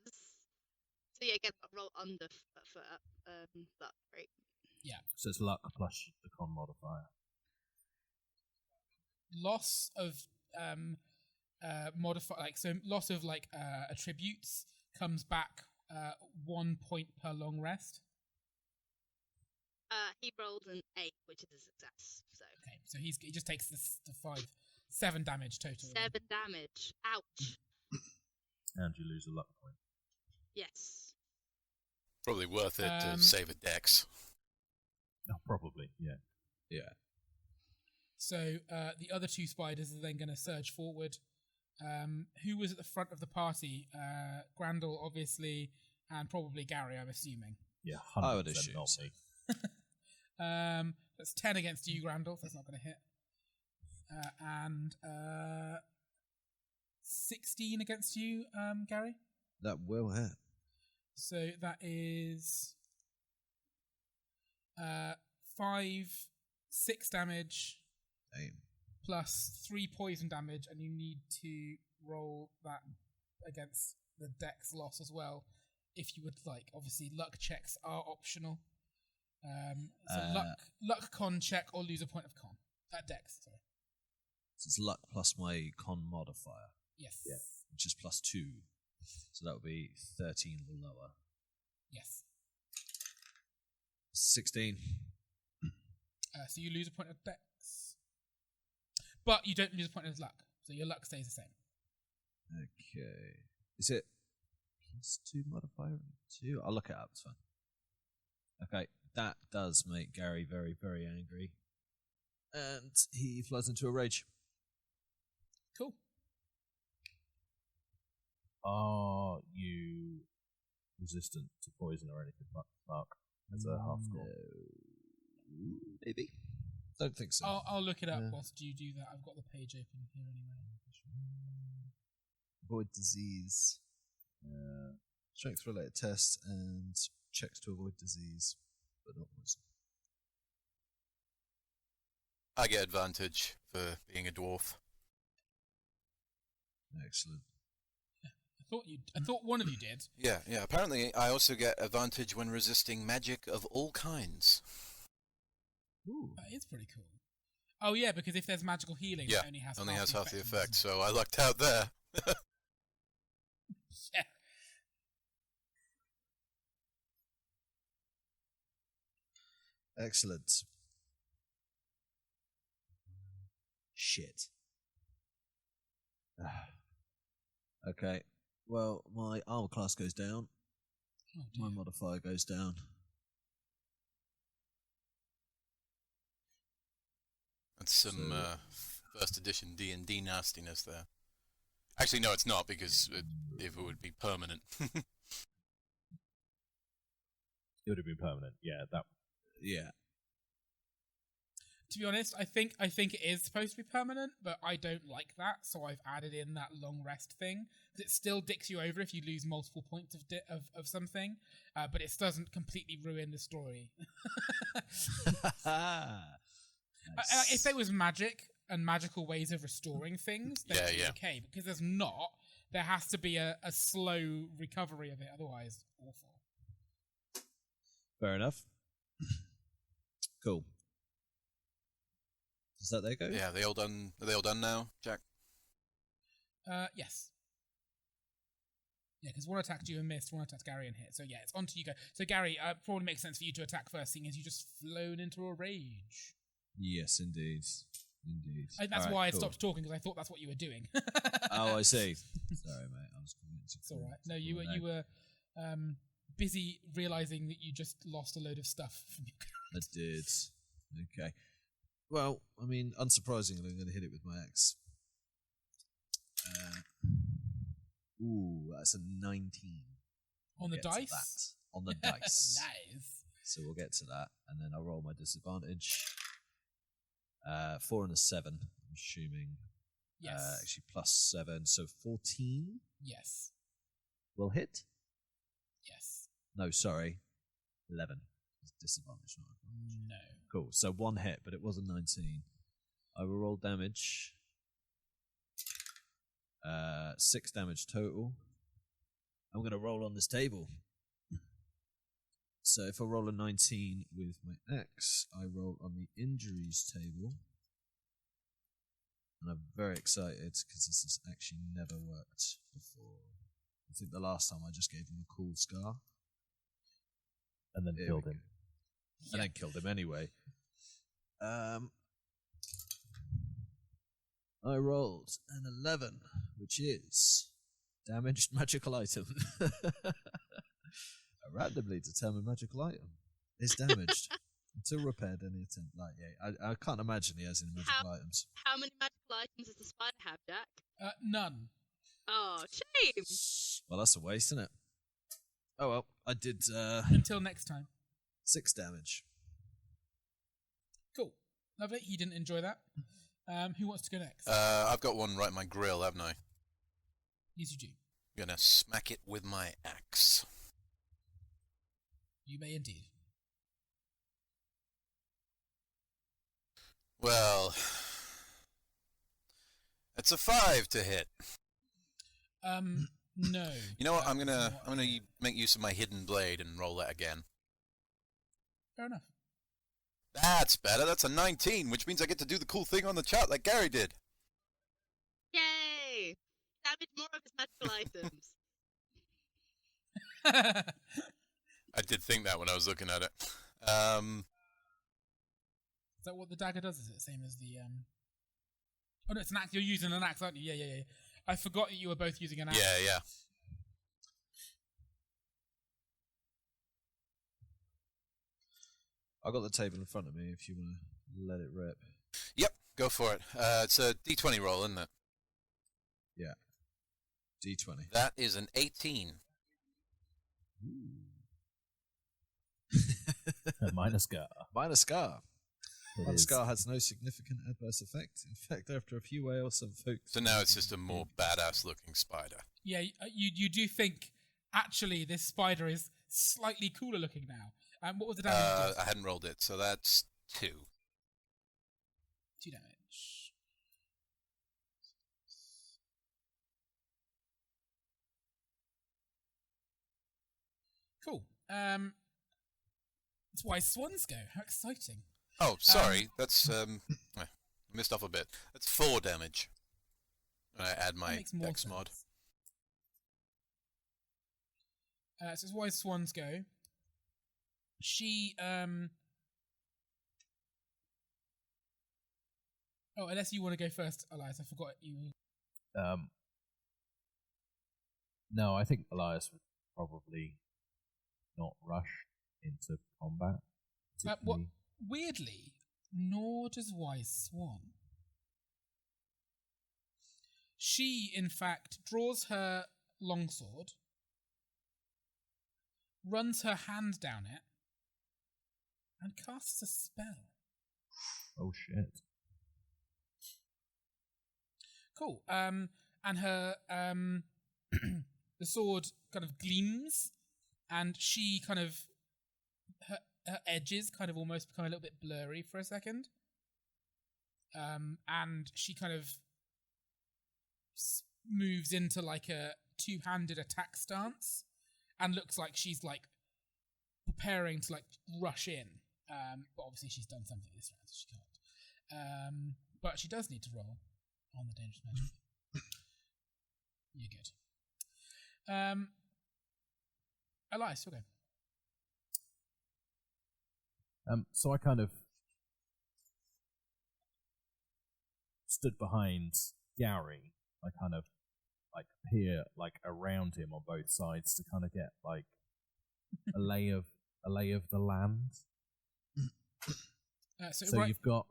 So yeah, again, roll under for that, right? Yeah. So it's luck plus the con modifier. Loss of loss of attributes comes back 1 point per long rest. He rolled an 8, which is a success. So Okay, so he just takes the 7 damage total. 7 damage. Ouch. And you lose a luck point. Yes. Probably worth it to save a dex. Oh, probably, yeah. Yeah. So the other 2 spiders are then going to surge forward. Who was at the front of the party? Grandel, obviously, and probably Gary, I'm assuming. Yeah, 100% I would assume not so. me. That's 10 against you, Grandel, so that's not going to hit. And 16 against you, Gary. That will hit. So that is 6 damage Damn. plus 3 poison damage, and you need to roll that against the dex loss as well. If you would like, obviously, luck checks are optional. Luck con check or lose a point of con. Dex, sorry. So it's luck plus my con modifier, Yes. Yeah. which is plus 2. So that would be 13 or lower. Yes. 16. So you lose a point of dex. But you don't lose a point of luck. So your luck stays the same. Okay. Is it plus 2 modifier? 2? I'll look it up, it's fine. Okay, that does make Gary very, very angry. And he flies into a rage. Cool. Are you resistant to poison or anything, Mark? As a half score. Maybe. Don't think so. I'll look it up whilst you do that. I've got the page open here anyway. Avoid disease. Strength related tests and checks to avoid disease, but not poison. I get advantage for being a dwarf. Excellent. I thought one of you did. Yeah. Apparently, I also get advantage when resisting magic of all kinds. Ooh. That is pretty cool. Oh yeah, because if there's magical healing, Yeah, it only has half the effect. effect, so I lucked out there. Yeah. Excellent. Shit. Okay. Well, my armor class goes down. Oh, dear. My modifier goes down. That's some first edition D&D nastiness there. Actually, no, it's not, because if it would be permanent. It would have been permanent. Yeah, that. Yeah. To be honest, I think it is supposed to be permanent, but I don't like that, so I've added in that long rest thing. Because it still dicks you over if you lose multiple points of something, but it doesn't completely ruin the story. Nice. If there was magic and magical ways of restoring things, then it'd be okay. Because there's not, there has to be a slow recovery of it, otherwise awful. Fair enough. Cool. Is that their go? Yeah, are they all done now, Jack? Yes. Yeah, because one attacked you and missed, one attacked Gary and hit. So yeah, it's on to you go. So Gary, probably makes sense for you to attack first, seeing as you just flown into a rage. Yes, indeed. That's why I stopped talking, because I thought that's what you were doing. Oh, I see. Sorry, mate. I was convinced. It's all right. No, you were busy realizing that you just lost a load of stuff from your I did. Okay. Well, I mean, unsurprisingly, I'm going to hit it with my axe. That's a 19. On the We'll get to dice? that. On the dice. Nice. So we'll get to that, and then I'll roll my disadvantage. 4 and a 7, I'm assuming. Yes. Actually, +7, so 14 Yes. will hit. Yes. No, sorry, 11. It's disadvantage, not advantage. No. Cool. So 1 hit, but it was a 19. I will roll damage. 6 damage total. I'm going to roll on this table. So if I roll a 19 with my axe, I roll on the injuries table. And I'm very excited because this has actually never worked before. I think the last time I just gave him a cool scar. And then killed him. And then killed him anyway. I rolled an 11, which is damaged magical item. A randomly determined magical item is damaged until repaired. Any attempt, I can't imagine he has any magical items. How many magical items does the spider have, Jack? None. Oh, shame. Well, that's a waste, isn't it? Oh well, I did Until next time. 6 damage. Cool. Lovely. He didn't enjoy that. Who wants to go next? I've got one right in my grill, haven't I? Yes, you do. Gonna smack it with my axe. You may indeed. Well, it's a 5 to hit. No. You know what? I'm gonna make use of my hidden blade and roll that again. Fair enough. That's better. That's a 19, which means I get to do the cool thing on the chart like Gary did. Yay! Damage more of his magical items. I did think that when I was looking at it. Is that what the dagger does? Is it the same as the Oh no, it's an axe. You're using an axe, aren't you? Yeah. I forgot that you were both using an axe. Yeah. I got the table in front of me if you want to let it rip. Yep, go for it. It's a D20 roll, isn't it? Yeah. D20. That is an 18. Minus Gar. Minus Scar. It Minus is. Scar has no significant adverse effect. In fact, after a few whales, some folks. So now it's just a more badass looking spider. Yeah, you do think actually this spider is slightly cooler looking now. What was the damage? I hadn't rolled it, so that's 2. 2 damage. Cool. That's why swans go. How exciting! Oh, sorry, that's I missed off a bit. That's 4 damage. And I add That my makes more Dex mod. sense. So it's why swans go. She Oh, unless you want to go first, Elias. I forgot you. No, I think Elias would probably not rush into combat. What? particularly. Weirdly, nor does Wise Swan. She, in fact, draws her longsword, runs her hand down it, and casts a spell. Oh shit! Cool. And her the sword kind of gleams, and she kind of her edges kind of almost become a little bit blurry for a second. And she kind of moves into like a two-handed attack stance, and looks like she's like preparing to like rush in. But obviously she's done something this round, so she can't. But she does need to roll on the dangerous magic. You're good. Elias, okay. So I kind of stood behind Gary. I kind of like peer like around him on both sides to kind of get like a lay of the land. So right, you've got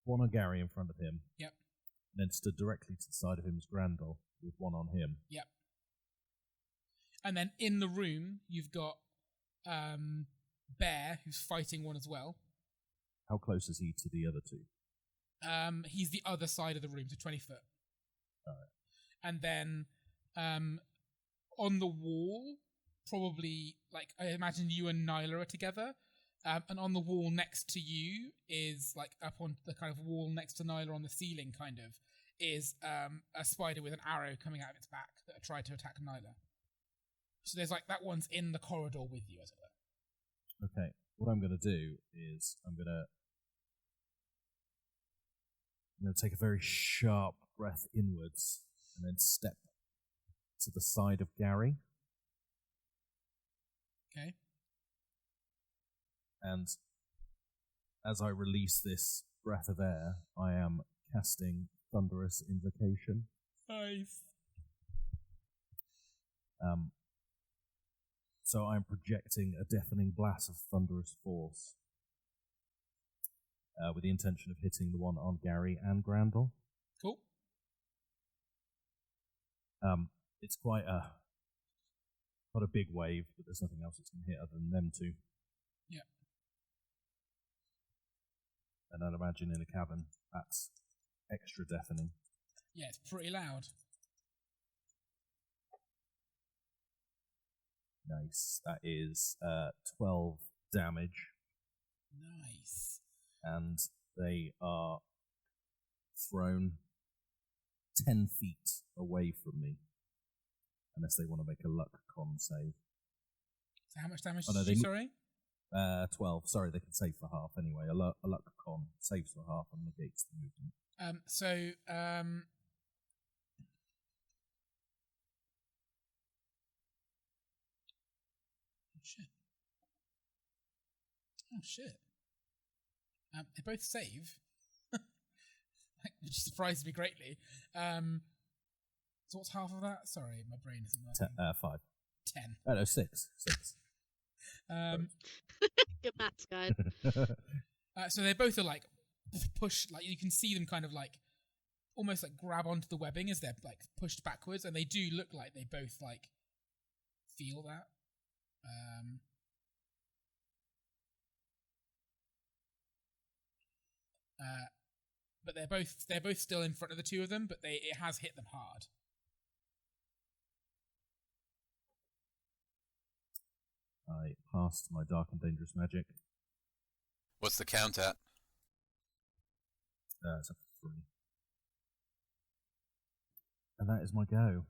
one on Gary in front of him. Yep. And then stood directly to the side of him is Grandel with one on him. Yep. And then in the room you've got Bear, who's fighting one as well. How close is he to the other two? He's the other side of the room, so 20 foot. Alright. And then on the wall, probably, like, I imagine you and Nyla are together. And on the wall next to you is, like, up on the kind of wall next to Nyla on the ceiling, kind of, is a spider with an arrow coming out of its back that tried to attack Nyla. So there's, like, that one's in the corridor with you, as it were. Okay. What I'm going to do is I'm going to take a very sharp breath inwards and then step to the side of Gary. Okay. And as I release this breath of air, I am casting Thunderous Invocation. Nice. So I'm projecting a deafening blast of thunderous force with the intention of hitting the one on Gary and Grandel. Cool. It's quite a big wave, but there's nothing else it's going to hit other than them two. Yeah. And I'd imagine in a cavern, that's extra deafening. Yeah, it's pretty loud. Nice. That is 12 damage. Nice. And they are thrown 10 feet away from me. Unless they want to make a luck con save. So how much damage Oh, no, did you, sorry? 12. Sorry, they can save for half anyway. A luck con saves for half and negates the movement. Oh shit. They both save. Which surprised me greatly. So what's half of that? Sorry, my brain isn't working. 5. 10. Oh, no, 6. Good maths, guys. So they both are like push, like you can see them kind of like almost like grab onto the webbing as they're like pushed backwards, and they do look like they both like feel that. But they're both still in front of the two of them, but it has hit them hard. I cast my dark and dangerous magic. What's the count at? It's a 3. And that is my go.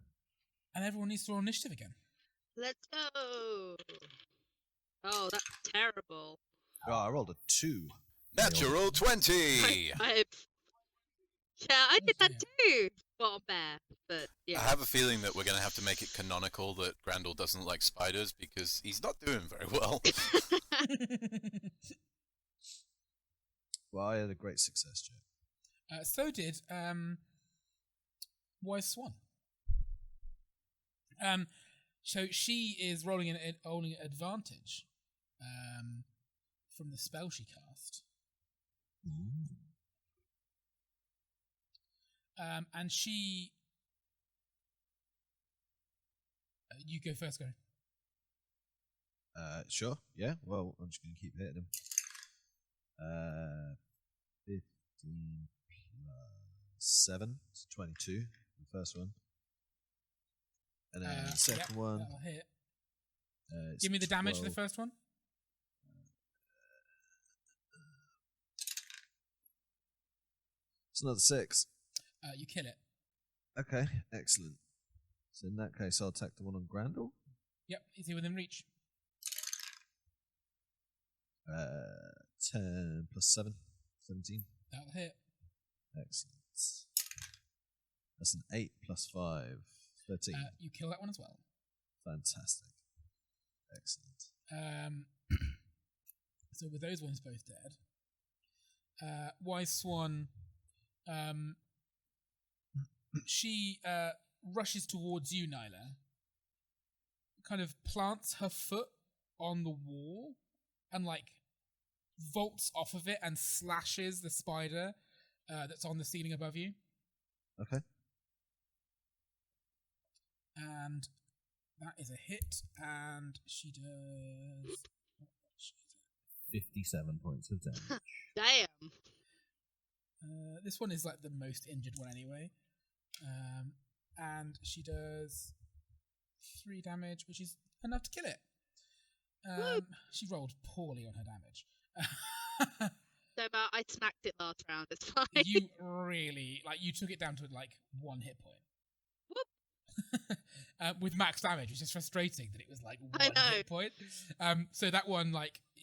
And everyone needs to roll initiative again. Let's go. Oh, that's terrible. Oh, I rolled a 2. Natural 20! I did that too. Bottom bear, but yeah. I have a feeling that we're going to have to make it canonical that Grandel doesn't like spiders because he's not doing very well. Well, I had a great success, Joe. So did Wise Swan. So she is rolling an advantage from the spell she cast. And she... you go first, Gary. Sure, yeah. Well, I'm just going to keep hitting him. 15 plus 7, it's 22, the first one. And then the second one. That'll hit. It's Give me the damage for 12. the first one. It's another 6. You kill it. Okay, excellent. So in that case, I'll attack the one on Grandel. Yep, is he within reach? 10 plus 7, 17. That'll hit. Excellent. That's an 8 plus 5, 13. You kill that one as well. Fantastic. Excellent. So with those ones both dead, Wise Swan, she rushes towards you, Nyla, kind of plants her foot on the wall and like vaults off of it and slashes the spider that's on the ceiling above you. Okay. And that is a hit, and she does 57 points of damage. Damn. This one is like the most injured one anyway. And she does 3 damage, which is enough to kill it. She rolled poorly on her damage. So about I smacked it last round, it's fine. You really, you took it down to 1 hit point. With max damage, which is frustrating that it was 1 hit point. So that one,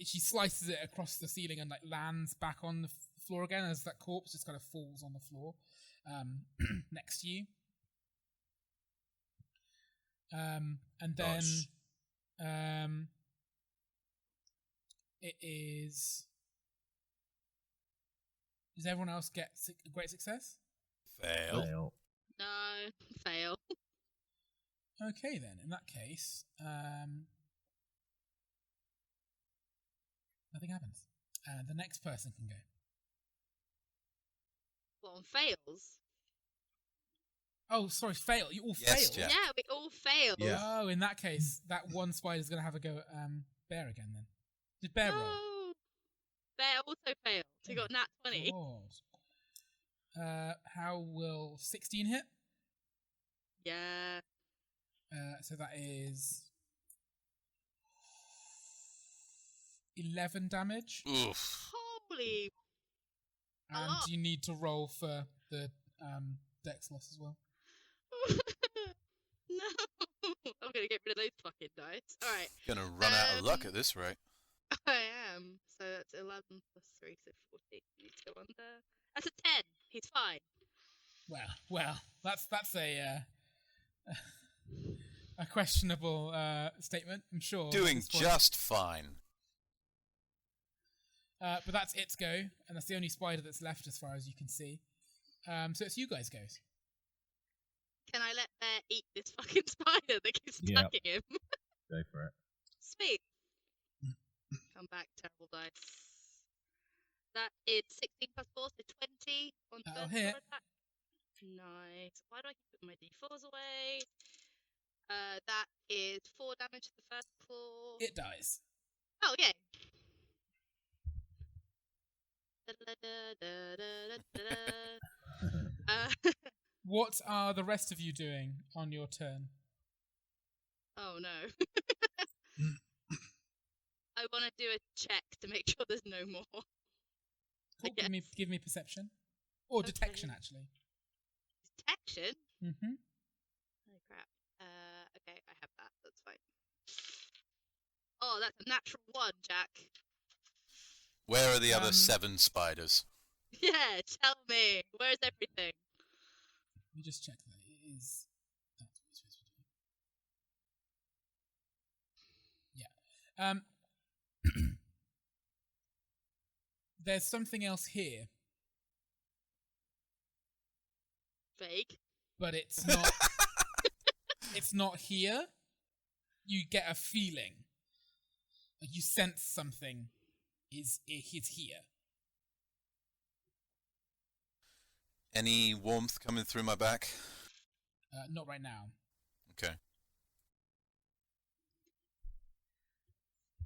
she slices it across the ceiling and lands back on the floor again as that corpse just kind of falls on the floor next to you. And then it is... Does everyone else get a great success? Fail. No, fail. Okay then, in that case, nothing happens. The next person can go. Well, on fails? Oh, sorry, fail. You all Yes, failed? Jack. Yeah, we all failed. Yeah. Oh, in that case, that one spider's going to have a go at Bear again then. Did Bear roll? No. Bear also failed. He got nat 20. God. How will 16 hit? Yeah. So that is 11 damage. Oof. Holy. And you need to roll for the dex loss as well. No. I'm going to get rid of those fucking dice. Alright. Gonna run out of luck at this rate. I am. So that's 11 plus 3, so 14. Need to go under. That's a 10. He's fine. Well, that's a questionable statement, I'm sure. Doing just fine. But that's its go, and that's the only spider that's left as far as you can see. So it's you guys' goes. Can I let Bear eat this fucking spider that keeps attacking him? Go for it. Sweet. Come back, terrible dice. That is 16 plus 4, so 20 on That'll first hit. attack. Nice. Why do I keep putting my d4s away? That is 4 damage to the first claw. It dies. Oh, yay. What are the rest of you doing on your turn? Oh no. I want to do a check to make sure there's no more. Cool. Give me perception. Or detection, actually. Detection? Mm-hmm. Oh, crap. Okay, I have that. That's fine. Oh, that's a natural 1, Jack. Where are the other 7 spiders? Yeah, tell me. Where's everything? Let me just check that. It is... That's what you're supposed to do. Yeah. There's something else here, Vague. but it's not. It's not here. You get a feeling. You sense something is here. Any warmth coming through my back? Not right now. Okay.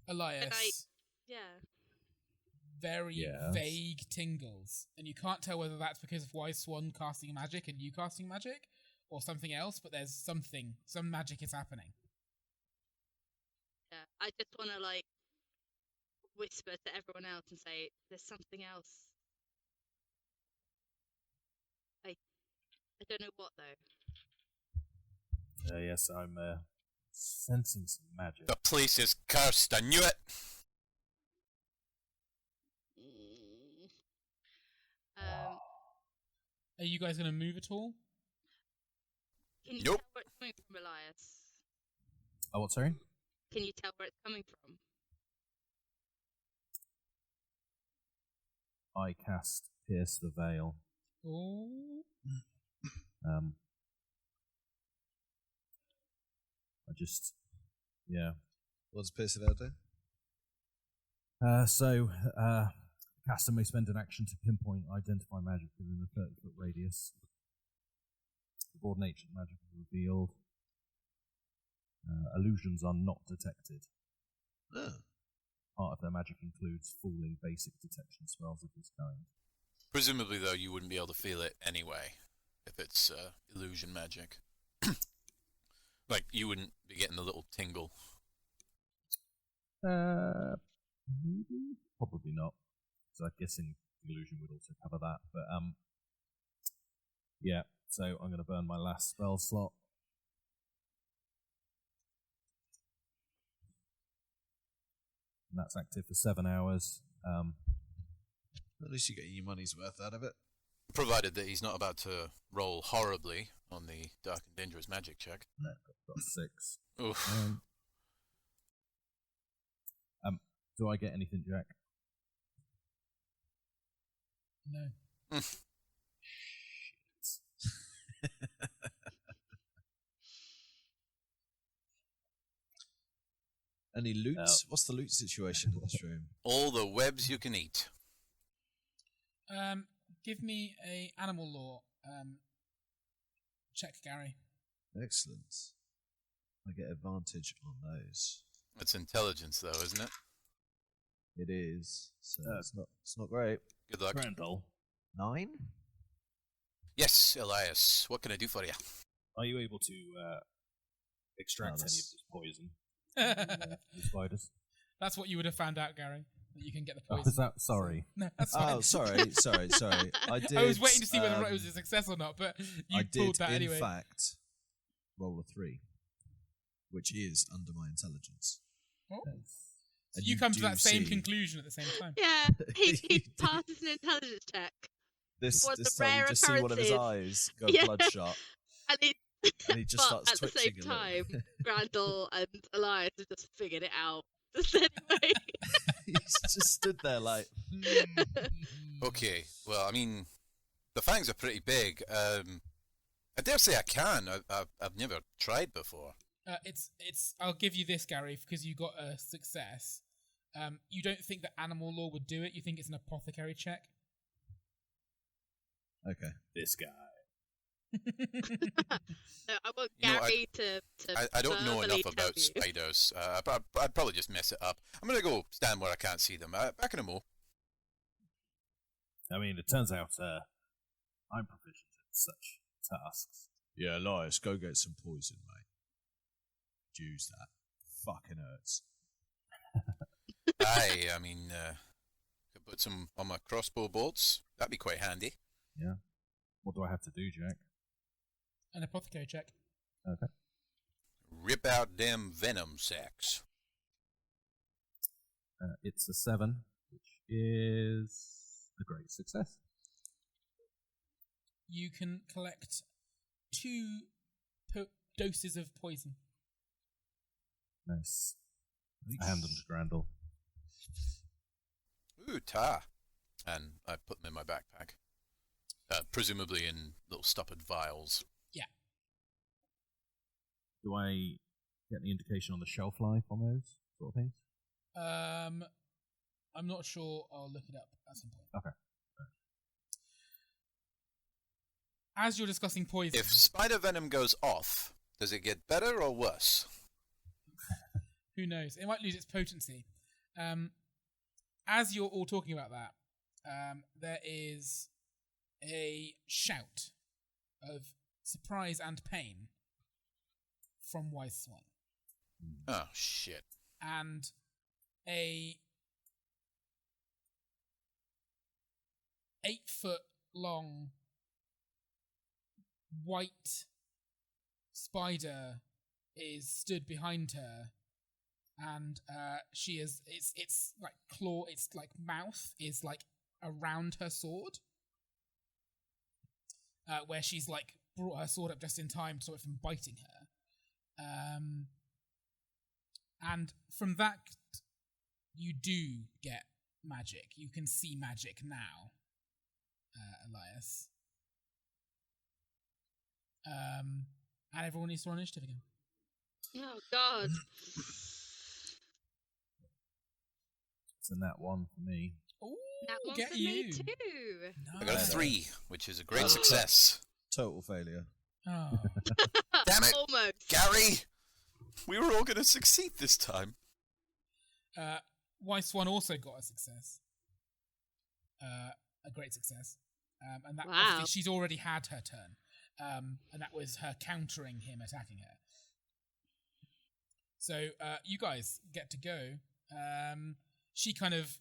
Elias. Yeah. Very vague tingles, and you can't tell whether that's because of Wise Swan casting magic and you casting magic, or something else. But there's some magic is happening. Yeah, I just want to whisper to everyone else and say, "There's something else." I don't know what though. Yes, I'm sensing some magic. The place is cursed. I knew it. Are you guys going to move at all? Can you Nope. tell where it's coming from, Elias? Oh, what, sorry? Can you tell where it's coming from? I cast Pierce the Veil. Oh. What does Pierce the Veil do? Caster may spend an action to pinpoint identify magic within a 30-foot radius. The broad nature of magic is revealed. Illusions are not detected. Oh. Part of their magic includes fooling basic detection spells of this kind. Presumably, though, you wouldn't be able to feel it anyway if it's illusion magic. Like, you wouldn't be getting the little tingle. Maybe? Probably not. So I'm guessing illusion would also cover that. But, yeah. So I'm going to burn my last spell slot. And that's active for 7 hours. At least you're getting your money's worth out of it. Provided that he's not about to roll horribly on the Dark and Dangerous Magic check. No, got 6. Oof. Do I get anything, Jack? No. Any loot? What's the loot situation in this room? All the webs you can eat. Give me a animal law check, Gary. Excellent. I get advantage on those. It's intelligence, though, isn't it? It is. So it's not great. Good luck. Crandall, 9? Yes, Elias. What can I do for you? are you able to extract any of that's- this poison from the spiders? That's what you would have found out, Gary. That you can get the Oh, poison. is that... Sorry. No, that's fine. Oh, sorry. I did. I was waiting to see whether it was a success or not, but you I pulled did, that anyway. in fact, roll a 3, which is under my intelligence. Oh. So And you come to do that same see- conclusion at the same time. Yeah, he You passes an intelligence check. This One of this the time you rare just see one of his occurrences. eyes go Yeah. bloodshot, And he, and he just but starts at the twitching same a time, little. Grandel and Elias have just figured it out. Just anyway. He's just stood there like, Okay, well, I mean, the fangs are pretty big. I dare say I can. I've never tried before. It's. I'll give you this, Gary, because you got a success. You don't think that animal law would do it. You think it's an apothecary check. okay. This guy. No, I want You know, Gary to I don't know verbally enough tell about you. spiders. I'd probably just mess it up. I'm gonna go stand where I can't see them. Back in a mo. I mean, it turns out I'm proficient at such tasks. Yeah, Elias, go get some poison, mate. Use that. Fucking hurts. Aye, I mean, could put some on my crossbow bolts. That'd be quite handy. Yeah. What do I have to do, Jack? An apothecary check. Okay. Rip out them venom sacs. It's a 7, which is a great success. You can collect 2 doses of poison. Nice. I hand them to Grandel. Ooh, tar. And I put them in my backpack. Presumably in little stoppered vials. Yeah. Do I get any indication on the shelf life on those sort of things? I'm not sure. I'll look it up at some point. Okay. As you're discussing poison, If spider venom goes off, does it get better or worse? who knows? It might lose its potency. As you're all talking about that, there is a shout of surprise and pain from Wise Swan. Oh, shit. And a 8-foot long white spider is stood behind her, and she is it's like claw, its like mouth is like around her sword, where she's like brought her sword up just in time to stop it from biting her. And from that, you do get magic. You can see magic now, Elias. And everyone needs to roll initiative again. Oh God. It's a nat 1 for me. Ooh, That one get for you. me too. I got a Nice. 3, which is a great success. Total failure. Oh. Damn it! Almost. Gary! We were all going to succeed this time. Wise Swan also got a success. A great success. And that Wow. obviously she's already had her turn. And that was her countering him attacking her. So you guys get to go. She kind of,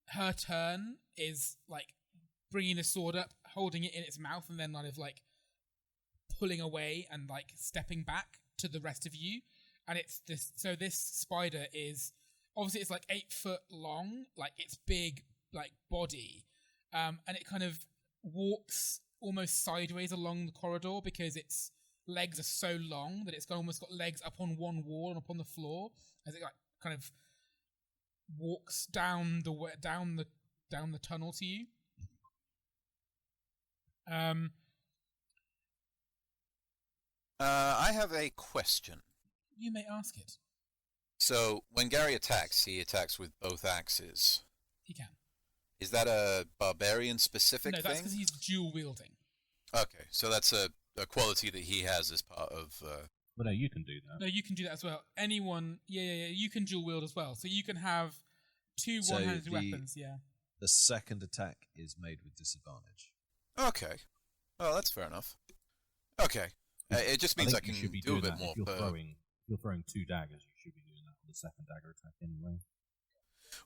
her turn is like bringing the sword up, holding it in its mouth, and then kind of like pulling away and like stepping back to the rest of you. And it's this, so this spider is, obviously it's like 8 foot long, like its big like body. And it kind of walks almost sideways along the corridor because its legs are so long that it's almost got legs up on one wall and up on the floor as it like kind of walks down the tunnel to you. I have a question. You may ask it. So, when Gary attacks, he attacks with both axes. He can. Is that a barbarian-specific No, that's thing? because he's dual wielding. Okay, so that's a quality that he has as part of... Well, no, you can do that. No, you can do that as well. Anyone, yeah, you can dual wield as well. So you can have 2 So one-handed the- weapons, yeah. The second attack is made with disadvantage. Okay. Well, that's fair enough. Okay. It just means I, think you can should be do a doing bit that. more. If you're throwing 2 daggers, you should be doing that on the second dagger attack anyway.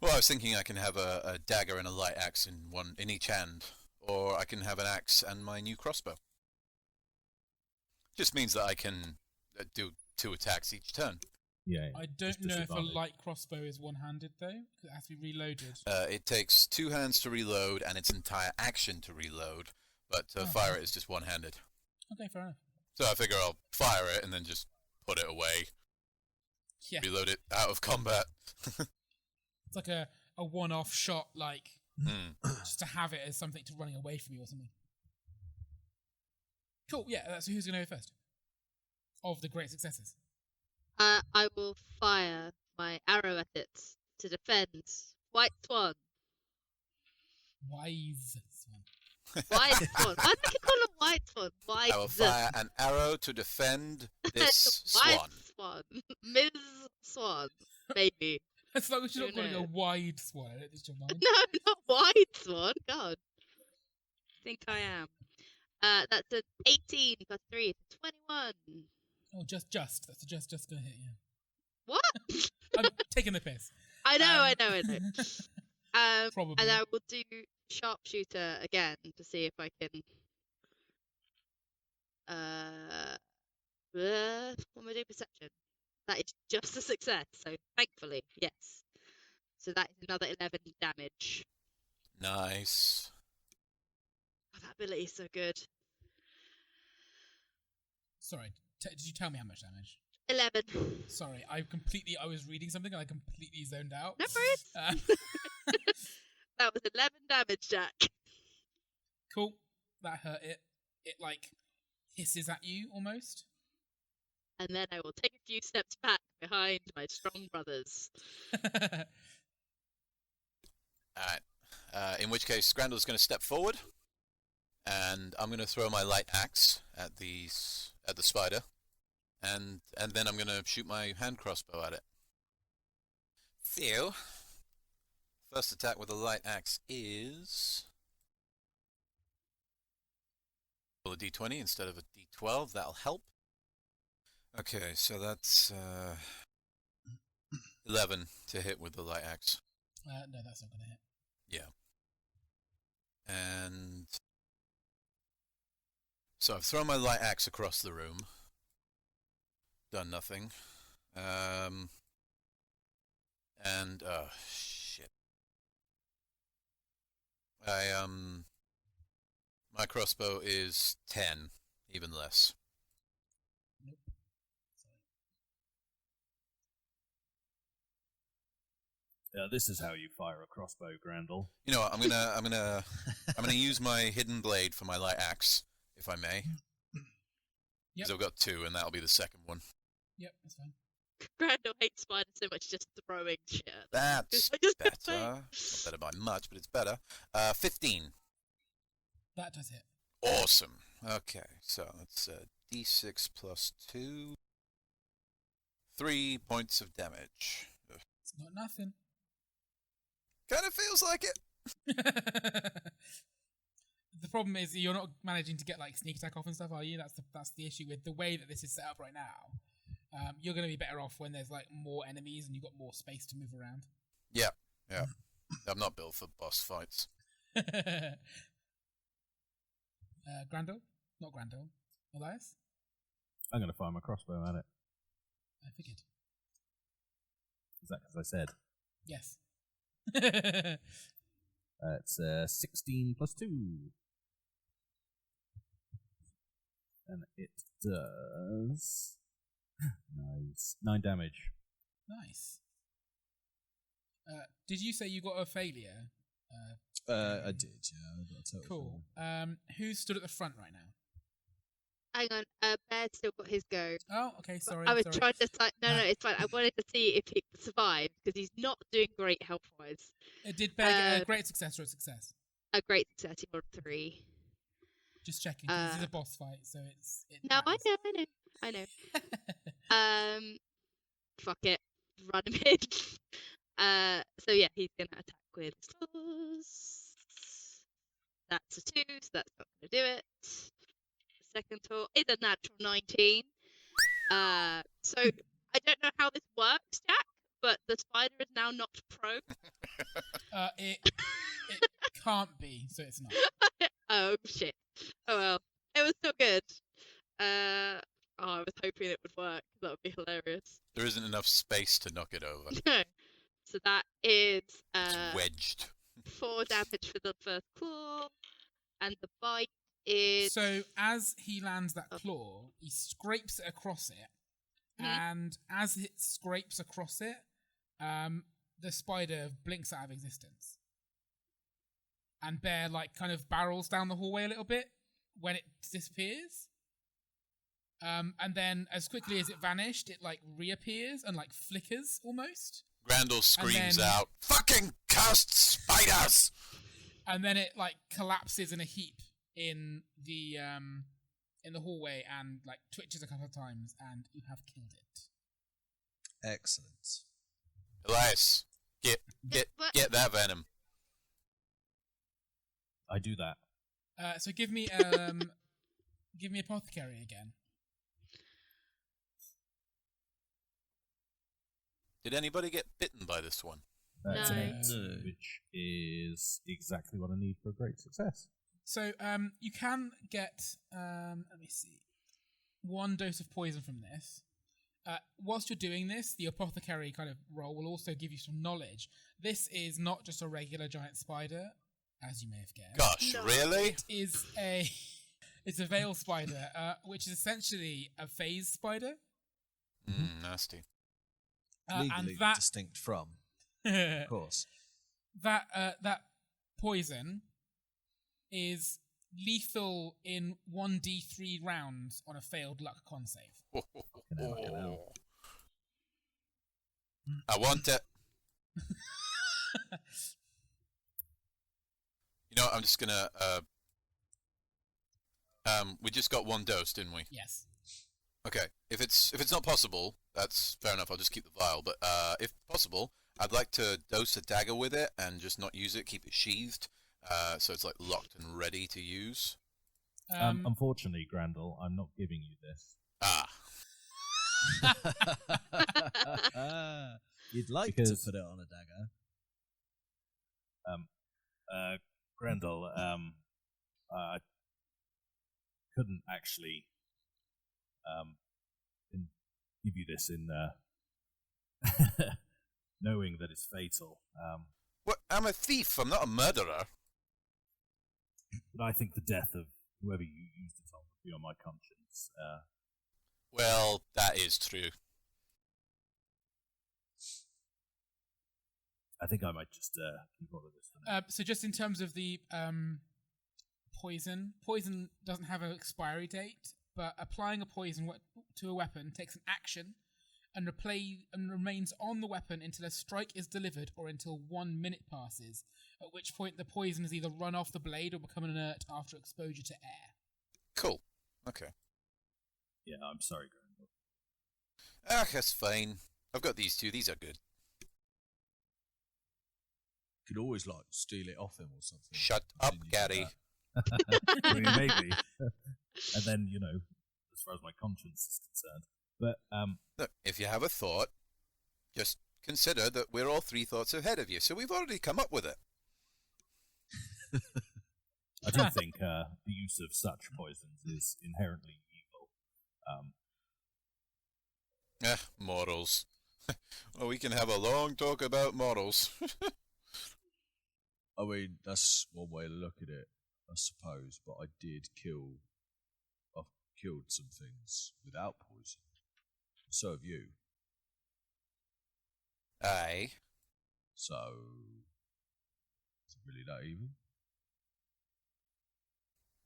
Well, I was thinking I can have a dagger and a light axe in each hand, or I can have an axe and my new crossbow. Just means that I can do 2 attacks each turn. Yeah. I don't just know if a disadvantage. light crossbow is one-handed, though. 'Cause it has to be reloaded. It takes 2 hands to reload and its entire action to reload, but to fire it is just one-handed. Okay, fair enough. So I figure I'll fire it and then just put it away, Yeah, reload it out of combat. it's like a one-off shot, like, Hmm. just to have it as something to running away from you or something. Cool, yeah, that's who's going to go first? Of the great successes. I will fire my arrow at it to defend White Swan. Wise Swan. Wide swan. Why do I keep calling it white swan? Wide I will fire an arrow to defend this White swan. swan. Ms. Swan. Maybe. As long as you're not Who calling a knows? wide swan, I don't think your mind. No, not white swan. God. I think I am. That's an 18 plus 3, 21. Oh, just. That's a just gonna hit you. What? I'm taking the piss. I know. Probably. And I will do sharpshooter again to see if I can. What am I doing? Perception. That is just a success. So thankfully, yes. So that is another 11 damage. Nice. Oh, that ability is so good. Sorry, did you tell me how much damage? 11. Sorry, I was reading something and I completely zoned out. No worries. That was 11 damage, Jack. Cool. That hurt it. It like hisses at you almost. And then I will take a few steps back behind my strong brothers. Alright. In which case, Grandal's going to step forward, and I'm going to throw my light axe at the spider, and then I'm going to shoot my hand crossbow at it. So, first attack with a light axe is roll a d20 instead of a d12. That'll help. Okay, so that's 11 to hit with the light axe. No, that's not gonna hit. Yeah. And so I've thrown my light axe across the room. Done nothing. And oh shit. My crossbow is 10, even less. Nope. Sorry. This is how you fire a crossbow, Grandal. You know what, I'm gonna use my hidden blade for my light axe, if I may. Yep. Because I've got 2, and that'll be the second one. Yep, that's fine. Grandel hates spiders so much, just throwing shit. That's I just better. Not better by much, but it's better. 15. That does hit. Awesome. Okay, so it's d6 plus 2. 3 points of damage. It's not nothing. Kind of feels like it. The problem is you're not managing to get like sneak attack off and stuff, are you? That's the issue with the way that this is set up right now. You're going to be better off when there's like more enemies and you've got more space to move around. Yeah. I'm not built for boss fights. Grandel? Not Grandel. Elias? I'm going to fire my crossbow at it. I figured. Is that because I said? Yes. It's 16 plus 2. And it does... Nice. 9 damage. Nice. Did you say you got a failure? I did, yeah. I got a total Cool. failure. Who's stood at the front right now? Hang on, Bear's still got his go. Oh, okay, sorry. I was sorry. trying to no, it's fine. I wanted to see if he survived because he's not doing great health-wise. Did Bear get a great success or a success? A great success. He got 3. Just checking, 'cause this is a boss fight, so it No, matters. I know. Fuck it, run him in. So yeah, he's gonna attack with claws. That's a 2, so that's not gonna do it. Second tour is a natural 19. So I don't know how this works, Jack, but the spider is now knocked prone. It can't be, so it's not. Oh shit. Oh well. It was still good. I was hoping it would work. That would be hilarious. There isn't enough space to knock it over. No. So that is It's wedged. 4 damage for the first claw, and the bite is So as he lands that claw, he scrapes it across it, and as it scrapes across it, the spider blinks out of existence. And Bear like kind of barrels down the hallway a little bit when it disappears. And then as quickly as it vanished, it like reappears and like flickers almost. Grandel screams then- out, "Fucking cursed spiders!" and then it like collapses in a heap in the hallway and like twitches a couple of times, and you have killed it. Excellent. Elias, get that venom. I do that. So give me apothecary again. Did anybody get bitten by this one? It's an No. 8, which is exactly what I need for a great success. So you can get let me see, 1 dose of poison from this. Whilst you're doing this, the apothecary kind of role will also give you some knowledge. This is not just a regular giant spider, as you may have guessed. Gosh, No. really? It's a veil spider, which is essentially a phase spider. Nasty. And Legally that distinct from, of course. that poison is lethal in 1d3 rounds on a failed luck con save. I want it. You know, I'm just gonna. We just got 1 dose, didn't we? Yes. Okay. If it's not possible, that's fair enough. I'll just keep the vial. But if possible, I'd like to dose a dagger with it and just not use it. Keep it sheathed, so it's like locked and ready to use. Unfortunately, Grandel, I'm not giving you this. You'd like Because- to put it on a dagger. Grendel, I couldn't actually give you this in knowing that it's fatal. What? I'm a thief. I'm not a murderer. But I think the death of whoever you used it on would be on my conscience. Well, that is true. I think I might just keep all of this for now. So just in terms of the poison doesn't have an expiry date, but applying a poison to a weapon takes an action and remains on the weapon until a strike is delivered or until 1 minute passes, at which point the poison is either run off the blade or become inert after exposure to air. Cool. Okay. Yeah, I'm sorry, Grendel. That's fine. I've got these 2. These are good. Could always like steal it off him or something. Shut up, Continue to Gary. that. I mean, maybe. And then, as far as my conscience is concerned. But, Look, if you have a thought, just consider that we're all 3 thoughts ahead of you, so we've already come up with it. I don't think the use of such poisons is inherently evil. Morals. Well, we can have a long talk about morals. I mean, that's one way to look at it, I suppose. But I've killed some things without poison. So have you. Aye. So, is it really that evil?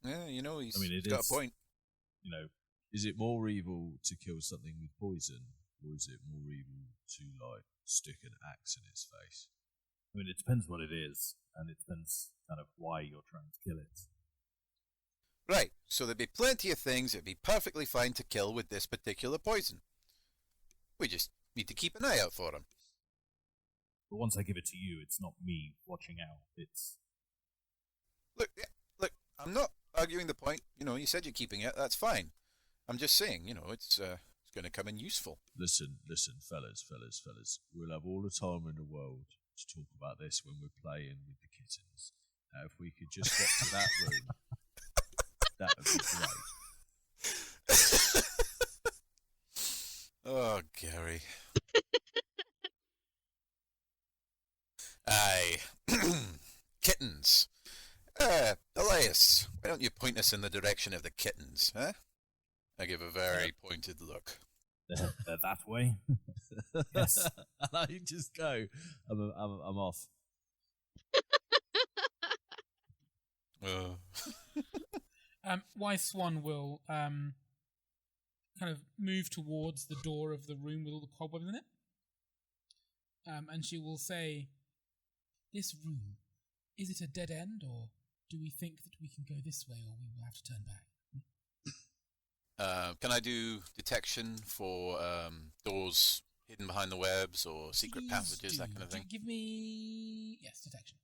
Yeah, he's I mean, it got is- a point. Is it more evil to kill something with poison, or is it more evil to like stick an axe in its face? I mean, it depends what it is, and it depends kind of why you're trying to kill it. Right, so there'd be plenty of things it'd be perfectly fine to kill with this particular poison. We just need to keep an eye out for them. But once I give it to you, it's not me watching out. It's Look, I'm not arguing the point. You said you're keeping it. That's fine. I'm just saying, it's going to come in useful. Listen, fellas. We'll have all the time in the world to talk about this when we're playing with the kittens. Now, if we could just get to that room, that would be great. Oh, Gary. Aye. Kittens. Elias, why don't you point us in the direction of the kittens, huh? I give a very pointed look. they're that way. Yes. And I just go, I'm off. Wise Swan will kind of move towards the door of the room with all the cobwebs in it. And she will say, "This room Is it a dead end, or do we think that we can go this way, or we will have to turn back? Can I do detection for doors hidden behind the webs or secret Please passages, that do. kind of thing? Give me... Yes, detection.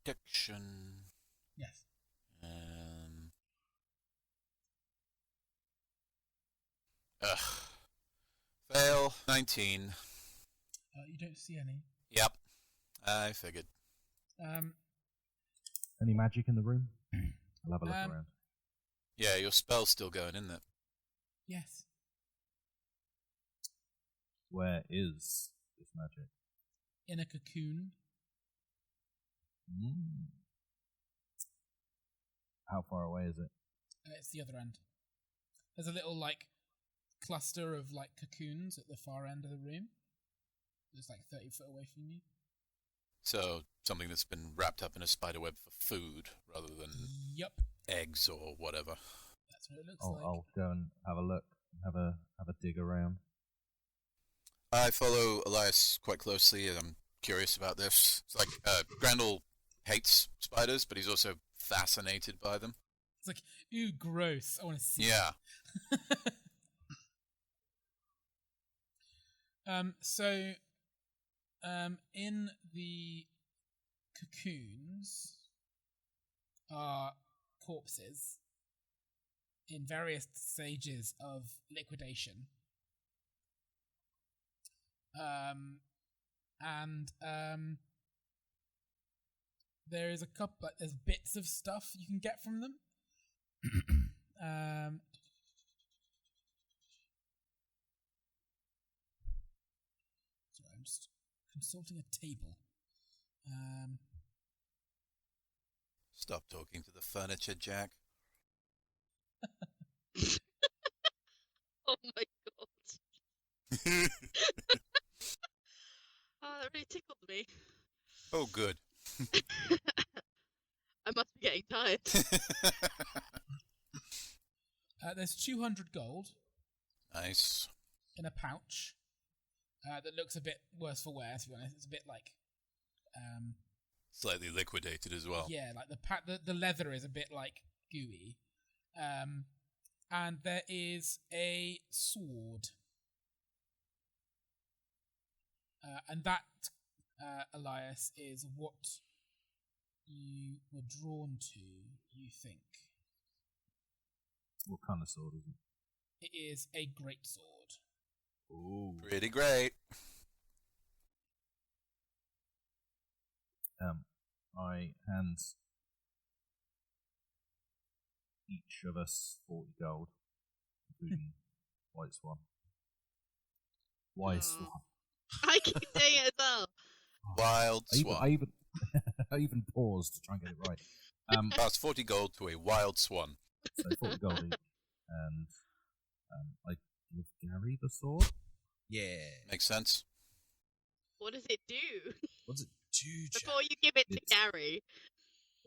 Detection. Yes. Fail. 19. You don't see any. Yep. I figured. Any magic in the room? I'll have a look around. Yeah, your spell's still going, isn't it? Yes. Where is this magic? In a cocoon. How far away is it? It's the other end. There's a little, cluster of, cocoons at the far end of the room. It's, 30 foot away from you. So, something that's been wrapped up in a spider web for food, rather than Yup. eggs or whatever. That's what it looks like. I'll go and have a look, have a dig around. I follow Elias quite closely, and I'm curious about this. It's like, Grendel hates spiders, but he's also fascinated by them. It's like, ooh, gross. I want to see Yeah. In the cocoons are corpses in various stages of liquidation. There is a couple, there's bits of stuff you can get from them. Sorry, I'm just consulting a table. Stop talking to the furniture, Jack. Oh my god. Oh, that really tickled me. Oh, good. I must be getting tired. There's 200 gold Nice. in a pouch that looks a bit worse for wear, to be honest. It's a bit Slightly liquidated as well. yeah, the leather is a bit gooey. And there is a sword. And that, Elias, is what you were drawn to, you think. What kind of sword is it? It is a great sword. Ooh. Pretty great. I hand each of us 40 gold, including White Swan. White Swan. I keep doing it as well. Wild swan. I even paused to try and get it right. That's 40 gold to a wild swan. So 40 gold each, and I give Gary the sword. Yeah. Makes sense. What does it do? What's it do, Jack? Before you give it to It's- Gary.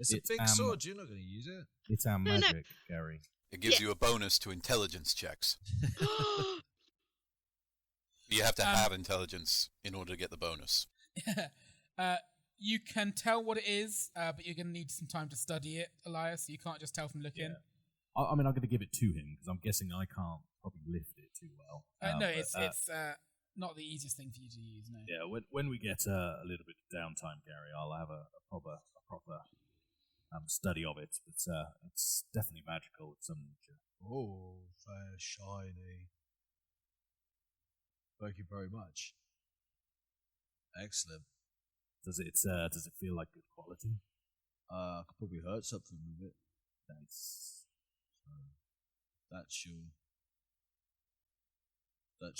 It's a It's, big sword. You're not going to use it. It's our No, no. magic, Gary. It gives Yeah. you a bonus to intelligence checks. You have to have intelligence in order to get the bonus. You can tell what it is, but you're going to need some time to study it, Elias. You can't just tell from looking. Yeah. I mean, I'm going to give it to him because I'm guessing I can't probably lift it too well. No, but, it's not the easiest thing for you to use. No. Yeah, when we get a little bit of downtime, Gary, I'll have a proper study of it. But it's definitely magical. It's some nature. Oh, fair shiny. Thank you very much. Excellent. Does it feel like good quality? I could probably hurt something with it. Nice. That's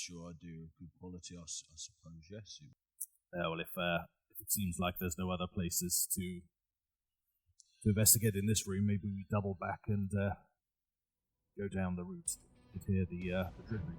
your idea of good quality, I suppose. Yes. Well, if it seems like there's no other places to investigate in this room, maybe we double back and go down the route to hear the dripping.